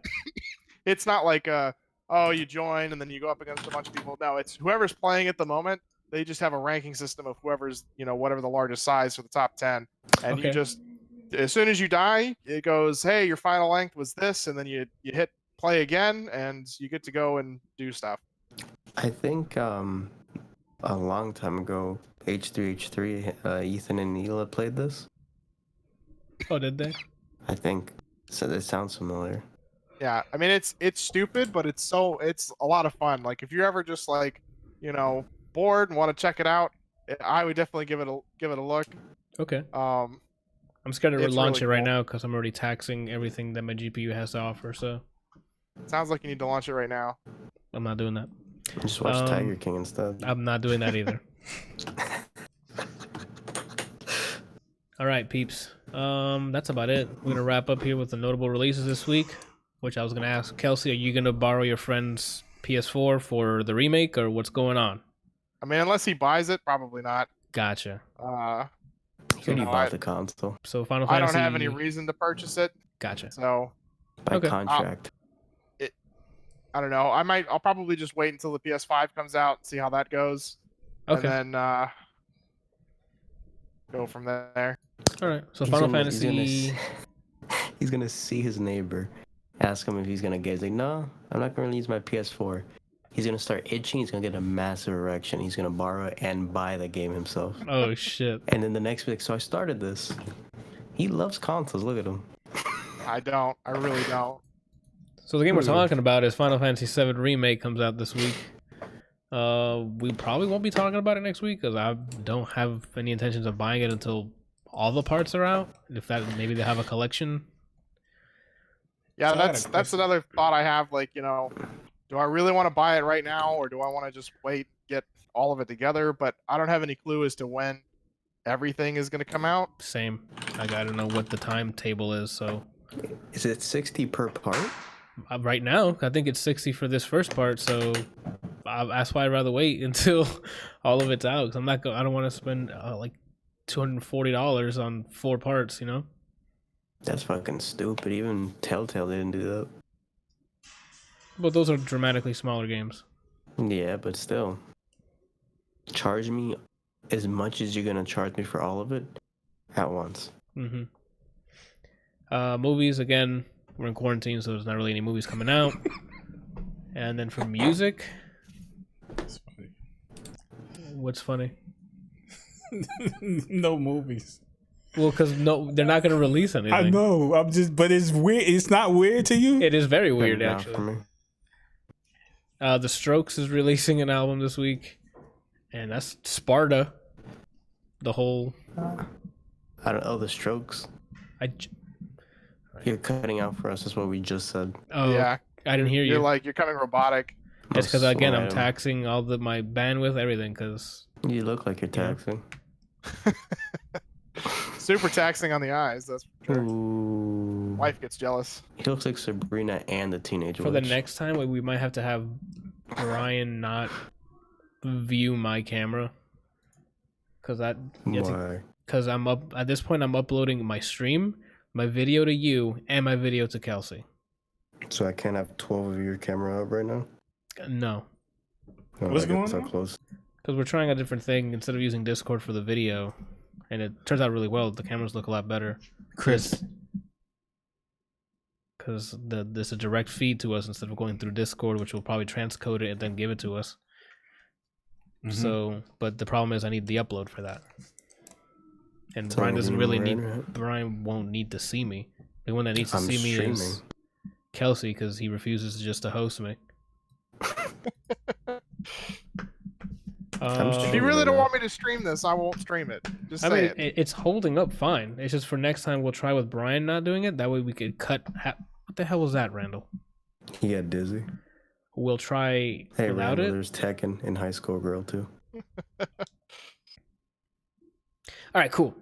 It's not like you join and then you go up against a bunch of people. No, it's whoever's playing at the moment. They just have a ranking system of whoever's whatever the largest size for the top 10, and you just as soon as you die, it goes, hey, your final length was this, and then you hit play again, and you get to go and do stuff. I think a long time ago, H3H3, Ethan and Neela played this. Oh, did they? I think so. It sounds familiar. Yeah, I mean it's stupid, but it's a lot of fun. Like if you're ever just bored and want to check it out, I would definitely give it a look. Okay. I'm scared to launch it right cool. now because I'm already taxing everything that my GPU has to offer. So. Sounds like you need to launch it right now. I'm not doing that. Just watch Tiger King instead. I'm not doing that either. All right, peeps. That's about it. We're gonna wrap up here with the notable releases this week. Which I was gonna ask Kelsey, are you gonna borrow your friend's PS4 for the remake, or what's going on? I mean, unless he buys it, probably not. Gotcha. He already bought the console. So Final Fantasy. I don't have any reason to purchase it. Gotcha. So by contract. I don't know. I'll probably just wait until the PS5 comes out and see how that goes. Okay. And then go from there. All right. So Final Fantasy. He's gonna see his neighbor, ask him if he's gonna get it. He's like, no, I'm not gonna use my PS4. He's gonna start itching. He's gonna get a massive erection. He's gonna borrow it and buy the game himself. Oh shit! And then the next week, so I started this. He loves consoles. Look at him. I don't. I really don't. So the game we're talking about is Final Fantasy VII Remake. Comes out this week. We probably won't be talking about it next week because I don't have any intentions of buying it until all the parts are out. If that, maybe they have a collection. Yeah, that's another thought I have. Like, do I really want to buy it right now, or do I want to just wait, get all of it together, but I don't have any clue as to when everything is going to come out. Same. I don't know what the timetable is. So Is it 60 per part? right now, I think it's 60 for this first part. So that's why I'd rather wait until all of it's out. Cause I don't want to spend like $240 on 4 parts. You know. That's fucking stupid. Even Telltale didn't do that. But those are dramatically smaller games. Yeah, but still. Charge me as much as you're gonna charge me for all of it at once. Mm-hmm. Movies, again, we're in quarantine, so there's not really any movies coming out. And then for music, That's funny. what's funny? No movies. Well, because they're not going to release anything. I know. But it's weird. It's not weird to you. It is very weird, Not for actually. me. The Strokes is releasing an album this week, and that's Sparta. The whole. I don't know the Strokes. You're cutting out for us. That's what we just said. Oh, Yeah, I didn't hear you're you. you're coming robotic. It's because again, I'm Slam. taxing all my bandwidth, everything. Because You look like you're Yeah. taxing. Super taxing on the eyes. That's for sure. Ooh. Wife gets jealous. He looks like Sabrina and the Teenage for the Witch. next time, we might have to have Brian not view my camera. Why? Because I'm up at this point. I'm uploading my stream, my video to you, and my video to Kelsey. So I can't have 12 of your camera up right now? No, No, What's I get going so on? close. because we're trying a different thing. Instead of using Discord for the video, and it turns out really well. The cameras look a lot better. Chris. Because there's a direct feed to us instead of going through Discord, which will probably transcode it and then give it to us. Mhm. So, but the problem is I need the upload for that. And So Brian doesn't you really were need. in it? Brian won't need to see me. The one that needs to I'm see me streaming. is Kelsey, because he refuses just to host me. I'm If you streaming really it don't now. want me to stream this, I won't stream it. Just I say mean, it. it's holding up fine. It's just for next time we'll try with Brian not doing it. That way we could cut. What the hell was that, Randall? He got dizzy. We'll try Hey, without Randall, it. there's Tekken in High School Girl too. All right, cool.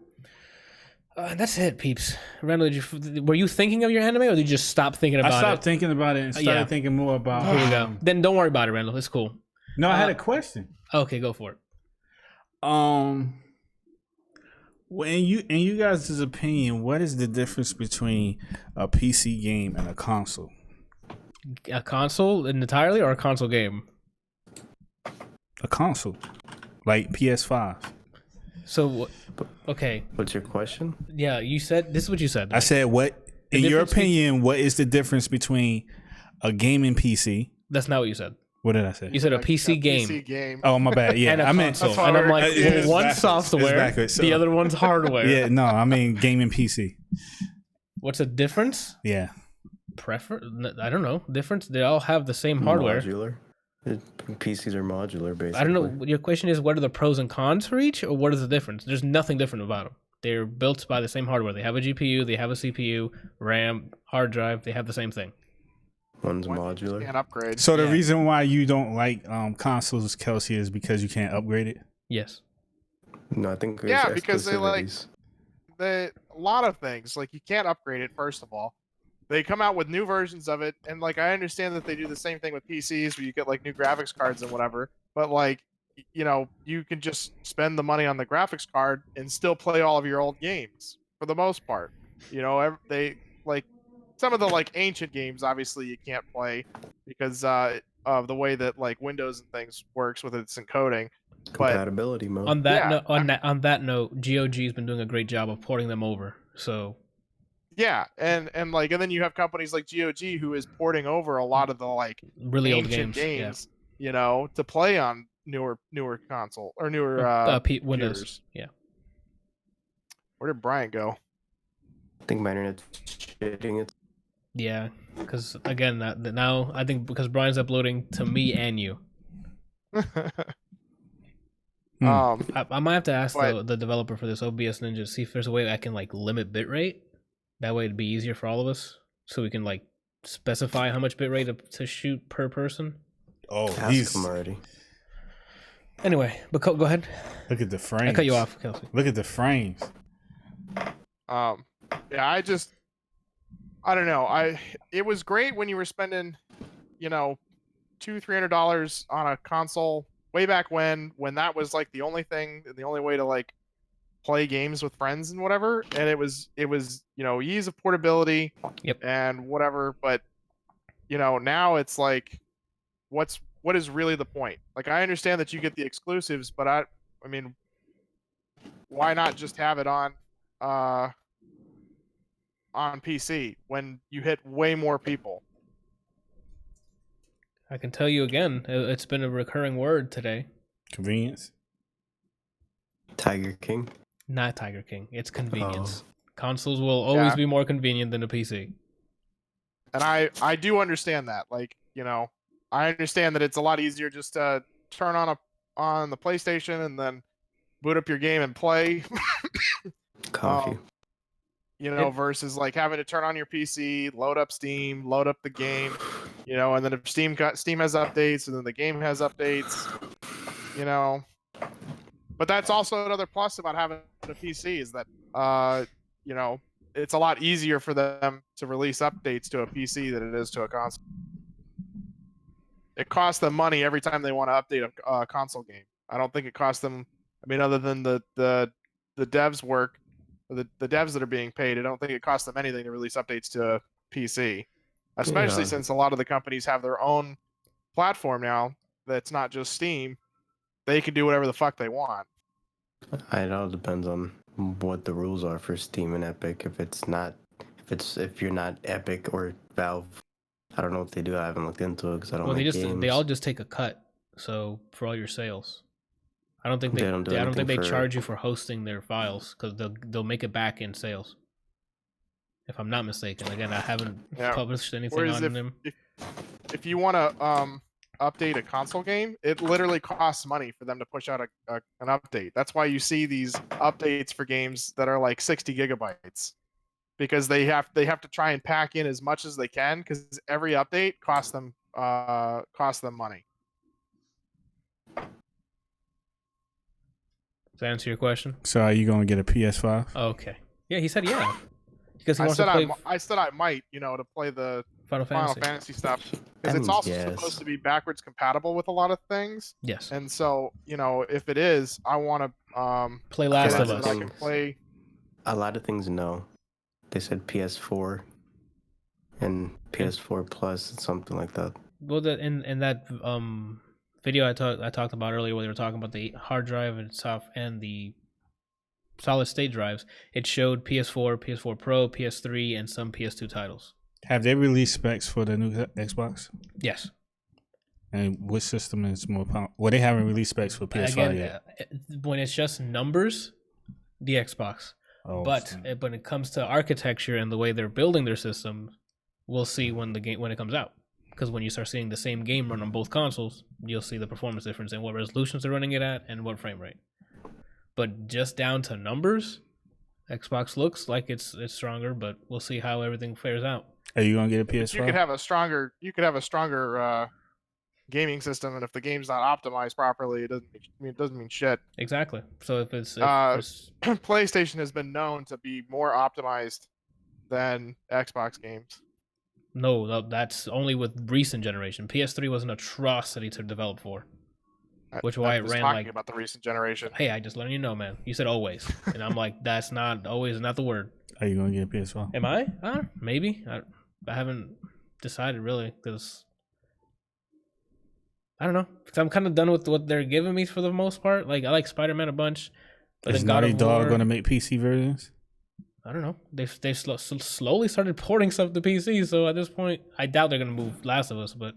That's it, peeps. Randall, were you thinking of your anime, or did you just stop thinking I about stopped it? thinking about it and started yeah. thinking more about. Here we go. Then don't worry about it, Randall. It's cool. No, I had a question. Okay, go for it. Well, in you guys' opinion, what is the difference between a PC game and a console? A console entirely, or a console game? A console, like PS5. So, okay, What's your question? yeah, you said this is what you said. I said, what The in your difference be- opinion, what is the difference between a gaming PC? That's not what you said. What did I say? You said a Like PC game. PC game. Oh, my bad. Yeah, And a I meant console. That's why And I'm we're- like, Yeah, well, it's one's backwards. It's software, backwards, so- the other one's hardware. Yeah, no, I mean gaming PC. What's the difference? Yeah. I don't know. Difference? They all have the same hardware. Modular. PCs are modular, basically. I don't know. Your question is, what are the pros and cons for each, or what is the difference? There's nothing different about them. They're built by the same hardware. They have a GPU, they have a CPU, RAM, hard drive. They have the same thing. One's What? modular. Can't upgrade. So the Yeah. reason why you don't like consoles, Kelsey, is because you can't upgrade it. Yes. No, I think there's Yeah, because they like exclusivities. a lot of things. Like you can't upgrade it. First of all, they come out with new versions of it, and like I understand that they do the same thing with PCs, where you get like new graphics cards and whatever. But like, you know, you can just spend the money on the graphics card and still play all of your old games for the most part. You know, they like some of the like ancient games. Obviously, you can't play because of the way that like Windows and things works with its encoding. But Compatibility mode. On that Yeah, note, on that note, GOG's been doing a great job of porting them over. So yeah, and then you have companies like GOG who is porting over a lot of the like really old ancient games. you know, to play on newer console or newer Yeah. Windows. computers. Yeah. Where did Bryant go? I think my internet's shitting it. Yeah. Because again, now I think because Brian's uploading to me and you, I might have to ask But- the developer for this OBS Ninja to see if there's a way I can like limit bitrate. That way it'd be easier for all of us, so we can like specify how much bitrate to shoot per person. Oh, Ask him already. Anyway, but go ahead. Look at the frames. I cut you off, Kelsey. Look at the frames. Yeah, I don't know. It was great when you were spending, $200-$300 on a console way back when that was like the only thing, the only way to like play games with friends and whatever. And it was ease of portability. Yep. And whatever. But now it's like, what is really the point? Like, I understand that you get the exclusives, but I mean, why not just have it on PC when you hit way more people? I can tell you again, it's been a recurring word today. Convenience. Tiger King. Not Tiger King. It's convenience. Consoles will always be more convenient than a PC. And I do understand that. Like, I understand that it's a lot easier just to turn on the PlayStation and then boot up your game and play. Coffee. Versus like having to turn on your PC, load up Steam, load up the game, and then if Steam has updates and then the game has updates, But that's also another plus about having a PC is that it's a lot easier for them to release updates to a PC than it is to a console. It costs them money every time they want to update a console game. I don't think it costs them. I mean, other than the devs work. The devs that are being paid, I don't think it costs them anything to release updates to PC, especially since a lot of the companies have their own platform now that's not just Steam. They can do whatever the fuck they want. It all depends on what the rules are for Steam and Epic. If you're not Epic or Valve, I don't know what they do. I haven't looked into it because I don't. Well, they all just take a cut. So for all your sales. I don't think they charge you for hosting their files because they'll make it back in sales. If I'm not mistaken, again, I haven't published anything on them. If you want to update a console game, it literally costs money for them to push out an update. That's why you see these updates for games that are like 60 gigabytes because they have to try and pack in as much as they can because every update costs them money. Does that answer your question? So are you going to get a PS5? Okay. Yeah, he said yeah. Because I said I might, to play the Final Fantasy stuff. Because it's also supposed to be backwards compatible with a lot of things. Yes. And so, if it is, I want to play Last of Us. I can play. A lot of things no. They said PS4 and PS4 Plus and something like that. Well, in that video I talked about earlier where they were talking about the hard drive and stuff and the solid state drives, it showed PS4, PS4 Pro, PS3, and some PS2 titles. Have they released specs for the new Xbox? Yes. And which system is more powerful? Well, they haven't released specs for PS5 yet. When it's just numbers, the Xbox. But when it comes to architecture and the way they're building their system, we'll see when it comes out. Because when you start seeing the same game run on both consoles, you'll see the performance difference in what resolutions they're running it at and what frame rate. But just down to numbers, Xbox looks like it's stronger, but we'll see how everything fares out. Are you gonna get a PS5? You could have a stronger gaming system, and if the game's not optimized properly, it doesn't mean shit. Exactly. So if it's PlayStation has been known to be more optimized than Xbox games. No, that's only with recent generation. PS3 was an atrocity to develop for, which why it ran talking about the recent generation. Hey, I just letting you know, man. You said always, and I'm like, that's not always not the word. Are you gonna get a PS5? Am I? Maybe. I haven't decided really because I don't know. Because I'm kind of done with what they're giving me for the most part. Like I like Spider-Man a bunch. But is Naughty Dog gonna make PC versions? I don't know. They've slowly started porting stuff to PC, so at this point, I doubt they're gonna move Last of Us. But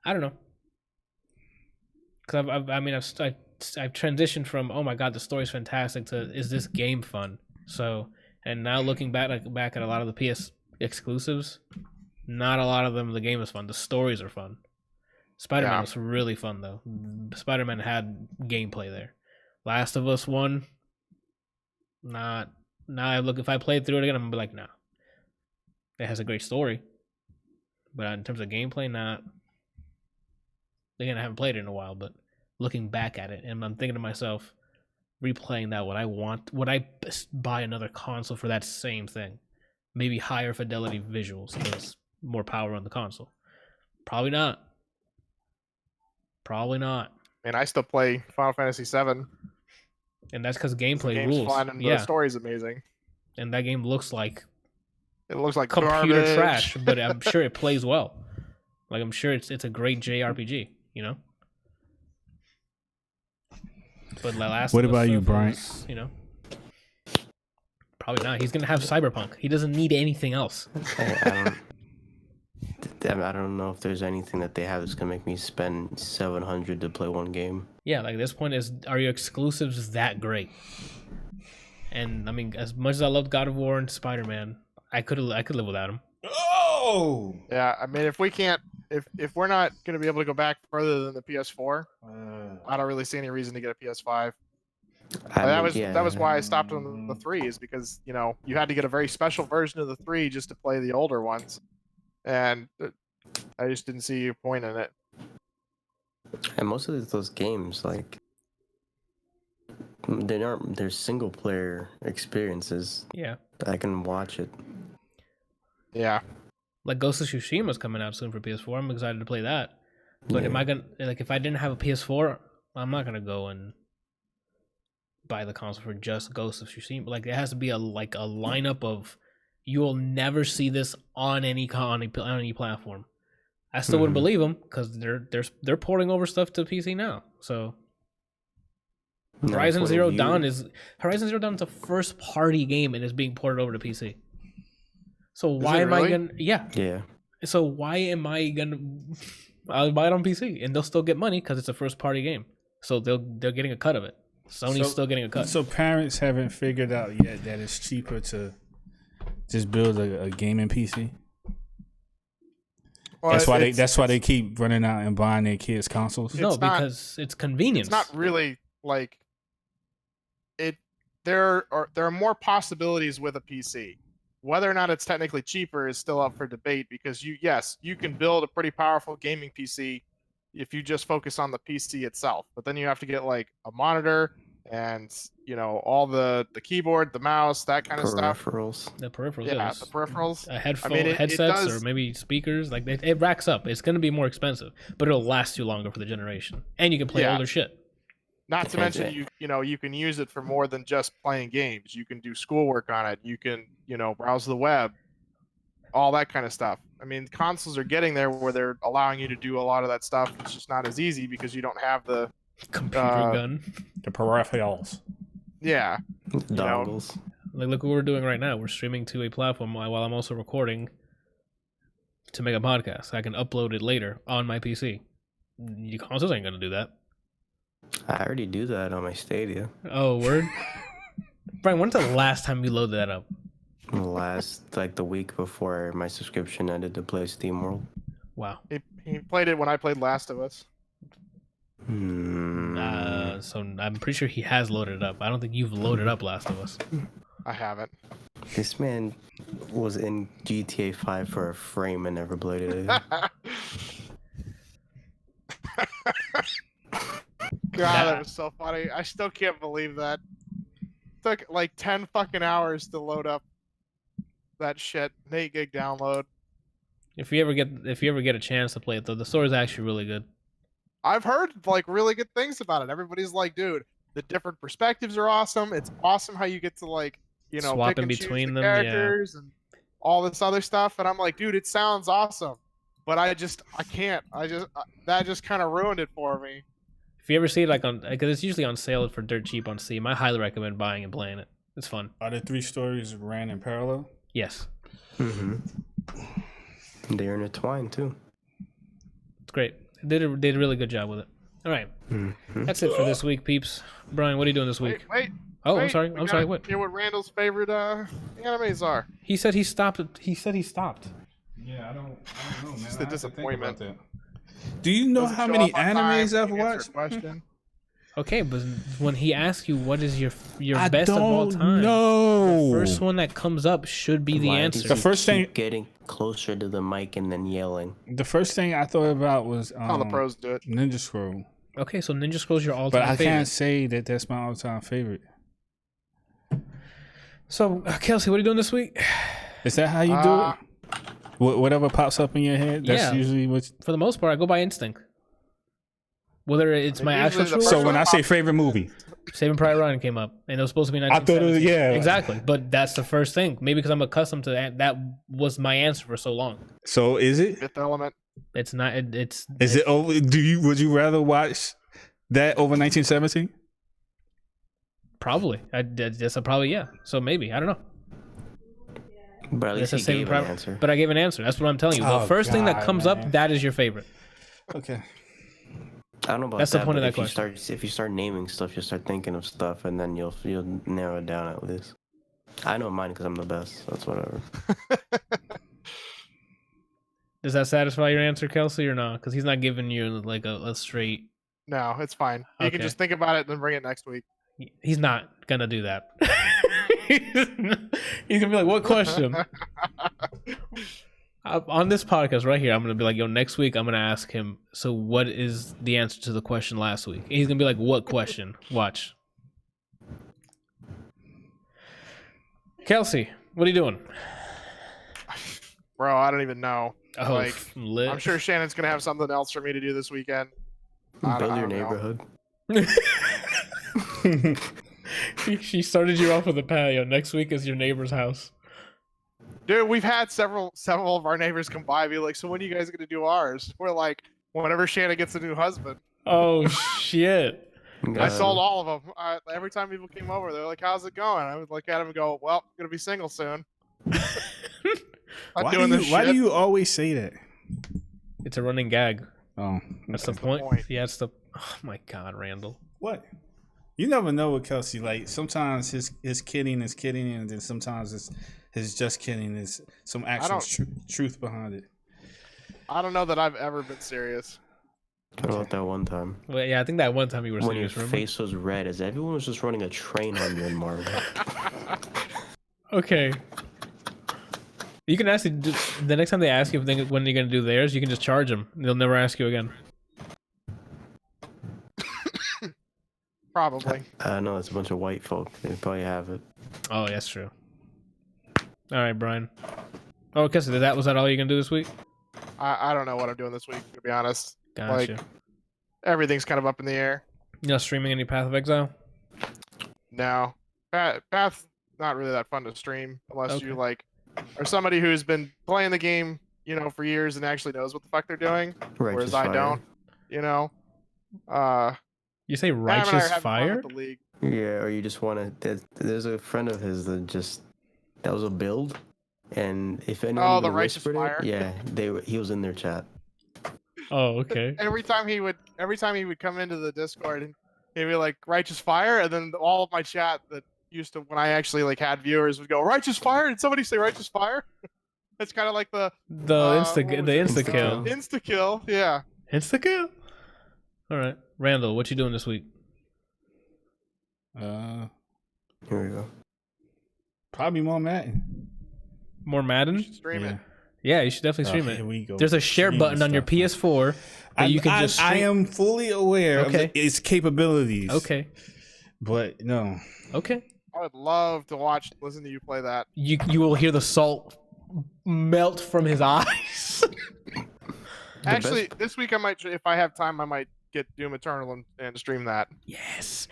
I don't know. Because I've transitioned from oh my god the story's fantastic to is this game fun? So and now looking back at a lot of the PS exclusives, not a lot of them the game is fun. The stories are fun. Spider-Man was really fun though. Spider-Man had gameplay there. Last of Us 1, not. Now if I played through it again, I'm gonna be like, nah. It has a great story, but in terms of gameplay, not. Again, I haven't played it in a while, but looking back at it, and I'm thinking to myself, replaying that, would I buy another console for that same thing? Maybe higher fidelity visuals because more power on the console. Probably not. And I still play Final Fantasy VII. And that's because gameplay The game's rules. fun and the story's amazing. And that game looks like computer computer trash, but I'm sure it plays well. Like I'm sure it's a great JRPG, you know. But the last. What about you, Bryant? You know, probably not. He's gonna have Cyberpunk. He doesn't need anything else. I don't know if there's anything that they have that's gonna make me spend $700 to play one game. Yeah, like this point are your exclusives that great? And I mean, as much as I loved God of War and Spider-Man, I could live without him. Oh, yeah. I mean, if we're not gonna be able to go back further than the PS4, I don't really see any reason to get a PS5. That was why I stopped on the 3, is because you had to get a very special version of the 3 just to play the older ones, and I just didn't see a point in it. And most of those games, like, they're single player experiences. Yeah, I can watch it. Yeah. Like Ghost of Tsushima's coming out soon for PS4. I'm excited to play that. But am I gonna, like, if I didn't have a PS4, I'm not gonna go and buy the console for just Ghost of Tsushima. Like, it has to be a lineup of, you will never see this on any platform. I still wouldn't believe them because they're porting over stuff to PC now. So Horizon Zero Dawn is a first party game and is being ported over to PC. So why am I gonna? Yeah. So why am I gonna? I'll buy it on PC and they'll still get money because it's a first party game. So they're getting a cut of it. Sony's still getting a cut. So parents haven't figured out yet that it's cheaper to just build a gaming PC. Well, that's why they keep running out and buying their kids consoles. No, because it's convenience. It's not really like it. There are more possibilities with a PC. Whether or not it's technically cheaper is still up for debate, because you can build a pretty powerful gaming PC if you just focus on the PC itself. But then you have to get like a monitor and all the keyboard, the mouse, that kind of stuff. The peripherals. Yeah, the peripherals. Headsets or maybe speakers. Like it racks up. It's going to be more expensive, but it'll last you longer for the generation, and you can play older shit. Not to mention you can use it for more than just playing games. You can do schoolwork on it. You can browse the web, all that kind of stuff. I mean, consoles are getting there where they're allowing you to do a lot of that stuff. It's just not as easy because you don't have the computer gun, the peripherals. Yeah, dongles. Like look what we're doing right now. We're streaming to a platform while I'm also recording to make a podcast. I can upload it later on my PC. Your consoles ain't gonna do that. I already do that on my Stadia. Oh, word? Brian, when's the last time you loaded that up? The week before my subscription ended to play SteamWorld. Wow. He played it when I played Last of Us. So I'm pretty sure he has loaded it up. I don't think you've loaded up Last of Us. I haven't. This man was in GTA 5 for a frame and never played it. God, that was so funny. I still can't believe that. It took like 10 fucking hours to load up that shit. An 8 gig download. If you ever get a chance to play it though, the story is actually really good. I've heard like really good things about it. Everybody's like, dude, the different perspectives are awesome. It's awesome how you get to like, swap pick in and between choose them, characters and all this other stuff. And I'm like, dude, it sounds awesome, but I can't. That just kind of ruined it for me. If you ever see it because it's usually on sale for dirt cheap on Steam, I highly recommend buying and playing it. It's fun. Are the 3 stories ran in parallel? Yes. Mm-hmm. They're intertwined too. It's great. They did a really good job with it. All right. Mm-hmm. That's it for this week, peeps. Brian, what are you doing this week? Wait. I'm sorry. What? Hear what Randall's favorite animes are. He said he stopped. Yeah, I don't know, man. Just a disappointment. Do you know how many animes I've watched? Question. Okay, but when he asks you what is your I best of all time, know. the first one that comes up should be the answer. The first thing, getting closer to the mic and then yelling. The first thing I thought about was How the pros do it. Ninja Scroll. Okay, so Ninja Scrolls your But all-time I favorite. can't say that that's my all-time favorite. So, Kelsey, what are you doing this week? Is that how you do it? Whatever pops up in your head, that's Yeah. usually what. For the most part, I go by instinct. Whether it's my actual usually the choice. first So when I say favorite movie, Saving Private Ryan came up, and it was supposed to be I thought it was 1917. Exactly, but that's the first thing. Maybe because I'm accustomed to that. That was my answer for so long. So is it? Fifth Element. It's not. It's. Is it over? Would you rather watch that over 1917? Probably. That's a probably yeah. So maybe I don't know. But at least That's he a gave an answer. But I gave an answer. That's what I'm telling you. The Oh, first thing that God, comes man. up, that is your favorite. Okay. I don't know about That's that. the point of but that question. If you start naming stuff, you'll start thinking of stuff, and then you'll narrow it down at least. I know mine because I'm the best. That's whatever. Does that satisfy your answer, Kelsey, or not? Because he's not giving you like a straight. No, it's fine. You Okay. can just think about it and then bring it next week. He's not gonna do that. He's gonna be like, "What question?" On this podcast right here, I'm gonna be like, "Yo, next week I'm gonna ask him. So, what is the answer to the question last week?" And he's gonna be like, "What question?" Watch, Kelsey. What are you doing? Bro, I don't even know. Oh, Like, lit. I'm sure Shannon's gonna have something else for me to do this weekend. I Build don't your know. neighborhood. She started you off with a patio. Next week is your neighbor's house. Dude, we've had several of our neighbors come by and be like, "So when are you guys gonna do ours?" We're like, "Whenever Shannon gets a new husband." Oh shit! I sold all of them. Every time people came over, they're like, "How's it going?" I would look at them and go, "Well, I'm gonna be single soon." I'm Why doing this why do shit. you always say that? It's a running gag. Oh, That's the okay. point. point. Yeah, it's the. Oh my god, Randall. What? You never know with Kelsey. Like sometimes his kidding is kidding, and then sometimes his just kidding is some actual truth behind it. I don't know that I've ever been serious. What about that one time Well, yeah, I think that one time you were when your serious. Remember? face was red, as everyone was just running a train on you in Marvel? Okay. You can ask the next time they ask you when you're gonna do theirs. You can just charge them. They'll never ask you again. Probably. No, it's a bunch of white folk. They probably have it. Oh, that's true. All right, Brian. Oh, Kelsey, was that all you're gonna do this week? I don't know what I'm doing this week, to be honest. Gotcha. Like, everything's kind of up in the air. You're not streaming any Path of Exile? No. Path's not really that fun to stream unless Okay. you like are somebody who's been playing the game, for years and actually knows what the fuck they're doing. Whereas I don't, You say Pam and I are Righteous having fun Fire? with the league. Yeah, or you just want to. There's a friend of his that was a build, and if anyone Oh, even the Righteous whispered Fire? it, yeah, he was in their chat. Oh, okay. Every time he would come into the Discord and he'd be like Righteous Fire, and then all of my chat that used to when I actually like had viewers would go Righteous Fire. Did somebody say Righteous Fire? It's kind of like the Insta kill. Insta kill. Yeah. Insta kill. All right, Randall, what you doing this week? Here we go. Probably more Madden. More Madden? Stream it. Yeah, you should definitely stream Here it. we go. There's a share Streaming button on your stuff, man. PS4 that you can just stream. I am fully aware Okay. of its capabilities. Okay. But no. Okay. I would love to listen to you play that. You will hear the salt melt from his eyes. Actually, this week I might, if I have time, I might get Doom Eternal and stream that. Yes.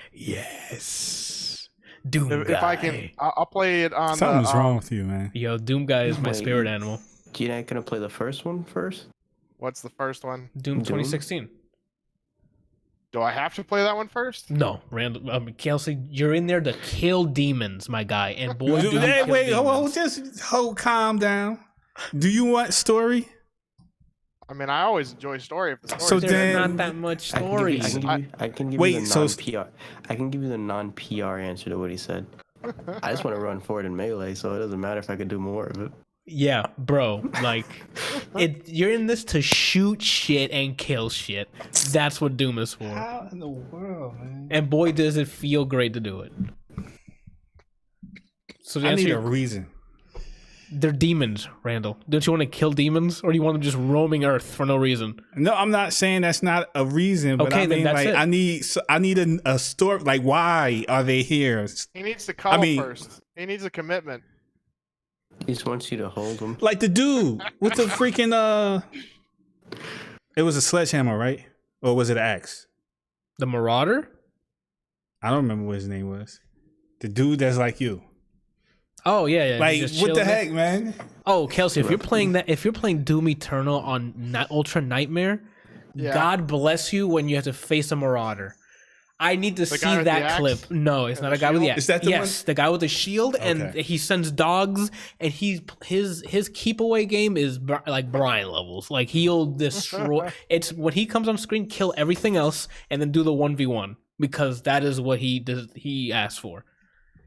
Doom If guy. I can, I'll play it on. Something's wrong with you, man. Yo, Doom guy is my Wait. spirit animal. You're not gonna play the first one first? What's the first one? Doom 2016. Do I have to play that one first? No, Randall. Kelsey, you're in there to kill demons, my guy. And boy, do you Hey, kill wait, demons. just calm down. Do you want story? I mean, I always enjoy story if the story. So There's then- not that much story. I can give Wait, you the so- non-PR. I can give you the non-PR answer to what he said. I just want to run forward in melee, so it doesn't matter if I can do more of it. Yeah, bro. Like, you're in this to shoot shit and kill shit. That's what Doom is for. How in the world, man? And boy, does it feel great to do it. So the I answer need a your, reason. They're demons, Randall. Don't you want to kill demons, or do you want them just roaming Earth for no reason? No, I'm not saying that's not a reason, but Okay, I then mean, that's like, it. I need a story. Like, why are they here? He needs to cuddle mean- first. He needs a commitment. He just wants you to hold him. Like the dude with the freaking it was a sledgehammer, right? Or was it an axe? The Marauder? I don't remember what his name was. The dude that's like you. Oh yeah. he Like, just what the chills heck, man? Oh, Kelsey, if you're playing Doom Eternal on Ultra Nightmare, Yeah. God bless you when you have to face a Marauder. I need to The guy see with that the axe clip. No, it's and not the a guy with the shield? axe. Is that the yes, the guy with the shield, and Okay. he sends dogs, and his keep away game is like Bryant levels. Like he'll destroy. It's when he comes on screen, kill everything else, and then do the 1v1 because that is what he does. He asks for.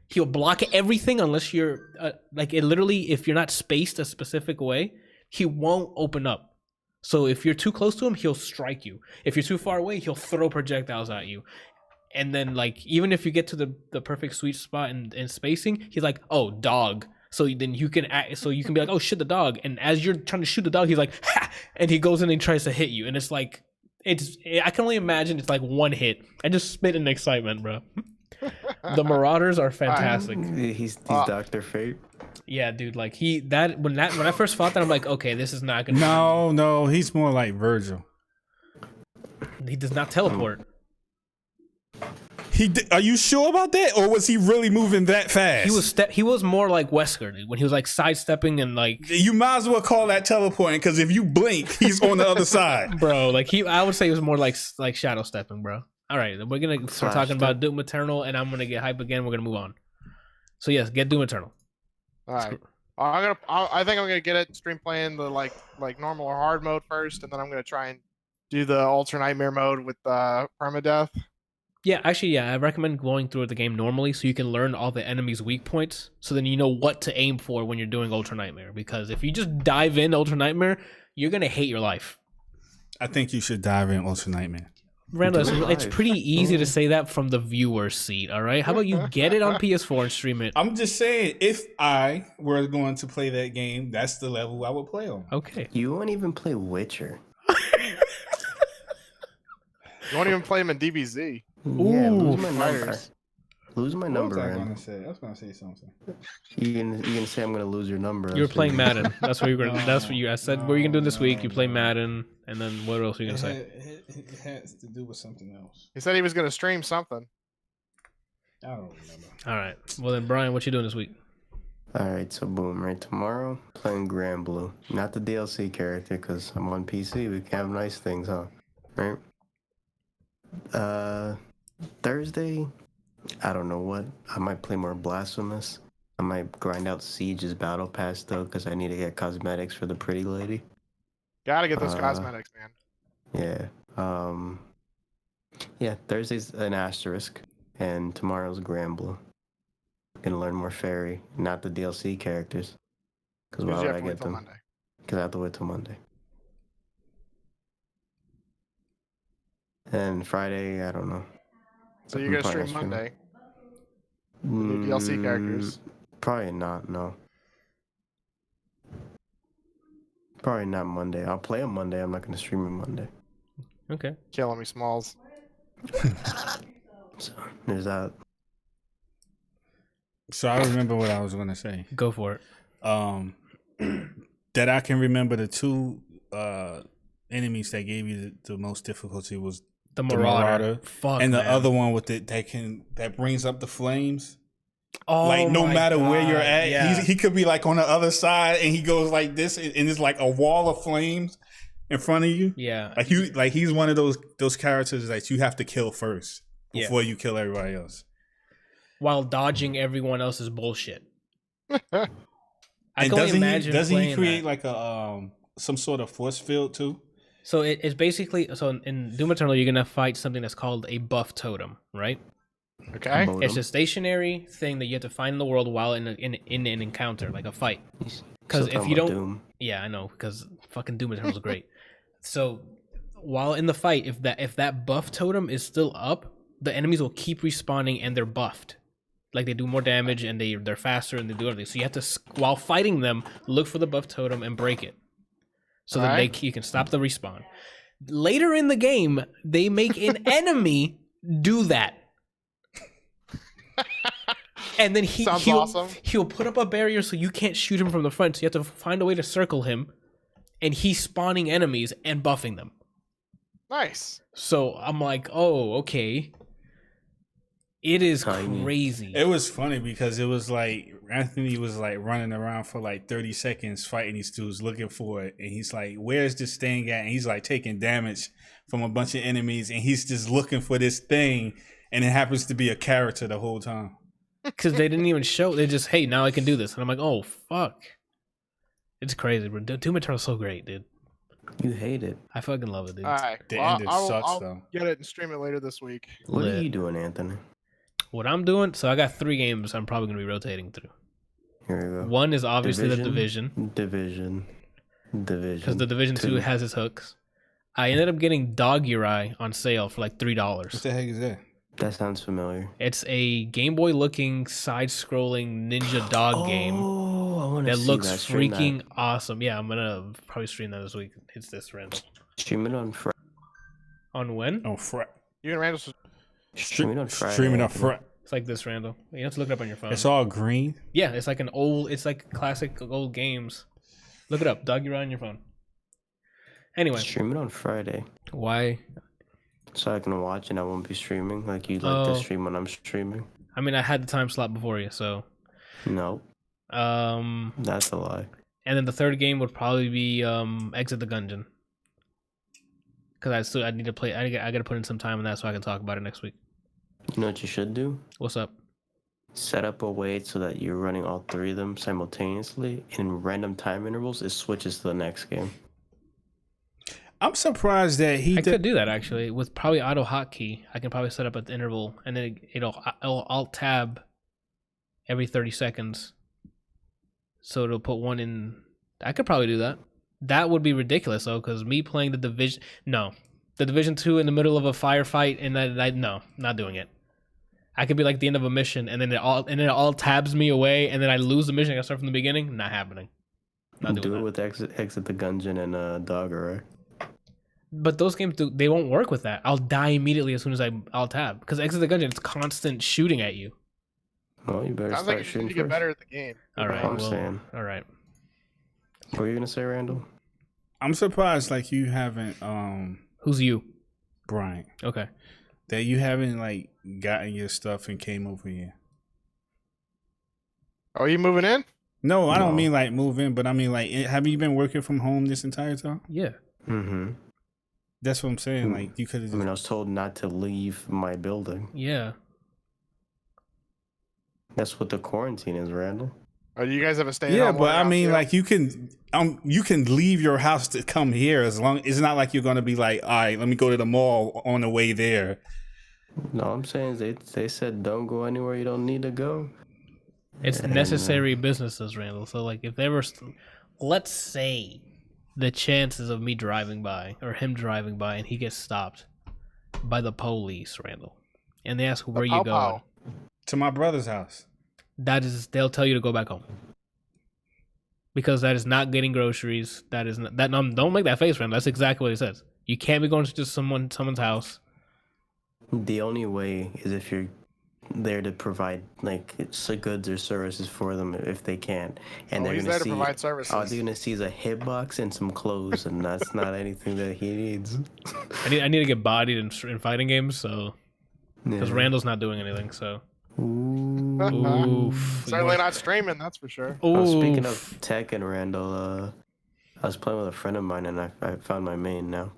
He'll block everything unless you're like it. Literally, if you're not spaced a specific way, he won't open up. So if you're too close to him, he'll strike you. If you're too far away, he'll throw projectiles at you. And then, like, even if you get to the perfect sweet spot in spacing, he's like, "Oh, dog." So then you can act. So you can be like, "Oh shit, the dog." And as you're trying to shoot the dog, he's like, "Ha!" And he goes in and tries to hit you. And it's like, I can only imagine it's like one hit. I just spit in excitement, bro. The Marauders are fantastic. He's Dr. Fate. Yeah, dude. Like when I first fought that, I'm like, okay, this is not gonna. No, he's more like Virgil. He does not teleport. Are you sure about that, or was he really moving that fast? He was more like Wesker, dude, when he was like sidestepping and like. You might as well call that teleporting, because if you blink, he's on the other side. Bro, like I would say he was more like shadow stepping, bro. All right, we're gonna start talking about Doom Eternal, and I'm gonna get hype again. We're gonna move on. So yes, get Doom Eternal. All right. I think I'm gonna get it. Stream playing the like normal or hard mode first, and then I'm gonna try and do the Ultra Nightmare mode with permadeath. Yeah, actually, I recommend going through the game normally so you can learn all the enemies' weak points. So then you know what to aim for when you're doing Ultra Nightmare. Because if you just dive in Ultra Nightmare, you're gonna hate your life. I think you should dive in Ultra Nightmare. Randall, it's pretty easy to say that from the viewer's seat, all right? How about you get it on PS4 and stream it? I'm just saying, if I were going to play that game, that's the level I would play on. Okay. You won't even play Witcher. You won't even play him in DBZ. Yeah, lose my number. fighters. Lose my What number, was I man. gonna say? I was gonna say something. You can say I'm gonna lose your number. You were playing Madden. That's what you were. No, That's what you. I said. What are you gonna do this week? You play Madden, and then what else are you gonna say? It has to do with something else. He said he was gonna stream something. I don't remember. All right. Well then, Brian, what you doing this week? Alright, so boom, right? Tomorrow, playing Grand Blue. Not the DLC character, because I'm on PC. We can have nice things, huh? Right? Thursday, I don't know what. I might play more Blasphemous. I might grind out Siege's Battle Pass, though, because I need to get cosmetics for the pretty lady. Gotta get those cosmetics, man. Yeah. Yeah, Thursday's an asterisk, and tomorrow's Grand Blue. Gonna learn more fairy, not the DLC characters. Because why Because you would have I to wait get till them? Monday. Because I have to wait till Monday. And Friday, I don't know. So I'm you're gonna probably stream not Monday. New DLC characters. Probably not, no. Probably not Monday. I'll play on Monday. I'm not gonna stream on Monday. Okay. Killing me, Smalls. So there's that. So I remember what I was gonna say. Go for it. That I can remember the two enemies that gave you the most difficulty was The the Marauder. Fuck. and the man. other one with that brings up the flames. Oh, Like no my matter where you're God, at, yeah. he could be like on the other side, and he goes like this, and it's like a wall of flames in front of you. Yeah. Like he's one of those characters that you have to kill first Yeah. before you kill everybody else. While dodging everyone else's bullshit. I And can only imagine doesn't he playing create that. like a some sort of force field too? So it's basically in Doom Eternal you're gonna fight something that's called a buff totem, right? Okay. Modem. It's a stationary thing that you have to find in the world while in an encounter, like a fight. Because Still if you talking don't, about Doom. yeah, I know, because fucking Doom Eternal is great. So while in the fight, if that buff totem is still up, the enemies will keep respawning and they're buffed. Like they do more damage and they're faster and they do everything. So you have to, while fighting them, look for the buff totem and break it, so that you can stop the respawn. Later in the game, they make an enemy do that. And then he'll put up a barrier so you can't shoot him from the front. So you have to find a way to circle him, and he's spawning enemies and buffing them. Nice. So I'm like, oh, okay. It is crazy. It was funny because it was like Anthony was like running around for like 30 seconds fighting these dudes looking for it. And he's like, where's this thing at? And he's like taking damage from a bunch of enemies. And he's just looking for this thing. And it happens to be a character the whole time. Because they didn't even show. They just, hey, now I can do this. And I'm like, oh, fuck. It's crazy. Doom Eternal is so great, dude. You hate it. I fucking love it, dude. All right. The end sucks, I'll though. get it and stream it later this week. What are you doing, Anthony? What I'm doing, so I got 3 games I'm probably going to be rotating through. Here we go. One is obviously The Division. Division. Because The Division 2 has its hooks. I ended up getting Dog Uri on sale for like $3. What the heck is that? That sounds familiar. It's a Game Boy looking side-scrolling ninja dog game I want to that see looks that. Stream freaking that. awesome. Yeah, I'm going to probably stream that this week. It's this, Randall. Stream it on Friday. On when? Oh, Friday. You and Randall. Stream it on Friday. Streaming on Friday. It's like this, Randall. You have to look it up on your phone. It's all green. Yeah, it's like it's like classic old games. Look it up. Dog, you're on your phone. Anyway. Stream it on Friday. Why? So I can watch and I won't be streaming like you like to stream when I'm streaming. I mean, I had the time slot before you, so. No. That's a lie. And then the third game would probably be Exit the Gungeon. Because I need to play. I got to put in some time on that so I can talk about it next week. You know what you should do? What's up? Set up a way so that you're running all 3 of them simultaneously. And in random time intervals, it switches to the next game. I'm surprised that I could do that actually with probably auto hotkey. I can probably set up at the interval and then it'll alt tab every 30 seconds. So it'll put one in. I could probably do that. That would be ridiculous though, because me playing the Division 2 in the middle of a firefight and no, not doing it. I could be like the end of a mission and then it all tabs me away and then I lose the mission. I start from the beginning. Not happening. Not doing do it that. with Exit the Gungeon and Dogger, right? But those games they won't work with that. I'll die immediately as soon as I'll tab because Exit the Gungeon, it's constant shooting at you. Well, you better Sounds start like you shooting need to get first. better at the game. All right. I'm saying. All right. What were you gonna say, Randall? I'm surprised like you haven't Who's you? Bryant. Okay. That you haven't like gotten your stuff and came over here. Are you moving in? No, I don't mean like move in, but I mean like have you been working from home this entire time? Yeah. Mm-hmm. That's what I'm saying. Like you could have. I mean, I was told not to leave my building. Yeah. That's what the quarantine is, Randall. Or do you guys have a stay? Yeah, but I mean, like you can leave your house to come here as long. It's not like you're gonna be like, all right, let me go to the mall on the way there. No, I'm saying they said don't go anywhere you don't need to go. It's necessary businesses, Randall. So like if there were, let's say, the chances of me driving by or him driving by and he gets stopped by the police, Randall, and they ask where you going. To my brother's house. They'll tell you to go back home. Because that is not getting groceries. That is not, don't make that face, friend. That's exactly what it says. You can't be going to just someone's house. The only way is if you're there to provide like goods or services for them if they can't. And they're he's gonna there to provide services. All they're gonna see is a hitbox and some clothes, and that's not anything that he needs. I need to get bodied in fighting games, so because Randall's not doing anything, so. Oof. Certainly not streaming, that's for sure. Speaking of tech and Randall, I was playing with a friend of mine and I found my main now.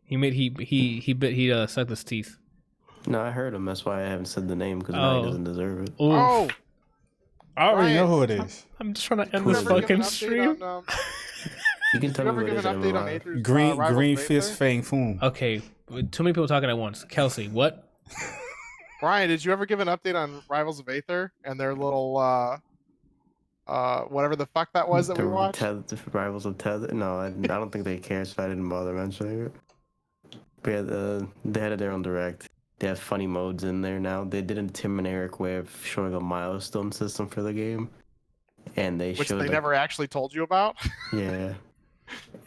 He sucked his teeth. No, I heard him. That's why I haven't said the name because now he doesn't deserve it. Oof. Oh, I already Ryan, know who it is. I'm just trying to end Who's this it? fucking stream. You can tell you me ever what it give is an and update I'm on alive. Aether's Green Rivals Fist Aether? Fang Foom. Okay, too many people talking at once. Kelsey, what? Brian, did you ever give an update on Rivals of Aether and their little whatever the fuck that was that we watched? The Rivals of Tether? No, I don't think they care, so I didn't bother mentioning it. But yeah, they had it there on Direct. They have funny modes in there now. They did a Tim and Eric way of showing a milestone system for the game, and they Which showed they never actually told you about. yeah,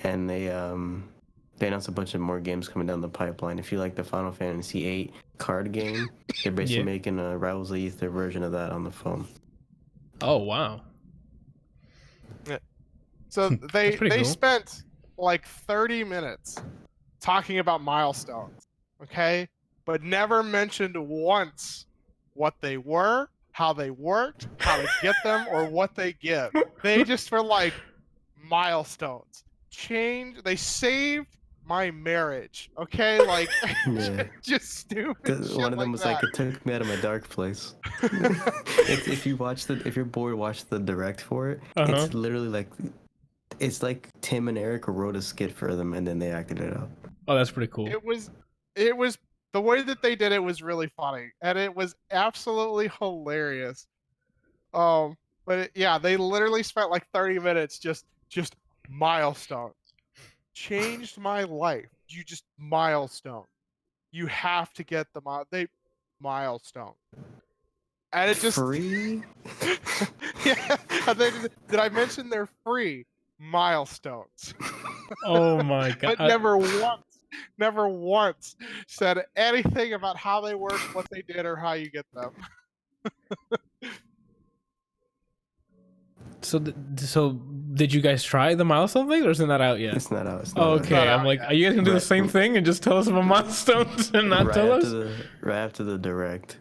and they announced a bunch of more games coming down the pipeline. If you like the Final Fantasy VIII card game, they're basically making a Rivals of Ether version of that on the phone. Oh wow. So they cool. spent like 30 minutes talking about milestones, okay? But never mentioned once what they were, how they worked, how to get them, or what they give. They just were like, milestones. They saved my marriage, okay? Like, just stupid shit one of them like was that. like, it took me out of my dark place. If you're bored, watch the direct for it. It's literally like, it's like Tim and Eric wrote a skit for them and then they acted it out. Oh, that's pretty cool. It was the way that they did it was really funny, and it was absolutely hilarious. But they literally spent like 30 minutes just milestones. Changed my life. You just milestone. You have to get the milestone. And it just free. Yeah. And then, did I mention they're free milestones? Oh my god! But never once said anything about how they work, what they did, or how you get them. So did you guys try the milestone thing, or isn't that out yet? It's not out. Okay, I'm like, are you guys gonna do the same thing and just tell us about milestones and not tell us? Right after the direct,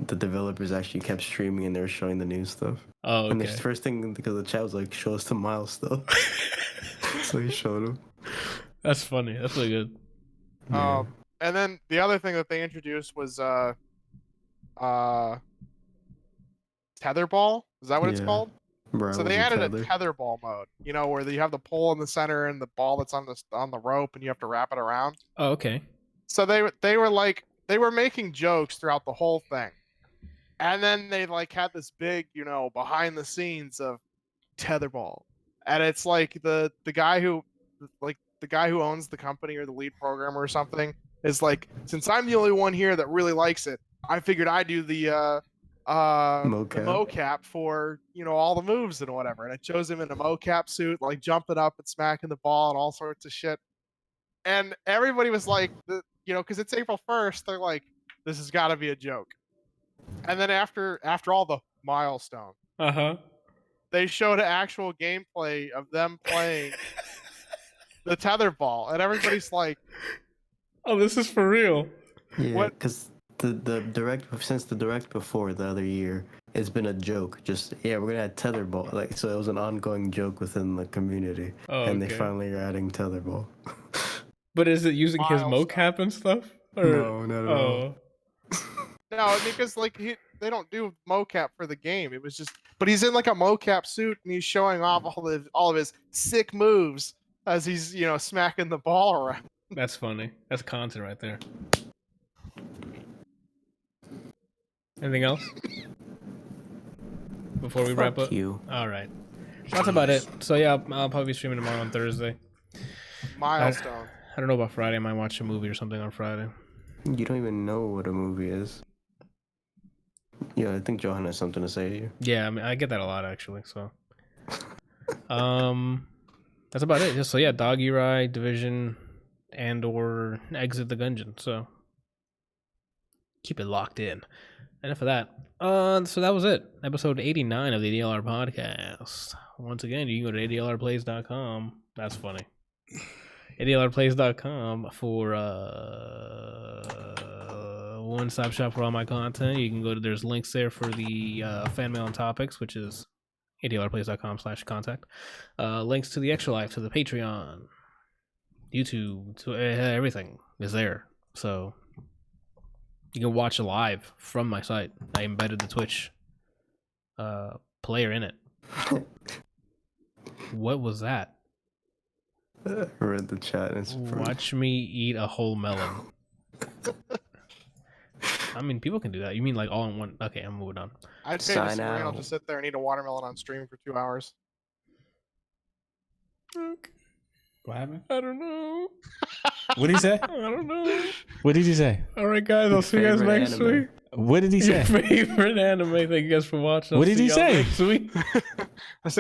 the developers actually kept streaming and they were showing the new stuff. Oh, okay. And the first thing, because the chat was like, show us the milestone. So he showed them. That's funny. That's really good. Yeah. And then the other thing that they introduced was tetherball. Is that what it's called? So they added a tetherball mode, where you have the pole in the center and the ball that's on the rope, and you have to wrap it around. Oh, okay. So they were making jokes throughout the whole thing, and then they like had this big, behind the scenes of tetherball, and it's like the guy who owns the company or the lead programmer or something is like, since I'm the only one here that really likes it, I figured I'd do the mocap for all the moves and whatever, and it shows him in a mocap suit like jumping up and smacking the ball and all sorts of shit, and everybody was like, because it's April 1st, they're like, this has got to be a joke. And then after all the milestone, they showed actual gameplay of them playing the tetherball, and everybody's like, oh, this is for real. Yeah, because the direct, since the direct before the other year, it's been a joke. Just we're gonna add tetherball. Like, so it was an ongoing joke within the community, and they finally are adding tetherball. But is it using his mocap and stuff? Or... No, not at all. No, because like they don't do mocap for the game. It was just, but he's in like a mocap suit and he's showing off all of his sick moves as he's smacking the ball around. That's funny. That's content right there. Anything else before we wrap up? You. All right, that's about it. So yeah, I'll probably be streaming tomorrow on Thursday. Milestone. I don't know about Friday. I might watch a movie or something on Friday. You don't even know what a movie is. Yeah, I think Johan has something to say to you. Yeah, I mean, I get that a lot actually. So, that's about it. So yeah, Dog Eat Ride, Division, and/or Exit the Gungeon. So keep it locked in. Enough of that. So that was it. Episode 89 of the ADLR Podcast. Once again, you can go to ADLRplays.com. That's funny. ADLRplays.com for one-stop shop for all my content. You can go to, there's links there for the fan mail and topics, which is ADLRplays.com/contact. Links to the Extra Life, to the Patreon, YouTube, to everything is there. So you can watch live from my site. I embedded the Twitch player in it. What was that? I read the chat. And watch me eat a whole melon. I mean, people can do that. You mean like all in one? Okay, I'm moving on. I'd say this morning I'll just sit there and eat a watermelon on stream for 2 hours. Okay. What happened? I don't know. What did he say? I don't know. What did he say? All right, guys. I'll see you guys Favorite next anime. week. What did he Your say? favorite anime. Thank you guys for watching. I'll What did see he y'all say? Next week. I said,